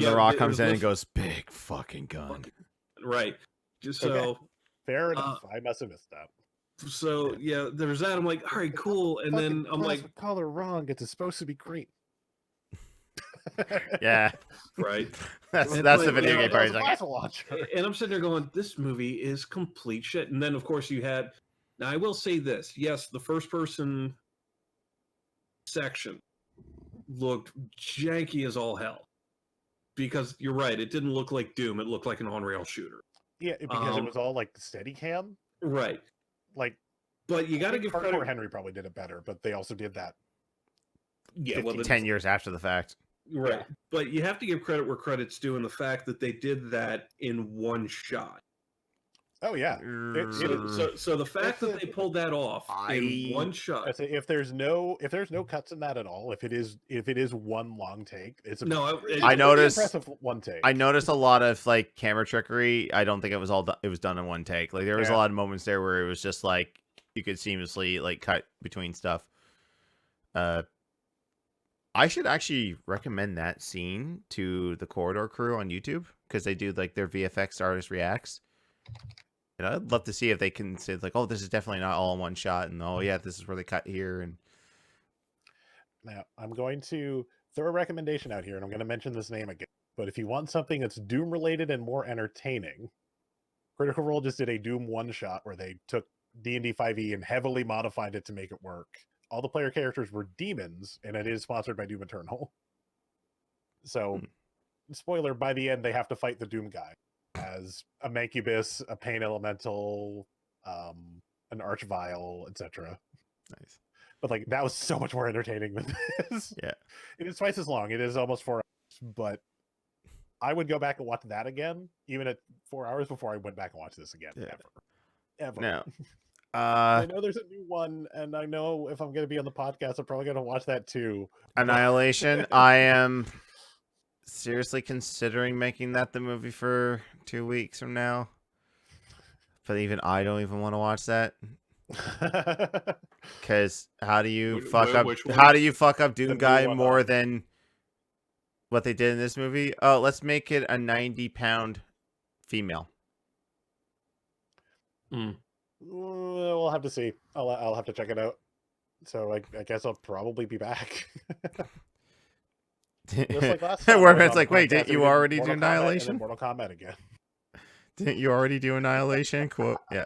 yeah, the Rock it comes was in and this- goes, "Big fucking gun." right. Just so Fair enough. I must have missed that. so yeah, there was that. I'm like, all right, cool. And then I'm like, color wrong. It's supposed to be great. Yeah, right. that's It's the like, video game part. That was He's a like, plasma launcher. And I'm sitting there going, this movie is complete shit. And then, of course, you had. Now, I will say this: yes, the first person section looked janky as all hell. Because you're right, it didn't look like Doom; it looked like an on-rail shooter. Yeah, because it was all like steady cam. Right. Like, But you got to I think give Hardcore credit. Henry probably did it better, but they also did that. Yeah, well, 10 years after the fact. right. Yeah. But you have to give credit where credit's due in the fact that they did that in one shot. Oh yeah. So the fact that they pulled that off in one shot. I say if there's no cuts in that at all, if it is one long take, it's I noticed impressive one take. I noticed a lot of like camera trickery. I don't think it was it was done in one take. Like there was a lot of moments there where it was just like you could seamlessly like cut between stuff. I should actually recommend that scene to the Corridor crew on YouTube because they do like their VFX artist reacts. And I'd love to see if they can say like, oh, this is definitely not all in one shot, and oh yeah, this is where they cut here. And now I'm going to throw a recommendation out here, and I'm going to mention this name again. But if you want something that's Doom related and more entertaining, Critical Role just did a Doom one shot where they took D&D 5e and heavily modified it to make it work. All the player characters were demons, and it is sponsored by Doom Eternal. So, spoiler: by the end, they have to fight the Doom guy as a Mancubus, a Pain Elemental, an Archvile, etc. nice. But like that was so much more entertaining than this. Yeah, it is twice as long. It is almost 4 hours, but I would go back and watch that again, even at 4 hours before I went back and watched this again. Yeah. Ever. No. I know there's a new one, and I know if I'm going to be on the podcast, I'm probably going to watch that too. Annihilation. I am seriously considering making that the movie for 2 weeks from now. But even I don't even want to watch that. Because how do you fuck up Doom Guy more than what they did in this movie? Oh, let's make it a 90-pound female. We'll have to see. I'll have to check it out. So I guess I'll probably be back. Just like last time, Where it's like, wait, didn't you already do Annihilation? Mortal Kombat again. Didn't you already do Annihilation? Quote, yeah.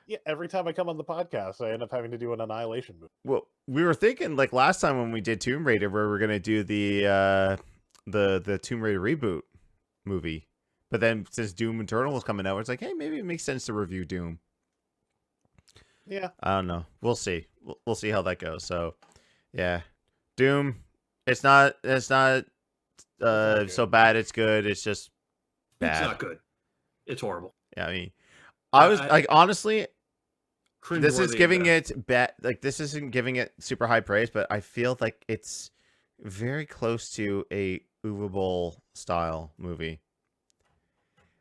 Yeah, every time I come on the podcast, I end up having to do an Annihilation movie. Well, we were thinking like last time when we did Tomb Raider, where we're gonna do the Tomb Raider reboot movie, but then since Doom Eternal was coming out, it's like, hey, maybe it makes sense to review Doom. Yeah, I don't know. We'll see. We'll see how that goes. So, yeah, Doom. It's not so bad. It's good. It's just bad. It's not good. It's horrible. Yeah, I mean, I was like, honestly, this is Cringeworthy giving at it bad. Like, this isn't giving it super high praise, but I feel like it's very close to a Uwe Boll style movie.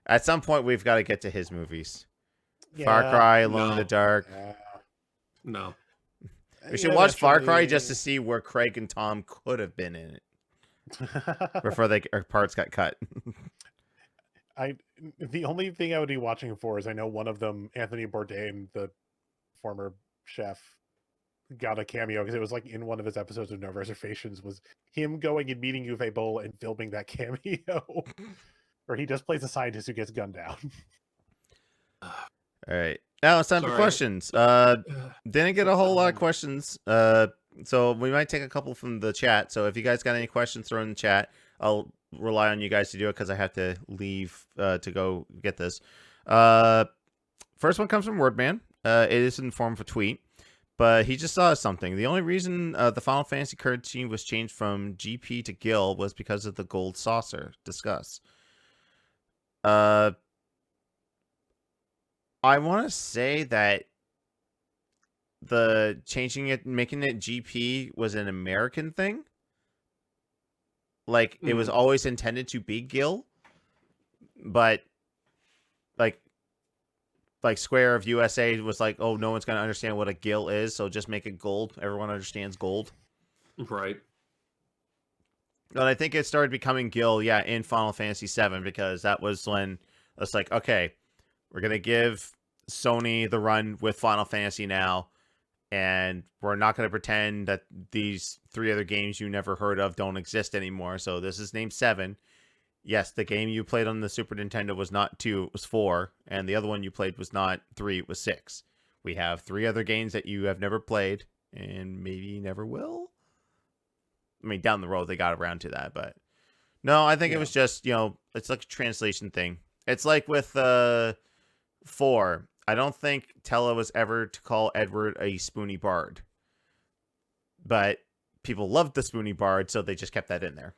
At some point, we've got to get to his movies. Far Cry, Alone in the Dark. No. We should watch Far Cry just to see where Craig and Tom could have been in it. before our parts got cut. The only thing I would be watching for is I know one of them, Anthony Bourdain, the former chef, got a cameo because it was like in one of his episodes of No Reservations was him going and meeting Uwe Boll and filming that cameo, where he just plays a scientist who gets gunned down. All right, now it's time for questions. Didn't get a whole lot of questions. So we might take a couple from the chat. So if you guys got any questions, throw in the chat. I'll rely on you guys to do it because I have to leave to go get this. First one comes from Wordman. It is in the form of a tweet, but he just saw something. The only reason the Final Fantasy currency was changed from GP to Gil was because of the gold saucer. Discuss. I want to say that the changing it, making it GP was an American thing. Like, it was always intended to be Gil, but like Square of USA was like, oh, no one's going to understand what a Gil is, so just make it gold. Everyone understands gold. Right. But I think it started becoming Gil, in Final Fantasy VII, because that was when it's like, okay, we're going to give Sony the run with Final Fantasy now, and we're not going to pretend that these 3 other games you never heard of don't exist anymore. So this is named 7. Yes, the game you played on the Super Nintendo was not 2, it was 4. And the other one you played was not 3, it was 6. We have 3 other games that you have never played and maybe never will. I mean, down the road they got around to that, but no, I think it was just, it's like a translation thing. It's like with 4. I don't think Tella was ever to call Edward a spoony bard. But people loved the spoony bard, so they just kept that in there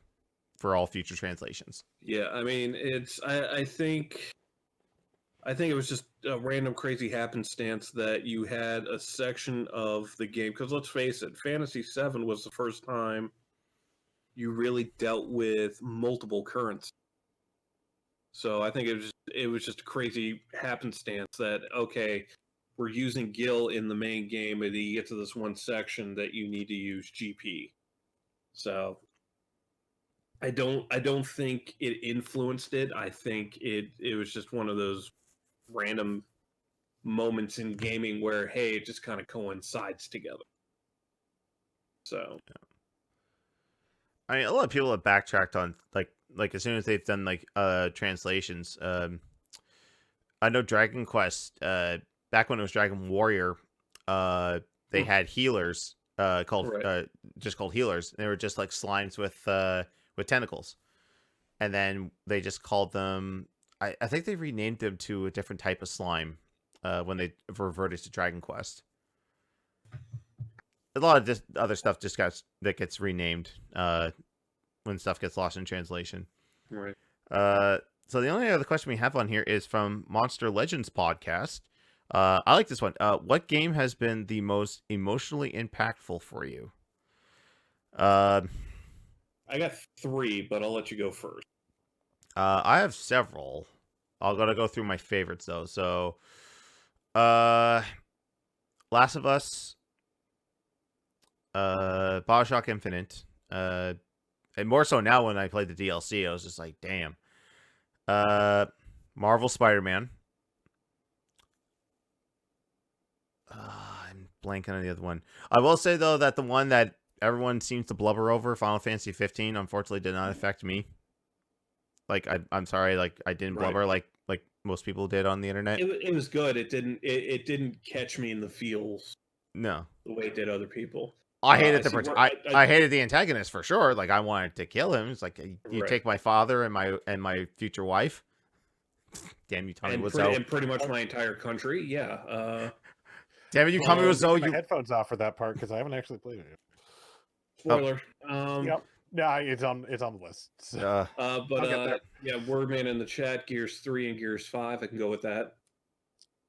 for all future translations. Yeah, I mean, I think it was just a random crazy happenstance that you had a section of the game, because let's face it, Fantasy VII was the first time you really dealt with multiple currencies. So I think it was just a crazy happenstance that, okay, we're using Gil in the main game, and then you get to this one section that you need to use GP. So I don't think it influenced it. I think it was just one of those random moments in gaming where, hey, it just kind of coincides together. So I mean, a lot of people have backtracked on like as soon as they've done translations. I know Dragon Quest, back when it was Dragon Warrior, they had healers called just called healers. They were just like slimes with tentacles, and then they just called them. I think they renamed them to a different type of slime when they reverted to Dragon Quest. A lot of this other stuff just gets renamed when stuff gets lost in translation. Right. So the only other question we have on here is from Monster Legends podcast. I like this one. What game has been the most emotionally impactful for you? I got 3, but I'll let you go first. I have several. I'll go through my favorites though. So, Last of Us, BioShock Infinite, and more so now when I played the DLC, I was just like, damn. Marvel Spider-Man. I'm blanking on the other one. I will say though that the one that everyone seems to blubber over, Final Fantasy 15, unfortunately did not affect me. Like I'm sorry, like I didn't blubber like most people did on the internet. It was good. It didn't catch me in the feels. No, the way it did other people. I hated I hated the antagonist for sure. Like I wanted to kill him. It's like you take my father and my future wife. Damn you, Tommy Wiseau. And pretty much my entire country. Yeah. Damn it, you Tommy Wiseau. You headphones off for that part because I haven't actually played it yet. Spoiler. Yep. No, it's on the list. So. Yeah, Wordman in the chat, Gears 3 and Gears 5. I can go with that.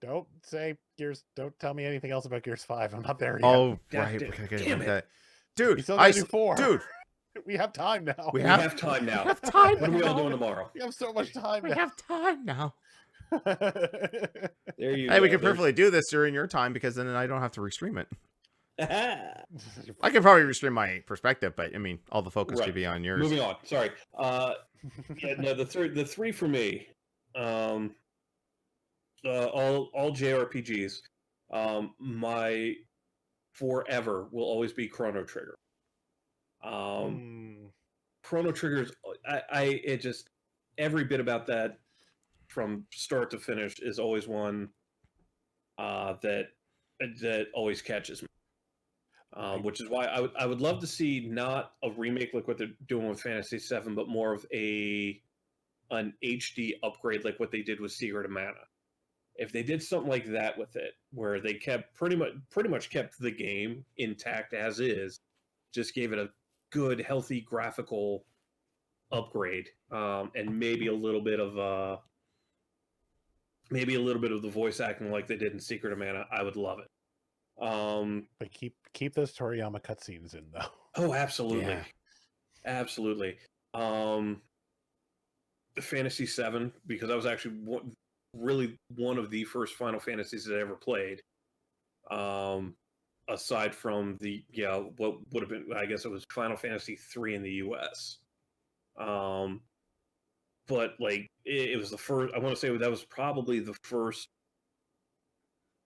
Don't say Gears. Don't tell me anything else about Gears 5. I'm not there yet. Oh, right. Damn it. Dude, we still gotta do 4. Dude. We have time now. We have time now. We have time. What are we all doing tomorrow? We have so much time. We have time now. There you Hey, go. we can perfectly do this during your time because then I don't have to restream it. I could probably restrain my perspective, but I mean, all the focus should be on yours. Moving on. Sorry. Yeah, no, the three for me. All JRPGs. My forever will always be Chrono Trigger. Chrono Trigger's it just every bit about that from start to finish is always one that always catches me. Which is why I would love to see not a remake like what they're doing with Fantasy VII, but more of an HD upgrade like what they did with Secret of Mana. If they did something like that with it, where they kept pretty much kept the game intact as is, just gave it a good, healthy graphical upgrade, and maybe a little bit of the voice acting like they did in Secret of Mana, I would love it. But keep those Toriyama cutscenes in though. Oh, absolutely, Yeah. absolutely. Fantasy VII, because I was actually really one of the first Final Fantasies that I ever played. Aside from what would have been, I guess it was Final Fantasy III in the US. But like it was the first. I want to say that was probably the first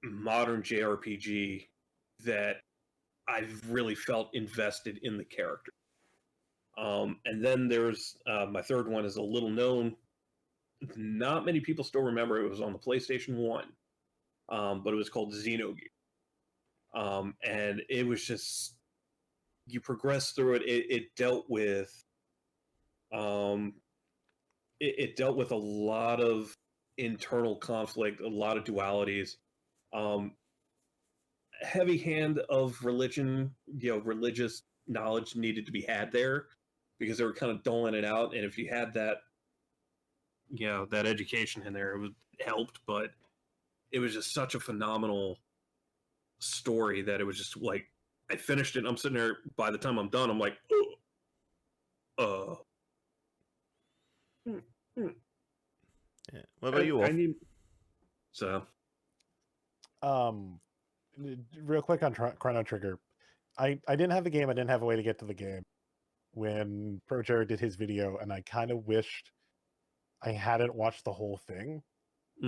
modern JRPG that I really felt invested in the character. And then there's my third one is a little known. Not many people still remember it. It was on the PlayStation 1, but it was called Xenogears. And it was just you progress through it. It dealt with it dealt with a lot of internal conflict, a lot of dualities. Heavy hand of religion, religious knowledge needed to be had there because they were kind of doling it out. And if you had that, that education in there, it helped. But it was just such a phenomenal story that it was just like I finished it. And I'm sitting there. By the time I'm done, I'm like, Yeah. What about you, Wolf? Real quick on Chrono Trigger, I didn't have the game. I didn't have a way to get to the game when Pro Jared did his video, and I kind of wished I hadn't watched the whole thing.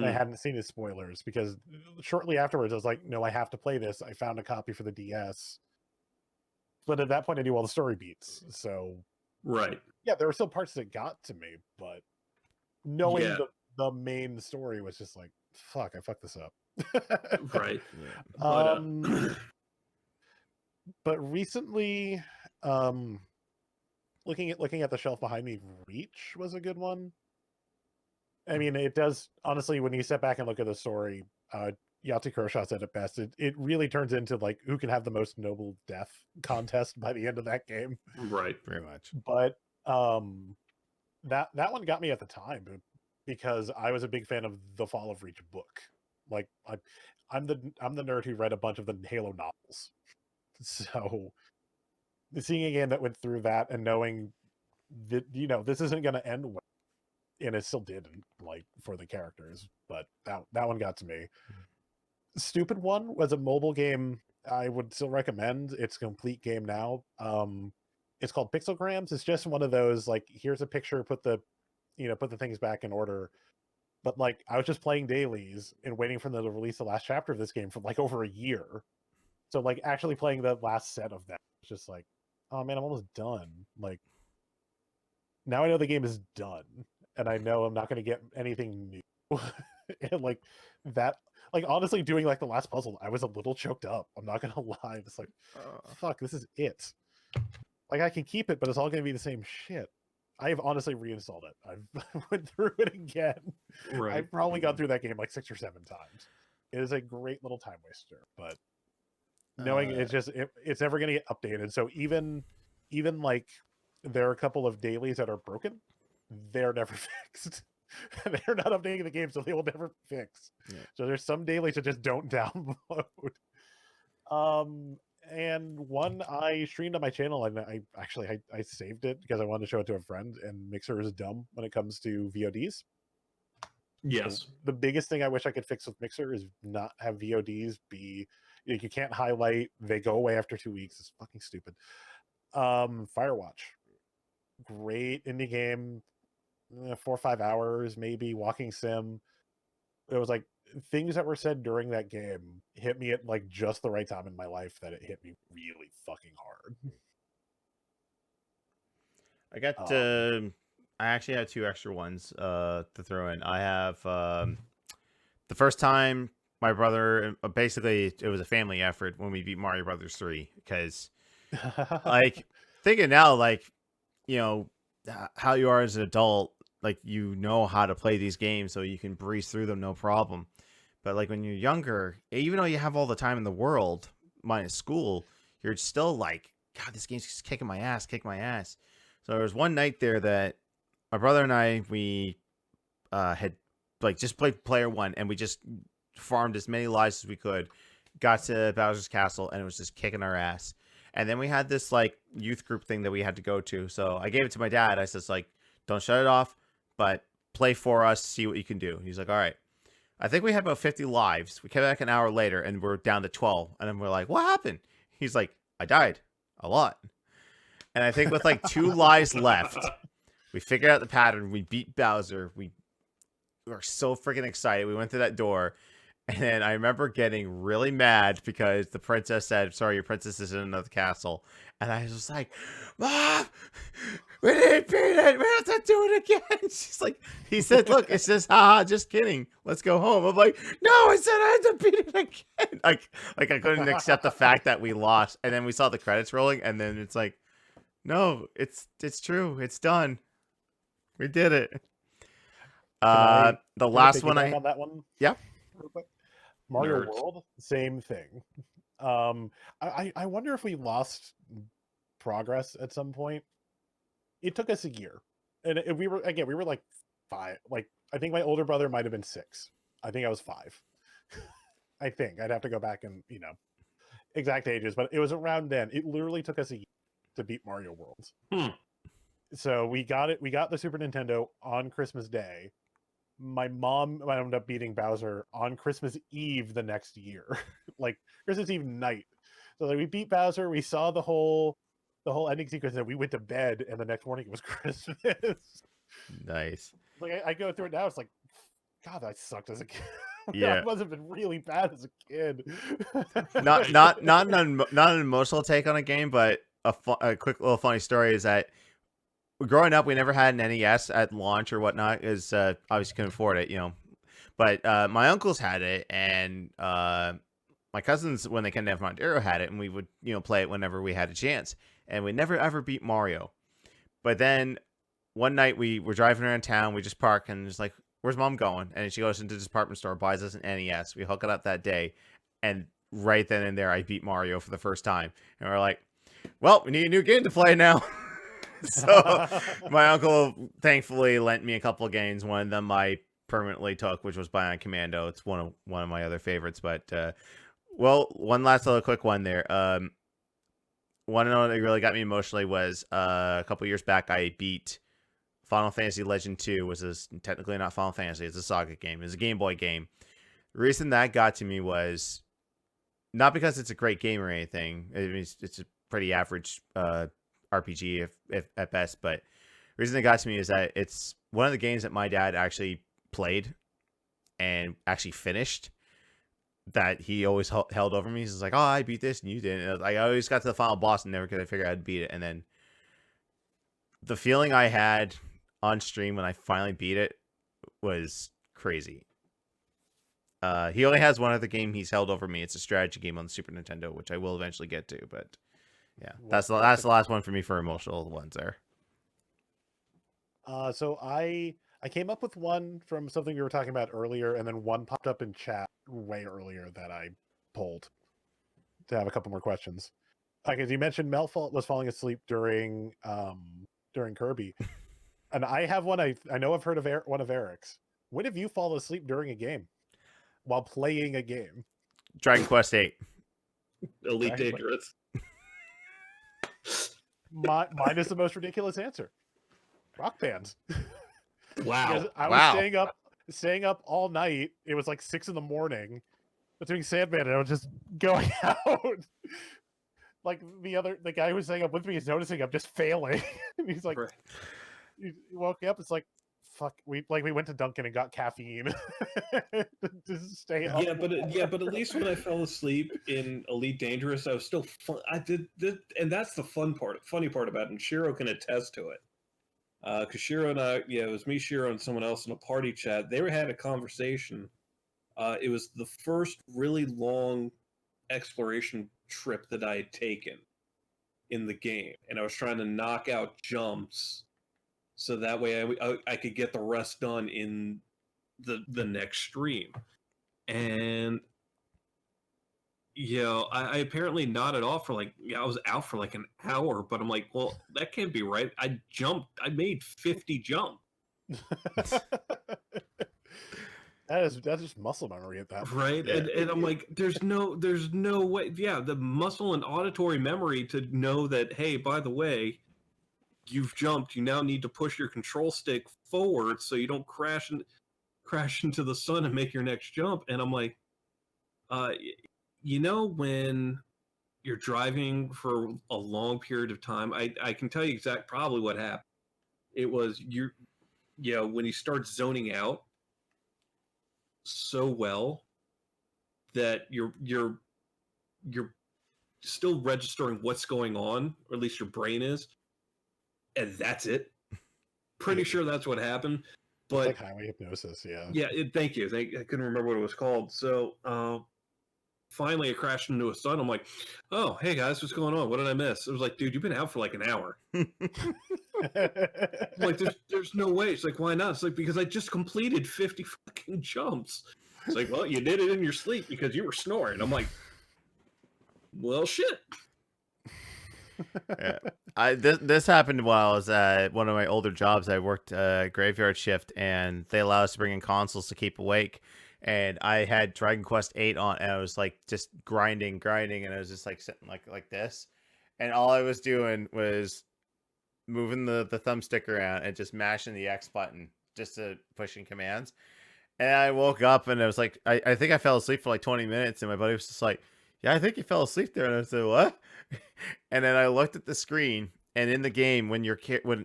I hadn't seen his spoilers because shortly afterwards I was like, no, I have to play this. I found a copy for the DS, but at that point I knew all the story beats. So yeah, there were still parts that got to me, but knowing the main story was just like, fuck, I fucked this up. Right. But recently, looking at the shelf behind me, Reach was a good one. I mean, it does, honestly, when you step back and look at the story, Yahtzee Kershaw said it best. It really turns into like who can have the most noble death contest by the end of that game. Right. Very much. But that one got me at the time because I was a big fan of the Fall of Reach book. Like I'm the nerd who read a bunch of the Halo novels. So seeing a game that went through that and knowing that this isn't going to end well, and it still didn't, like, for the characters, but that one got to me. Stupid One was a mobile game I would still recommend. It's a complete game now. It's called Pixelgrams. It's just one of those, like, here's a picture, put the things back in order. But like I was just playing dailies and waiting for them to release the last chapter of this game for like over a year. So like actually playing the last set of that, it's just like, oh man, I'm almost done. Like now I know the game is done. And I know I'm not going to get anything new. And like that, like honestly doing like the last puzzle, I was a little choked up. I'm not going to lie. It's like, fuck, this is it. Like I can keep it, but it's all going to be the same shit. I've honestly reinstalled it. I've went through it again. Right. I've probably gone through that game like 6 or 7 times. It is a great little time waster, but knowing it's never going to get updated. So even like there are a couple of dailies that are broken, they're never fixed. They're not updating the game, so they will never fix. Yeah. So there's some dailies that just don't download. And one I streamed on my channel, and I saved it because I wanted to show it to a friend, and Mixer is dumb when it comes to VODs. Yes. So the biggest thing I wish I could fix with Mixer is not have VODs be You can't highlight. They go away after 2 weeks. It's fucking stupid. Firewatch, great indie game, 4 or 5 hours maybe, walking sim. It was like things that were said during that game hit me at like just the right time in my life that it hit me really fucking hard. I got I actually have 2 extra ones to throw in. I have the first time my brother, basically it was a family effort when we beat Mario Brothers 3, because like thinking now, like, you know, how you are as an adult, like, you know how to play these games so you can breeze through them no problem. But like when you're younger, even though you have all the time in the world minus school, you're still like, God, this game's just kicking my ass, kicking my ass. So there was one night there that my brother and I, we had like just played player 1, and we just farmed as many lives as we could, got to Bowser's Castle, and it was just kicking our ass. And then we had this like youth group thing that we had to go to. So I gave it to my dad. I says, like, don't shut it off, but play for us, see what you can do. He's like, all right. I think we had about 50 lives. We came back an hour later and we're down to 12. And then we're like, what happened? He's like, I died a lot. And I think with like 2 lives left, we figured out the pattern. We beat Bowser. We were so freaking excited. We went through that door. And then I remember getting really mad because the princess said, sorry, your princess is in another castle. And I was just like, Mom, we didn't beat it. We have to do it again. She's like, he said, look, it's just, haha, just kidding. Let's go home. I'm like, no, I said I had to beat it again. Like I couldn't accept the fact that we lost. And then we saw the credits rolling. And then it's like, no, it's true. It's done. We did it. The last one on that one. Yeah. Real quick. Mario Nerds. World, same thing. I wonder if we lost progress at some point. It took us a year, and we were like 5. Like, I think my older brother might have been 6. I think I was 5. I think I'd have to go back and exact ages, but it was around then. It literally took us a year to beat Mario World. So we got it. We got the Super Nintendo on Christmas Day. My mom wound up beating Bowser on Christmas Eve the next year, like Christmas Eve night. So like we beat Bowser, we saw the whole ending sequence, and we went to bed. And the next morning it was Christmas. Nice. Like I go through it now, it's like, God, I sucked as a kid. Yeah, I must have been really bad as a kid. not an emotional take on a game, but a quick little funny story is that growing up, we never had an NES at launch or whatnot, because obviously couldn't afford it, But my uncles had it, and my cousins, when they came to Montero, had it, and we would play it whenever we had a chance. And we never ever beat Mario. But then one night we were driving around town, we just park, and it's like, "Where's Mom going?" And she goes into the department store, buys us an NES. We hook it up that day, and right then and there, I beat Mario for the first time, and we're like, "Well, we need a new game to play now." So my uncle thankfully lent me a couple of games. One of them I permanently took, which was Bionic Commando. It's one of my other favorites. But well, one last little quick one there. One that really got me emotionally was a couple years back. I beat Final Fantasy Legend 2, which is technically not Final Fantasy. It's a Saga game. It's a Game Boy game. The reason that got to me was not because it's a great game or anything. I mean, it's a pretty average RPG if at best, but the reason it got to me is that it's one of the games that my dad actually played and actually finished, that he always held over me. He's like, "Oh, I beat this and you didn't." And I always got to the final boss and never could figure out how to beat it. And then the feeling I had on stream when I finally beat it was crazy. He only has one other game he's held over me. It's a strategy game on the Super Nintendo, which I will eventually get to, but yeah, that's the last one for me for emotional ones there. So I came up with one from something we were talking about earlier, and then one popped up in chat way earlier that I pulled to have a couple more questions. Like, as you mentioned, Mel was falling asleep during Kirby, and I have one. I know I've heard of one of Eric's. When have you fallen asleep during a game while playing a game? Dragon Quest VIII. Elite Dangerous. Mine is the most ridiculous answer. Rock Band. Wow. I was staying up all night. It was like 6 a.m, was doing Sandman, and I was just going out. Like the guy who was saying up with me is noticing I'm just failing. And he's like, Right. he woke me up. It's like, fuck. We went to Dunkin' and got caffeine to stay up. But at least when I fell asleep in Elite Dangerous, I was still fun. I did, and that's the funny part about it. And Shiro can attest to it. Because Shiro and I, it was me, Shiro, and someone else in a party chat. They had a conversation. It was the first really long exploration trip that I had taken in the game, and I was trying to knock out jumps so that way I could get the rest done in the next stream. And I apparently nodded off for like I was out for like an hour, but I'm like, well, that can't be right. I made 50 jump. That's just muscle memory at that point. Right. And I'm like, there's no way. Yeah, the muscle and auditory memory to know that, hey, by the way, you've jumped, you now need to push your control stick forward so you don't crash into the sun and make your next jump. And I'm like, when you're driving for a long period of time, I can tell you probably what happened. It was when you start zoning out so well that you're still registering what's going on, or at least your brain is, and that's it. Pretty sure that's what happened. But it's like highway hypnosis, yeah. Yeah, thank you. I couldn't remember what it was called. So finally, I crashed into a sun. I'm like, oh, hey guys, what's going on? What did I miss? It was like, dude, you've been out for like an hour. Like, there's no way. It's like, why not? It's like, because I just completed 50 fucking jumps. It's like, well, you did it in your sleep because you were snoring. I'm like, well, shit. Yeah. This happened while I was at one of my older jobs. I worked graveyard shift, and they allow us to bring in consoles to keep awake. And I had Dragon Quest 8 on, and I was like just grinding, and I was just like sitting like this, and all I was doing was moving the thumbstick around and just mashing the X button, just to pushing commands. And I woke up, and I was like, I think I fell asleep for like 20 minutes, and my buddy was just like, yeah, I think you fell asleep there. And I said, what? And then I looked at the screen, and in the game, when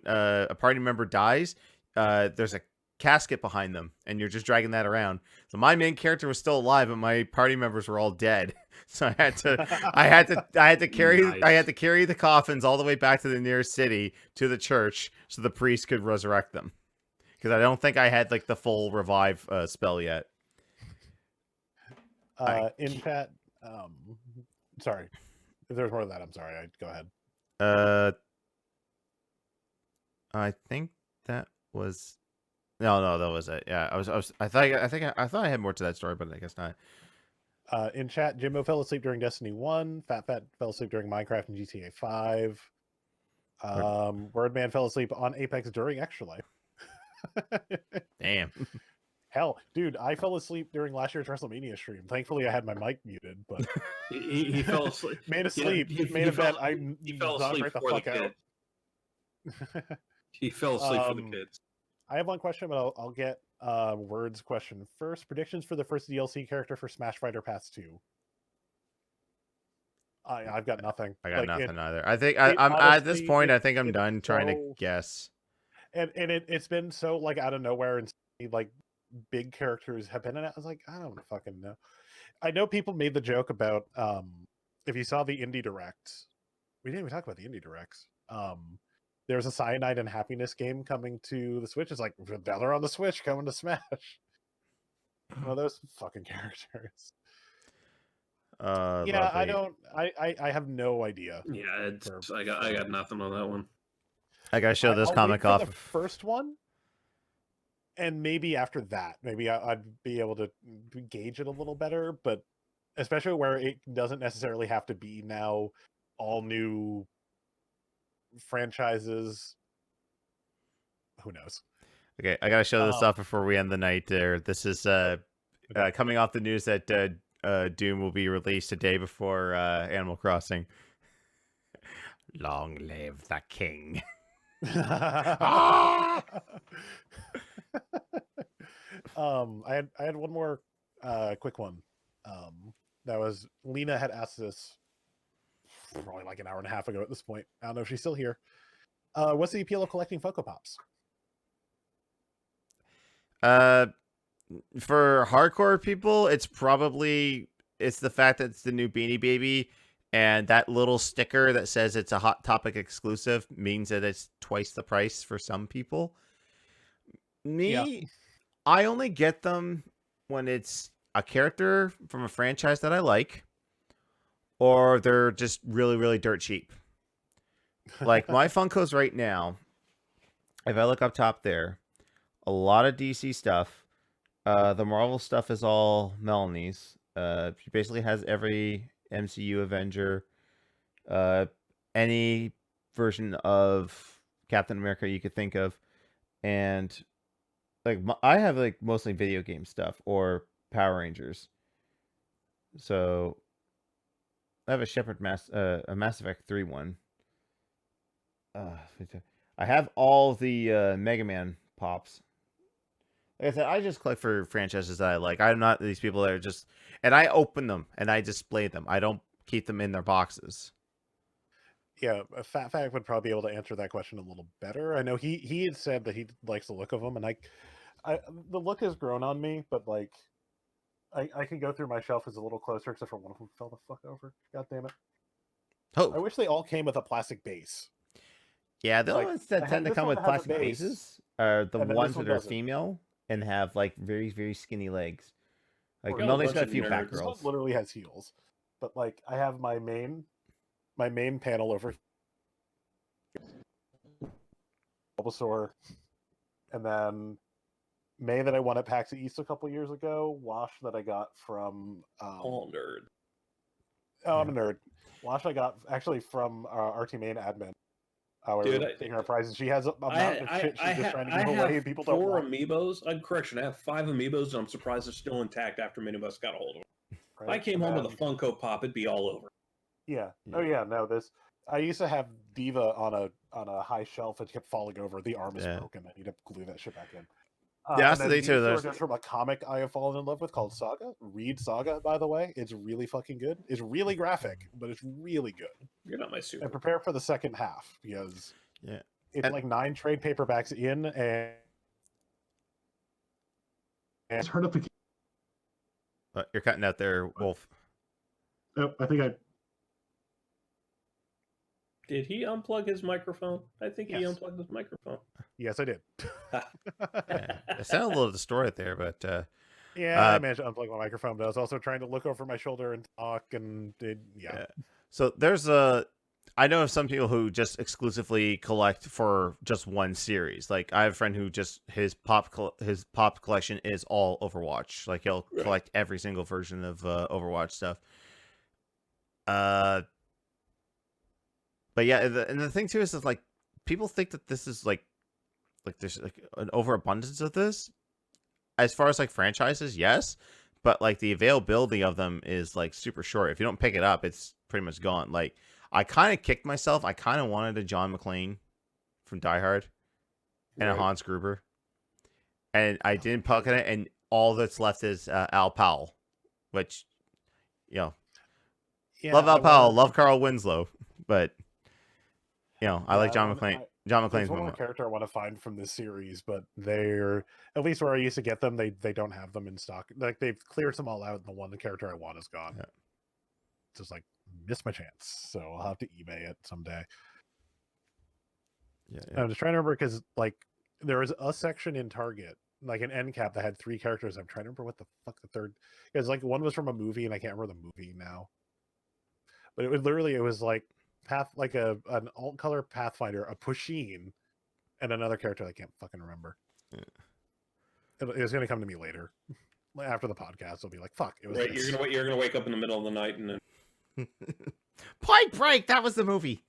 a party member dies, there's a casket behind them, and you're just dragging that around. So my main character was still alive, but my party members were all dead. So I had to carry the coffins all the way back to the nearest city to the church, so the priest could resurrect them. Because I don't think I had like the full revive spell yet. In chat, sorry. If there's more of that, I'm sorry. Go ahead. I think that was no, that was it. Yeah, I thought I had more to that story, but I guess not. In chat, Jimbo fell asleep during Destiny 1. Fat fell asleep during Minecraft and GTA 5. Wordman fell asleep on Apex during Extra Life. Damn. Hell, dude, I fell asleep during last year's WrestleMania stream. Thankfully, I had my mic muted, but he fell asleep. Made asleep. Made a bet. He fell asleep for the kids. He fell asleep for the kids. I have one question, but I'll get Word's question first. Predictions for the first DLC character for Smash Fighter Pass 2. I've got nothing. I got nothing either. I think I'm at this point. I think I'm done trying to guess. And it's been so like out of nowhere, and like big characters have been in it. I was like, I don't fucking know. I know people made the joke about if you saw the Indie Direct, we didn't even talk about the Indie Directs. There's a Cyanide and Happiness game coming to the Switch. It's like, now they're on the Switch coming to Smash. One of those fucking characters. Yeah, lovely. I have no idea. Yeah, I got nothing on that one. I gotta show this comic off. The first one, and maybe after that, maybe I'd be able to gauge it a little better. But especially where it doesn't necessarily have to be now all new franchises. Who knows? Okay, I gotta show this off before we end the night. There, this is coming off the news that Doom will be released a day before Animal Crossing. Long live the king. I had one more quick one. That was Lena had asked this probably like an hour and a half ago at this point. I don't know if she's still here. What's the appeal of collecting Funko Pops? For hardcore people, it's the fact that it's the new Beanie Baby, and that little sticker that says it's a Hot Topic exclusive means that it's twice the price for some people. Me, I only get them when it's a character from a franchise that I like, or they're just really, really dirt cheap. Like my Funkos right now, if I look up top there, a lot of DC stuff. The Marvel stuff is all Melanie's. She basically has every MCU Avenger, any version of Captain America you could think of, and like I have like mostly video game stuff or Power Rangers. So I have a Mass Effect 3 one. I have all the Mega Man pops. Like I said, I just collect for franchises that I like. I'm not these people that are just, and I open them and I display them. I don't keep them in their boxes. Yeah, Fat Fact would probably be able to answer that question a little better. I know he had said that he likes the look of them, and I the look has grown on me, but like I can go through my shelf is a little closer, except for one of them fell the fuck over. God damn it! Oh, I wish they all came with a plastic base. yeah, the Like, ones that tend to this come one with has a plastic base, bases are the and then ones this one that are doesn't. female and have like very, very skinny legs. Like Or Got a Melanie's bunch got a of few fat nerds. this one girls. literally has heels, but like I have my main panel over Bulbasaur, and then May that I won at PAX East a couple years ago. Wash that I got from All nerd. Oh, I'm a nerd. Wash I got actually from RT Main admin. We Dude, were taking our prizes. She has a mountain of shit she's just trying to give I away, have and people don't 4 want. amiibos. Correction, I have 5 amiibos, and I'm surprised they're still intact after many of us got a hold of them. If I Right? came home with a Funko Pop, it'd be all over. Yeah. Oh yeah. No, this. I used to have Diva on a high shelf. It kept falling over. The arm is broken. I need to glue that shit back in. Yeah, that's and the then thing too. these two are There's just from a comic I have fallen in love with called Saga. Read Saga, by the way. It's really fucking good. It's really graphic, but it's really good. You're not my super. And prepare for the second half because yeah, it's like 9 trade paperbacks in, and It's hard up. you're cutting out there, Wolf. Oh, I think I. Did he unplug his microphone? I think he Yes. unplugged his microphone. yes, I did. Yeah. It sounded a little distorted there, but I managed to unplug my microphone, but I was also trying to look over my shoulder and talk, and yeah. So there's I know of some people who just exclusively collect for just one series. Like I have a friend who just his pop collection is all Overwatch. Like he'll collect every single version of Overwatch stuff. But yeah, and the thing too is that like people think that this is like there's like an overabundance of this. As far as like franchises, yes, but like the availability of them is like super short. If you don't pick it up, it's pretty much gone. Like I kind of kicked myself. I kind of wanted a John McClane from Die Hard and a Hans Gruber, and I didn't pocket it. And all that's left is Al Powell, which love Al Powell, love Carl Winslow, but I like John McClane. John McClane's one more character I want to find from this series, but they're at least where I used to get them. They don't have them in stock. Like they've cleared them all out, and the one character I want is gone. Yeah. Just like missed my chance, so I'll have to eBay it someday. Yeah. I'm just trying to remember because like there was a section in Target, like an end cap that had 3 characters. I'm trying to remember what the fuck the third is. Like one was from a movie, and I can't remember the movie now. But it was like an alt color Pathfinder, a Pusheen, and another character I can't fucking remember. Yeah. It's gonna come to me later, after the podcast. I'll be like, "Fuck!" It was right. You're gonna wake up in the middle of the night and then Point Break. That was the movie.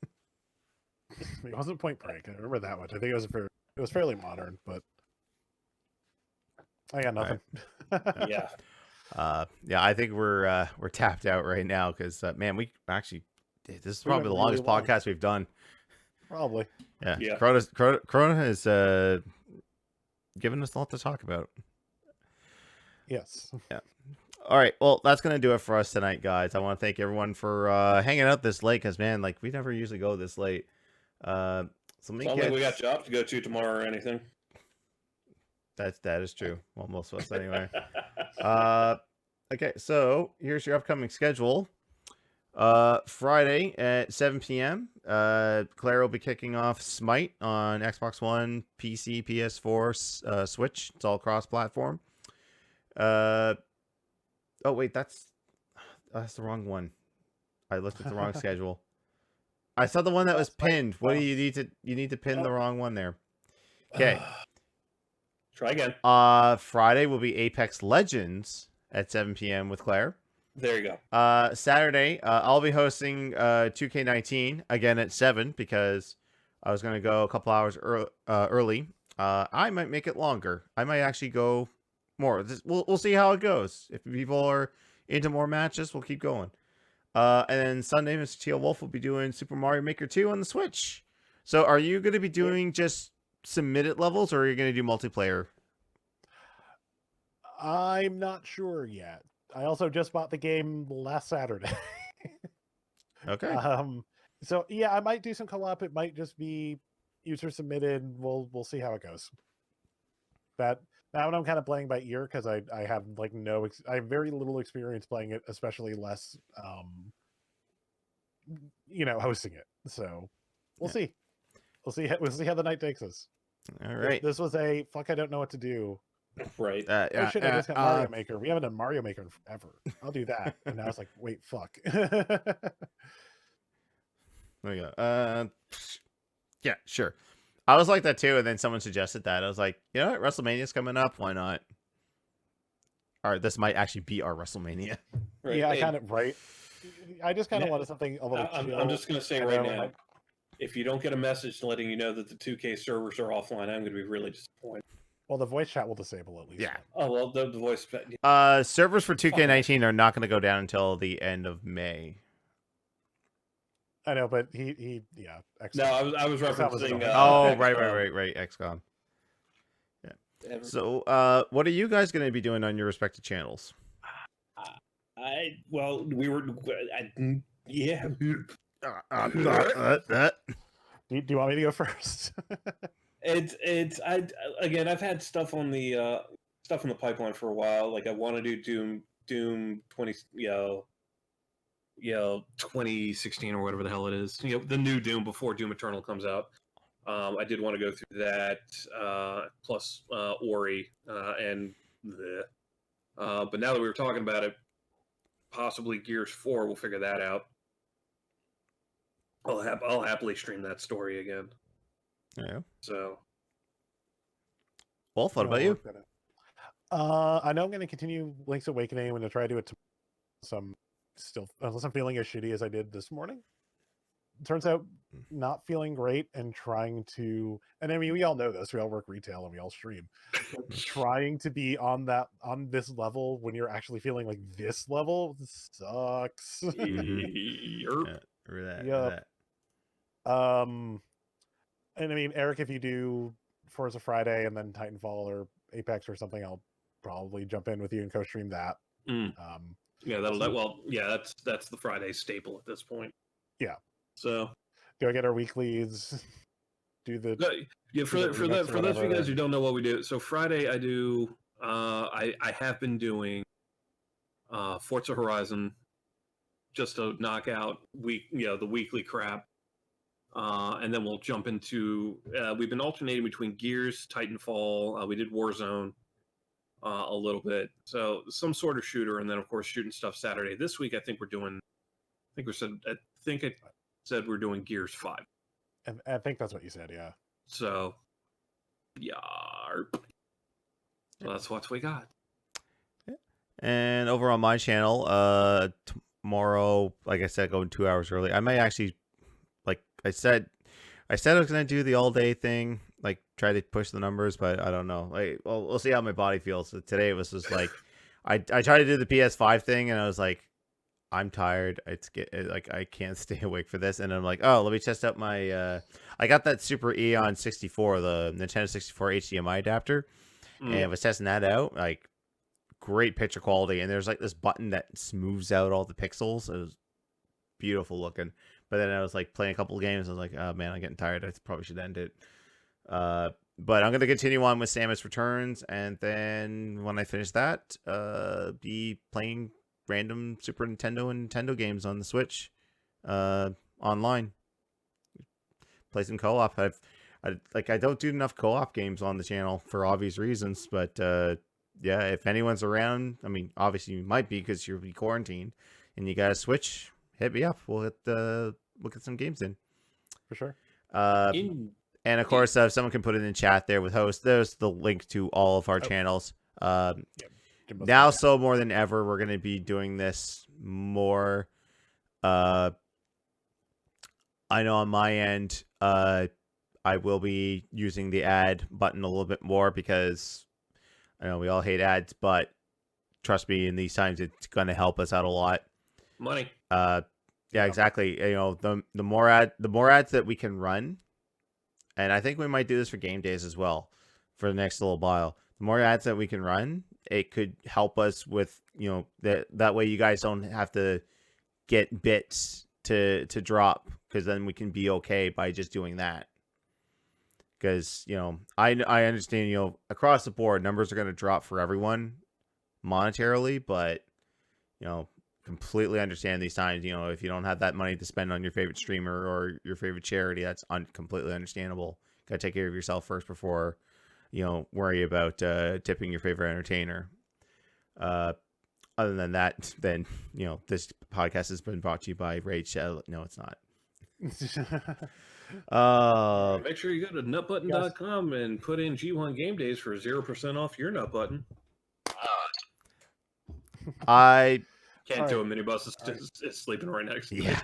It wasn't Point Break. I remember that much. I think it was fairly modern, but I got nothing. Right. Yeah. I think we're tapped out right now because man, we actually this is probably the longest podcast we've done. Probably. Yeah. Corona has given us a lot to talk about. Yes. Yeah. All right, well, that's gonna do it for us tonight, guys. I want to thank everyone for hanging out this late, because man, like we never usually go this late. So let me It's not get. like we got jobs to go to tomorrow or anything. That is true. Well, most of us anyway. Okay, so here's your upcoming schedule. Friday at 7 p.m. Claire will be kicking off Smite on Xbox One, PC, PS4, Switch. It's all cross-platform. Oh wait, that's the wrong one. I looked at the wrong schedule. I saw the one that was pinned. What do you need to? You need to pin the wrong one there. Okay. Try again. Friday will be Apex Legends at 7 p.m. with Claire. There you go. Saturday, I'll be hosting 2K19 again at 7 because I was going to go a couple hours early. I might make it longer. I might actually go more. We'll see how it goes. If people are into more matches, we'll keep going. And then Sunday, Mr. Teal Wolf will be doing Super Mario Maker 2 on the Switch. So are you going to be doing just submitted levels, or are you going to do multiplayer? I'm not sure yet. I also just bought the game last Saturday. Okay. So yeah, I might do some co-op. It might just be user submitted. We'll see how it goes. That one I'm kind of playing by ear because I have like I have very little experience playing it, especially less hosting it. So we'll see. We'll see how the night takes us. All right. This was a fuck. I don't know what to do. Right. Oh shit! I just got Mario Maker. We haven't done Mario Maker in forever. I'll do that. And I was like, wait, fuck. There you go. Yeah, sure. I was like that too, and then someone suggested that. I was like, you know what? WrestleMania's coming up. Why not? All right, this might actually be our WrestleMania. Right. Yeah, I just kind of wanted something a little chill. I'm just going to say right now, if you don't get a message letting you know that the 2K servers are offline, I'm going to be really disappointed. Well, the voice chat will disable at least. Yeah. Oh, well, the voice... Servers for 2K19 are not going to go down until the end of May. I know, but he yeah. XCOM. No, I was referencing... Right, XCOM. Yeah. So, what are you guys going to be doing on your respective channels? Yeah. Do you want me to go first? I've had stuff on the stuff in the pipeline for a while. Like I want to do Doom 2016 or whatever the hell it is. The new Doom before Doom Eternal comes out. I did want to go through that plus Ori and but now that we were talking about it, possibly Gears 4, we'll figure that out. I'll happily stream that story again. Yeah. So, Wolf, what about you? I know I'm going to continue Link's Awakening. I'm going to try to do it unless I'm feeling as shitty as I did this morning. Turns out not feeling great and trying to, and I mean, we all know this. We all work retail and we all stream. Trying to be on this level when you're actually feeling like this level sucks. That. And I mean, Eric, if you do Forza Friday and then Titanfall or Apex or something, I'll probably jump in with you and co-stream that. That's the Friday staple at this point. Yeah. So go get our weeklies. For those of you guys who don't know what we do, so Friday I do. I have been doing Forza Horizon just to knock out the weekly crap. And then we'll jump into. We've been alternating between Gears, Titanfall. We did Warzone a little bit, so some sort of shooter, and then of course shooting stuff Saturday. This week, I think we're doing. I said we're doing Gears 5. I think that's what you said. Yeah. So, yeah. So that's what we got. And over on my channel, tomorrow, like I said, going 2 hours early. I may actually. I said I was gonna do the all day thing, like try to push the numbers, but I don't know. We'll see how my body feels. So today it was just like I tried to do the PS5 thing, and I was like, I'm tired. I can't stay awake for this. And I'm like, oh, let me test out my. I got that Super Eon 64, the Nintendo 64 HDMI adapter, and I was testing that out. Like, great picture quality, and there's like this button that smooths out all the pixels. It was beautiful looking. But then I was like playing a couple of games. I was like, oh man, I'm getting tired. I probably should end it. But I'm going to continue on with Samus Returns, and then when I finish that, be playing random Super Nintendo and Nintendo games on the Switch, online. Play some co-op. I don't do enough co-op games on the channel for obvious reasons, but yeah, if anyone's around, I mean, obviously you might be because you'll be quarantined, and you got a Switch, hit me up. We'll get some games in. For sure. And of course, if someone can put it in chat there with host, there's the link to all of our channels. Now, so more than ever, we're going to be doing this more. I know on my end, I will be using the ad button a little bit more because I know we all hate ads, but trust me, in these times, it's going to help us out a lot. Money. Yeah, exactly. You know, the more ads that we can run. And I think we might do this for Gamedays as well for the next little while. The more ads that we can run, it could help us with, you know, that way you guys don't have to get bits to drop, because then we can be okay by just doing that. Because, you know, I understand, you know, across the board, numbers are going to drop for everyone monetarily, but, you know, completely understand these times. You know, if you don't have that money to spend on your favorite streamer or your favorite charity, that's completely understandable. Got to take care of yourself first before, you know, worry about tipping your favorite entertainer. Other than that, then, you know, this podcast has been brought to you by Raid Shadow. No, it's not. Make sure you go to nutbutton.com and put in G1 Game Days for 0% off your nut button. I can't do a minibus is sleeping right next to me. Yeah.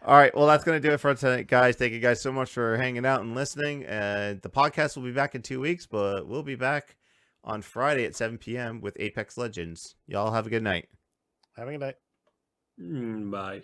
All right. Well, that's going to do it for tonight, guys. Thank you guys so much for hanging out and listening. The podcast will be back in 2 weeks, but we'll be back on Friday at 7 p.m. with Apex Legends. Y'all have a good night. Have a good night. Bye.